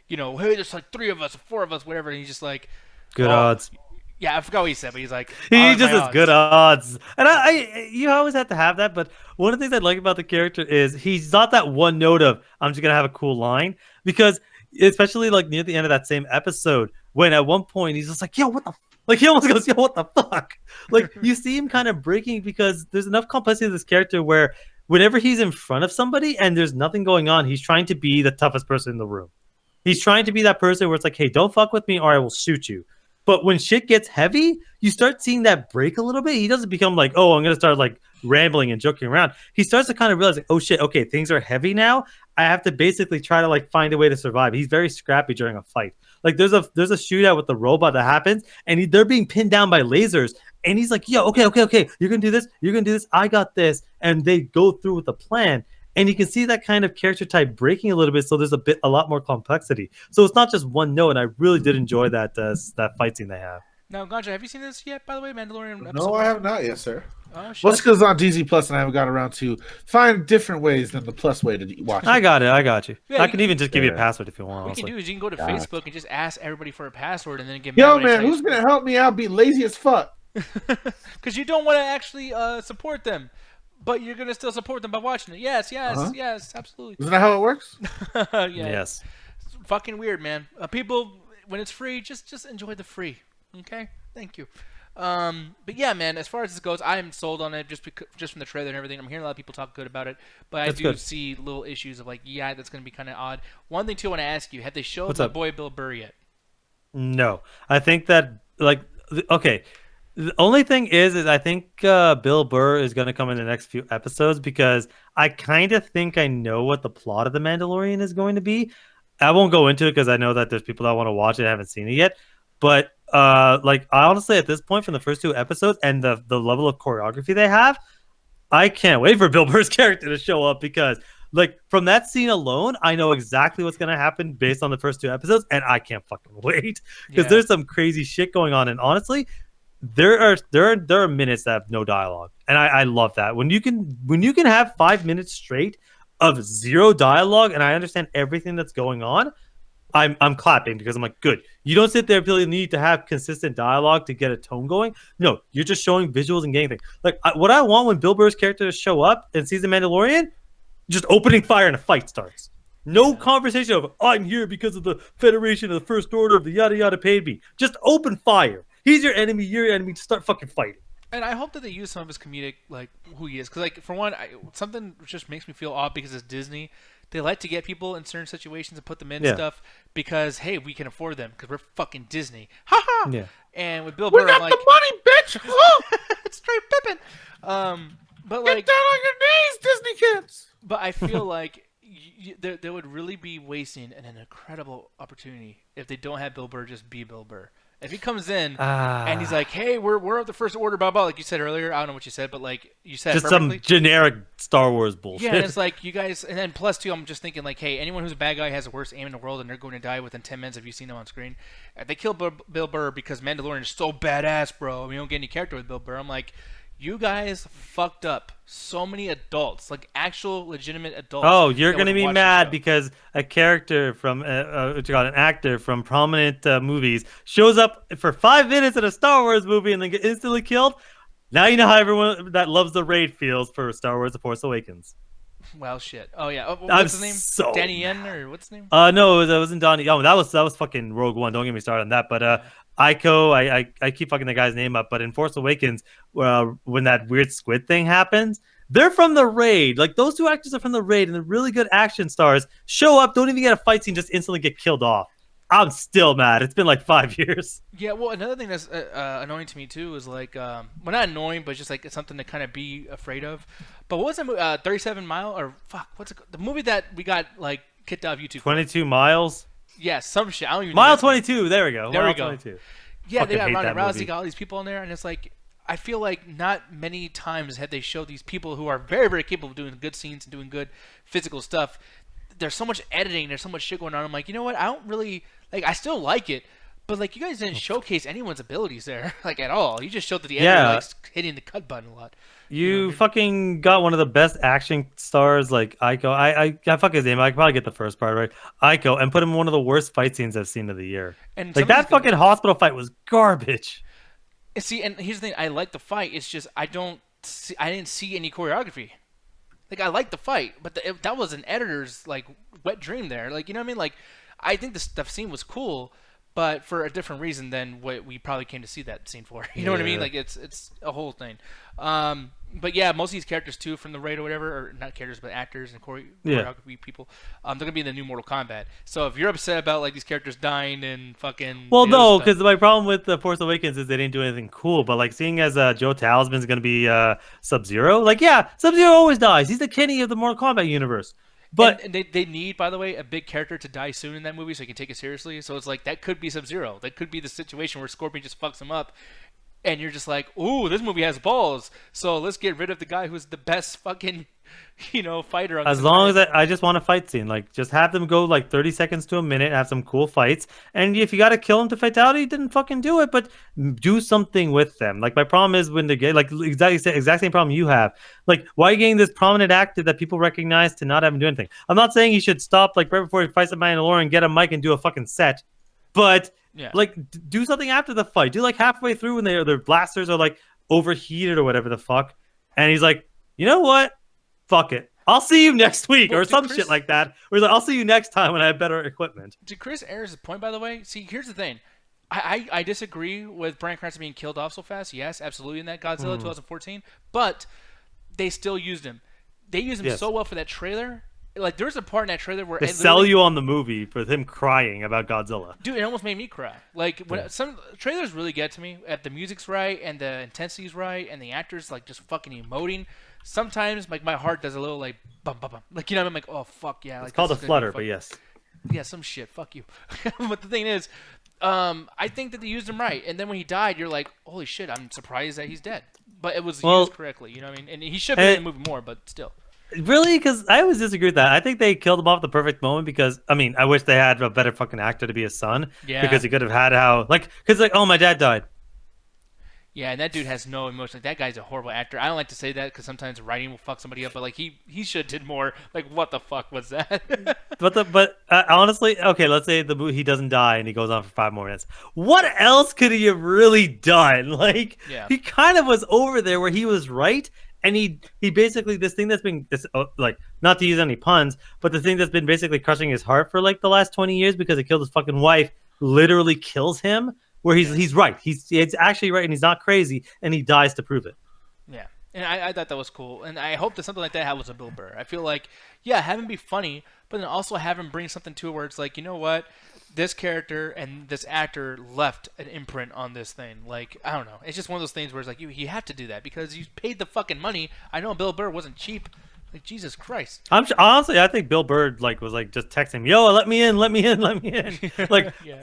you know, hey, there's like 3 of us, 4 of us, whatever, and he's just like, good odds. Yeah, I forgot what he said, but he's like, he just has good odds. And you always have to have that. But one of the things I like about the character is he's not that one note of I'm just gonna have a cool line, because especially like near the end of that same episode when at one point he's just like, yo, what the like he almost goes, yo, what the fuck? Like you see him kind of breaking because there's enough complexity to this character where whenever he's in front of somebody and there's nothing going on, he's trying to be the toughest person in the room. He's trying to be that person where it's like, hey, don't fuck with me or I will shoot you. But when shit gets heavy, you start seeing that break a little bit. He doesn't become like, oh, I'm going to start like rambling and joking around. He starts to kind of realize like, oh shit, okay, things are heavy now. I have to basically try to like find a way to survive. He's very scrappy during a fight. Like there's a shootout with the robot that happens and they're being pinned down by lasers. And he's like, yo, okay. You're going to do this. You're going to do this. I got this. And they go through with the plan. And you can see that kind of character type breaking a little bit, so there's a lot more complexity. So it's not just one note, and I really did enjoy that fight scene they have. Now, Ganja, have you seen this yet, by the way, Mandalorian episode? No, I have not yet, sir. Oh, shit. Well, it's because it's on DZ Plus, and I haven't got around to find different ways than the Plus way to watch it. I got you. Yeah, I can even just give you a password if you want. What you can do is you can go to Facebook and just ask everybody for a password, and then get. Yo, man, who's gonna help me out? Be lazy as fuck. Because you don't want to actually support them. But you're gonna still support them by watching it. Yes, absolutely. Isn't that how it works? Yeah. Yes. It's fucking weird, man. People, when it's free, just enjoy the free. Okay, thank you. But yeah, man. As far as this goes, I am sold on it just from the trailer and everything. I'm hearing a lot of people talk good about it, but I do see little issues of like, yeah, that's gonna be kind of odd. One thing too, I want to ask you: have they showed the boy Bill Burr yet? No, I think that okay. The only thing is I think Bill Burr is going to come in the next few episodes because I kind of think I know what the plot of The Mandalorian is going to be. I won't go into it because I know that there's people that want to watch it and haven't seen it yet. But like honestly, at this point, from the first 2 episodes and the level of choreography they have, I can't wait for Bill Burr's character to show up because, like, from that scene alone, I know exactly what's gonna happen based on the first 2 episodes, and I can't fucking wait because there's some crazy shit going on. And honestly, there are minutes that have no dialogue, and I love that when you can have 5 minutes straight of zero dialogue, and I understand everything that's going on. I'm clapping because I'm like, good. You don't sit there feeling the need to have consistent dialogue to get a tone going. No, you're just showing visuals and getting things. Like what I want when Bill Burr's character show up and sees the Mandalorian, just opening fire and a fight starts. No conversation of I'm here because of the Federation of the First Order of the yada yada paid me. Just open fire. He's your enemy. You're your enemy. Start fucking fighting. And I hope that they use some of his comedic, like who he is, because like for one, something just makes me feel odd because it's Disney. They like to get people in certain situations and put them in stuff because hey, we can afford them because we're fucking Disney. Ha ha. Yeah. And with Bill Burr, we got like, the money, bitch. straight pippin'. But like, get down on your knees, Disney kids. But I feel like they would really be wasting an incredible opportunity if they don't have Bill Burr just be Bill Burr. If he comes in and he's like, "Hey, we're of the First Order," blah blah, like you said earlier. I don't know what you said, but like you said, just some generic Star Wars bullshit. Yeah, and it's like you guys, and then plus too, I'm just thinking like, hey, anyone who's a bad guy has the worst aim in the world, and they're going to die within 10 minutes. Have you seen them on screen? They kill Bill Burr because Mandalorian is so badass, bro. We don't get any character with Bill Burr. I'm like, you guys fucked up so many adults, like actual legitimate adults. Oh, you're gonna be mad because a character from an actor from prominent movies shows up for 5 minutes in a Star Wars movie and then get instantly killed. Now you know how everyone that loves the raid feels for Star Wars: The Force Awakens. Well, shit. Oh yeah. What's his name? So Danny Yen or what's his name? No, that wasn't Donnie. Oh, that was fucking Rogue One. Don't get me started on that. But Ico, I keep fucking the guy's name up. But in Force Awakens, when that weird squid thing happens, they're from the raid. Like those 2 actors are from the raid, and the really good action stars show up, don't even get a fight scene, just instantly get killed off. I'm still mad. It's been like 5 years. Yeah, well, another thing that's annoying to me too is like, well, not annoying, but just like it's something to kind of be afraid of. But what was that movie? 37 Mile or fuck? What's it called? The movie that we got like kicked out of YouTube? 22 Miles. Yeah, some shit. I don't even. Mile 22. There we go. There Mile we go. 22. Yeah, Fucking they got Ronda Rousey, movie. got all these people in there, and it's like I feel like not many times had they showed these people who are very, very capable of doing good scenes and doing good physical stuff. There's so much editing. There's so much shit going on. I'm like, you know what? I don't really like. I still like it, but like you guys didn't showcase anyone's abilities there, like at all. You just showed that the editor likes hitting the cut button a lot. You fucking got one of the best action stars, like Ico. I fuck his name. I can probably get the first part right. Ico, and put him in one of the worst fight scenes I've seen of the year. And like that fucking hospital fight was garbage. See, and here's the thing: I like the fight. It's just I didn't see any choreography. Like I like the fight, but that was an editor's like wet dream there. Like you know what I mean? Like I think the scene was cool, but for a different reason than what we probably came to see that scene for. You know what I mean? Like it's a whole thing. But yeah, most of these characters too from the raid or whatever, or not characters but actors and choreography people, they're gonna be in the new Mortal Kombat. So if you're upset about like these characters dying and fucking no, because my problem with the Force Awakens is they didn't do anything cool. But like seeing as Joe Talisman's gonna be Sub-Zero, like Sub-Zero always dies. He's the Kenny of the Mortal Kombat universe. But and they need, by the way, a big character to die soon in that movie so you can take it seriously. So it's like that could be Sub-Zero. That could be the situation where Scorpion just fucks him up. And you're just like, ooh, this movie has balls. So let's get rid of the guy who's the best fucking, fighter. As long as I just want a fight scene. Like, just have them go like 30 seconds to a minute, have some cool fights. And if you got to kill him to fatality, then fucking do it. But do something with them. Like, my problem is when they get, like, exact same problem you have. Like, why are you getting this prominent actor that people recognize to not have him do anything? I'm not saying he should stop, like, right before he fights the Mandalorian, get a mic and do a fucking set. But... yeah. Like, do something after the fight. Do like halfway through when their blasters are like overheated or whatever the fuck. And he's like, you know what? Fuck it. I'll see you next week or some shit like that. Or he's like, I'll see you next time when I have better equipment. To Chris Ayers' point, by the way, see, here's the thing. I disagree with Bryan Cranston being killed off so fast. Yes, absolutely in that Godzilla 2014. But they still used him. They used him so well for that trailer. Like, there's a part in that trailer where they sell you on the movie for him crying about Godzilla. Dude, it almost made me cry. Like, when some trailers really get to me, if the music's right and the intensity's right and the actors like just fucking emoting, sometimes like my heart does a little like bum bum bum. Like, I'm like, oh fuck yeah. Like, it's called a flutter, but yes. Yeah, some shit. Fuck you. But the thing is, I think that they used him right, and then when he died, you're like, holy shit, I'm surprised that he's dead. but it was Well, used correctly. You know what I mean? And he should be in the movie more, but still. Really? Because I always disagree with that. I think they killed him off at the perfect moment because, I mean, I wish they had a better fucking actor to be his son. Yeah. Because he could have had because, like, oh, my dad died. Yeah, and that dude has no emotion. Like, that guy's a horrible actor. I don't like to say that because sometimes writing will fuck somebody up, but like he should did more. Like, what the fuck was that? But honestly, okay, let's say the movie he doesn't die and he goes on for 5 more minutes. What else could he have really done? Like, he kind of was over there where he was right, and he basically this thing that's been like, not to use any puns, but the thing that's been basically crushing his heart for like the last 20 years because it killed his fucking wife literally kills him. Where he's right. He's actually right, and he's not crazy, and he dies to prove it. Yeah, and I thought that was cool, and I hope that something like that happens with Bill Burr. I feel like, yeah, have him be funny, but then also have him bring something to it where it's like, you know what, this character and this actor left an imprint on this thing. Like, I don't know, it's just one of those things where it's like you have to do that because you paid the fucking money. I know Bill Burr wasn't cheap. Like, Jesus Christ. Honestly, I think Bill Burr was just texting me, "Yo, let me in." Like,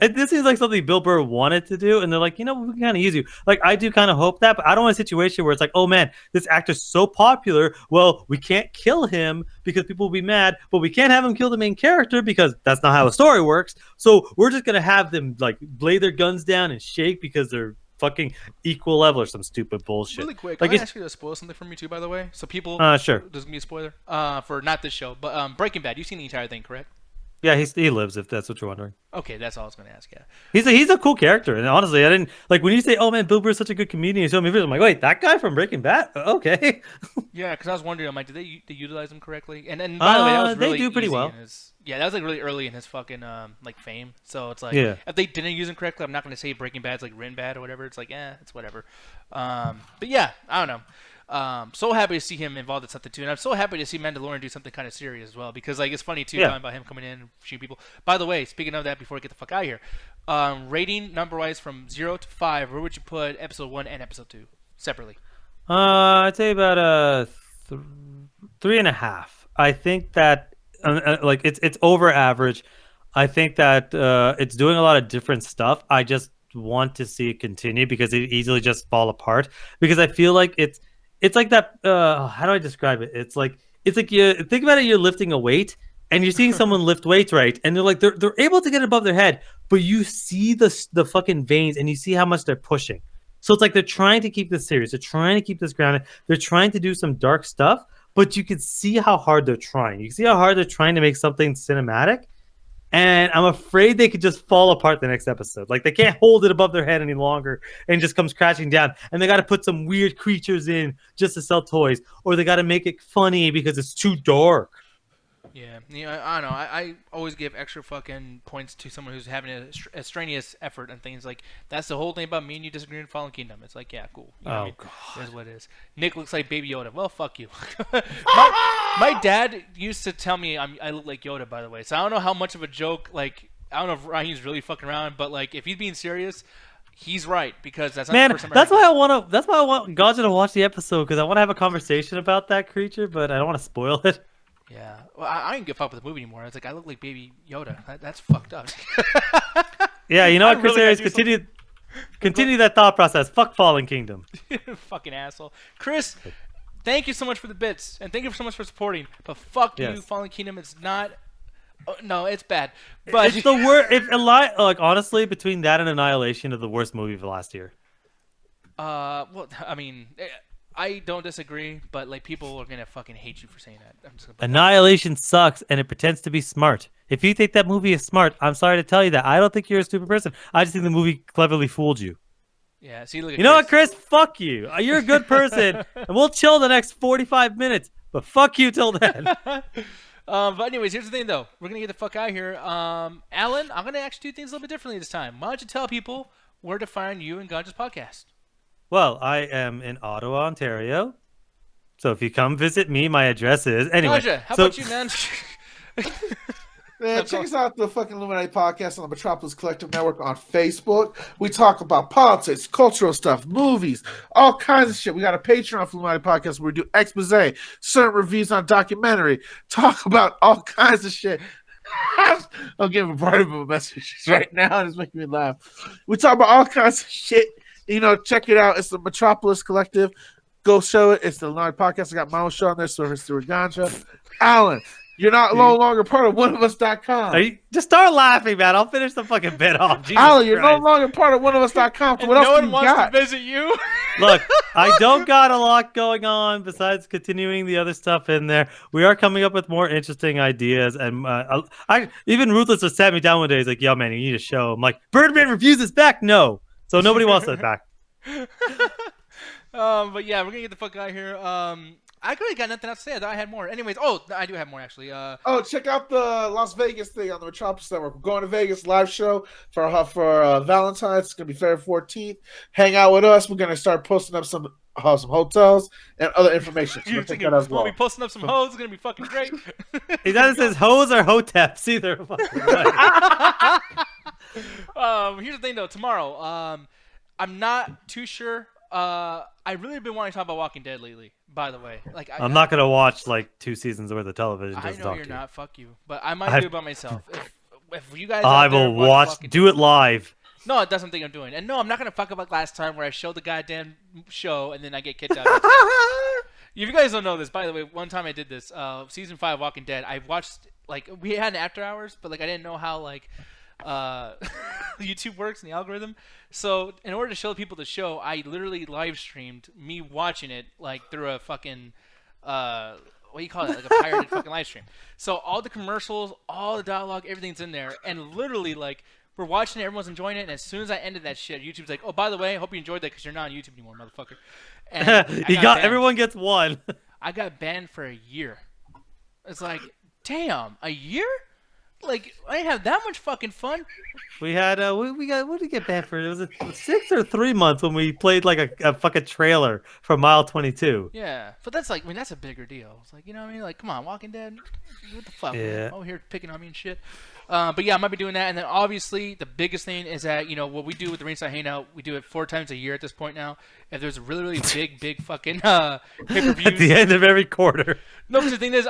this seems like something Bill Burr wanted to do, and they're like, you know, we can kind of use you. Like, I do kind of hope that, but I don't want a situation where it's like, oh man, this actor's so popular, well, we can't kill him because people will be mad, but we can't have him kill the main character because that's not how a story works. So we're just gonna have them like lay their guns down and shake because they're fucking equal level or some stupid bullshit. Really quick, like, can I ask you to spoil something for me too, by the way? So people, sure. There's gonna be a spoiler for not this show, but Breaking Bad. You've seen the entire thing, correct? Yeah, he lives, if that's what you're wondering. Okay, that's all I was gonna ask. Yeah, he's a cool character, and honestly, I didn't like when you say, "Oh man, Bill Burr's such a good comedian." You show me videos. I'm like, wait, that guy from Breaking Bad? Okay. Yeah, because I was wondering, I'm like, did they utilize him correctly? And by the way, that was really they do pretty well. Yeah, that was like really early in his fucking like fame. So it's like, if they didn't use him correctly, I'm not gonna say Breaking Bad's like written bad or whatever. It's like, it's whatever. But yeah, I don't know. So happy to see him involved in something too, and I'm so happy to see Mandalorian do something kind of serious as well because like it's funny too talking about him coming in and shooting people. By the way, speaking of that, before I get the fuck out of here, rating number wise from 0 to 5, where would you put episode 1 and episode 2 separately? I'd say about 3.5. I think that like it's over average. I think that it's doing a lot of different stuff. I just want to see it continue because it easily just fall apart because I feel like it's like that. How do I describe it? It's like you think about it. You're lifting a weight, and you're seeing someone lift weights, right? And they're able to get it above their head, but you see the fucking veins, and you see how much they're pushing. So it's like they're trying to keep this serious. They're trying to keep this grounded. They're trying to do some dark stuff, but you can see how hard they're trying. You can see how hard they're trying to make something cinematic. And I'm afraid they could just fall apart the next episode. Like, they can't hold it above their head any longer and just comes crashing down. And they got to put some weird creatures in just to sell toys. Or they got to make it funny because it's too dark. Yeah, I don't know. I always give extra fucking points to someone who's having a strenuous effort and things like that's the whole thing about me and you disagreeing in Fallen Kingdom. It's like, yeah, cool. You know God, that's what it is. Nick looks like Baby Yoda. Well, fuck you. my dad used to tell me I look like Yoda, by the way. So I don't know how much of a joke. Like, I don't know if Ryan's really fucking around, but like if he's being serious, he's right because that's not the first time. That's why I want Gaja to watch the episode because I want to have a conversation about that creature, but I don't want to spoil it. Yeah, well, I didn't give up with the movie anymore. It's like I look like Baby Yoda. That's fucked up. Yeah, you know what, Chris Harris, continue that thought process. Fuck Fallen Kingdom. Fucking asshole, Chris. Thank you so much for the bits, and thank you so much for supporting. But fuck you, Fallen Kingdom. It's not. Oh, no, it's bad. But it's the worst. Like honestly, between that and Annihilation, are the worst movie of last year. Well, I mean. I don't disagree, but like people are gonna fucking hate you for saying that. I'm just Annihilation sucks, and it pretends to be smart. If you think that movie is smart, I'm sorry to tell you that. I don't think you're a stupid person. I just think the movie cleverly fooled you. Yeah. See, look at you know what, Chris? Fuck you. You're a good person, and we'll chill the next 45 minutes. But fuck you till then. But anyways, here's the thing, though. We're gonna get the fuck out of here. Alan, I'm gonna actually do things a little bit differently this time. Why don't you tell people where to find you and Gaja's podcast? Well, I am in Ottawa, Ontario. So if you come visit me, my address is... Anyway, Gaja, how about you, man? Man, check us out the fucking Illuminati podcast on the Metropolis Collective Network on Facebook. We talk about politics, cultural stuff, movies, all kinds of shit. We got a Patreon for Illuminati podcast where we do expose, certain reviews on documentary, talk about all kinds of shit. I'm giving part of a message right now, and it's making me laugh. We talk about all kinds of shit. You know, check it out. It's the Metropolis Collective. go show it. It's the Leonard Podcast. I got my own show on there, Surfer Stewart Ganja. Alan, you're not no longer part of oneofus.com. Just start laughing, man. I'll finish the fucking bit off. Jesus Alan, you're no Christ. longer part of oneofus.com. So what no else do one you wants got? to visit you. Look, I don't got a lot going on besides continuing the other stuff in there. We are coming up with more interesting ideas, and I even Ruthless just sat me down one day. He's like, "Yo, man, you need a show." I'm like, "Birdman reviews is back." No, so nobody wants that back. But yeah, we're gonna get the fuck out of here. I really got nothing else to say. I thought I had more. Anyways, oh, I do have more actually. Check out the Las Vegas thing on the Metropolis Network. We're going to Vegas live show for Valentine's. It's gonna be February 14th. Hang out with us. We're gonna start posting up some hotels and other information. So take that as well. We'll be posting up some hoes. It's gonna be fucking great. He either says hoes or hoteps, either. Here's the thing though. Tomorrow, I'm not too sure. I really been wanting to talk about Walking Dead lately. By the way, like I'm not gonna watch like 2 seasons worth of television. I Just know talk you're to you. not. Fuck you. But I might do it by myself. If you guys, I out there will watch watch. Walking Do it live. No, that's something I'm doing. And no, I'm not gonna fuck up like last time where I showed the goddamn show and then I get kicked out. If you guys don't know this, by the way, one time I did this. Season 5 Walking Dead. I watched like we had an after hours, but like I didn't know how like YouTube works and the algorithm. So in order to show people the show, I literally live streamed me watching it like through a fucking what do you call it? Like a pirated fucking live stream. So all the commercials, all the dialogue, everything's in there, and literally like. We're watching it, everyone's enjoying it, and as soon as I ended that shit, YouTube's like, "Oh, by the way, I hope you enjoyed that because you're not on YouTube anymore, motherfucker." And I got everyone gets one. I got banned for a year. It's like, damn, a year? Like I didn't have that much fucking fun. We had we got what did we get banned for? It was 6 or 3 months when we played like a fucking trailer for Mile 22. Yeah, but that's like, I mean, that's a bigger deal. It's like, you know what I mean? Like, come on, Walking Dead, what the fuck? Yeah. Man? Over here picking on me and shit. But yeah, I might be doing that. And then obviously the biggest thing is that, you know, what we do with the Ringside Hangout, we do it 4 times a year at this point now. If there's a really, really big fucking pay-per-views. At the end of every quarter. No, because the thing is,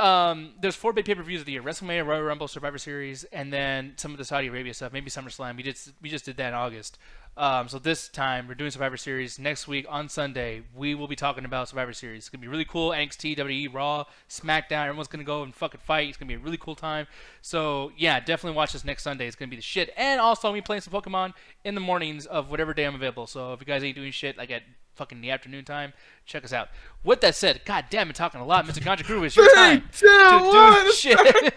there's 4 big pay-per-views of the year: WrestleMania, Royal Rumble, Survivor Series, and then some of the Saudi Arabia stuff. Maybe SummerSlam. We just did that in August. So this time we're doing Survivor Series. Next week on Sunday, we will be talking about Survivor Series. It's gonna be really cool. NXT, WWE, Raw, SmackDown. Everyone's gonna go and fucking fight. It's gonna be a really cool time. So yeah, definitely watch this next Sunday. It's gonna be the shit. And also, we playing some Pokemon in the mornings of whatever day I'm available. So if you guys ain't doing shit like at fucking the afternoon time, check us out. With that said, god damn it, talking a lot, Mr. Ganja Crew, it's your time to do shit. Fucking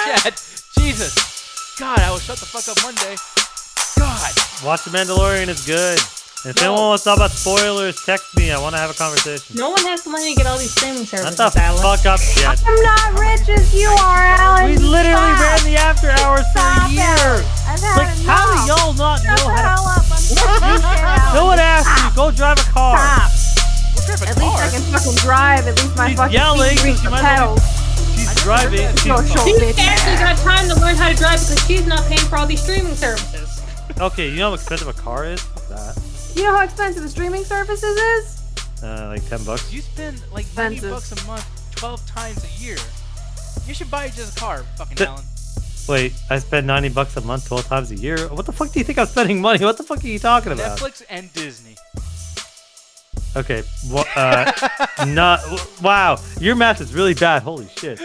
chat. Jesus. God, I will shut the fuck up one day. God. Watch The Mandalorian, it's good. And if anyone wants to talk about spoilers, text me. I want to have a conversation. No one has the money to get all these streaming services. Shut the Alan. fuck up, Jet. I'm not rich as you are, Alan. We literally Stop. ran the after hours for a Stop it. year. I've had Like, how do enough. y'all not Shut know the how hell up. I'm sick of it, No Alan. one asked you. Go drive a car. Stop. At least I can fucking drive. At least my She's fucking yelling, feet reach she the might not be- pedals. She's driving. Go show She's bitch. actually got time to learn how to drive because she's not paying for all these streaming services. Okay, you know how expensive a car is? What's that? You know how expensive the streaming services is? Like $10. You spend like $90 a month 12 times a year. You should buy just a car, fucking Alan. Wait, I spend $90 a month 12 times a year? What the fuck do you think I'm spending money? What the fuck are you talking about? Netflix and Disney. Okay, wow, your math is really bad. Holy shit.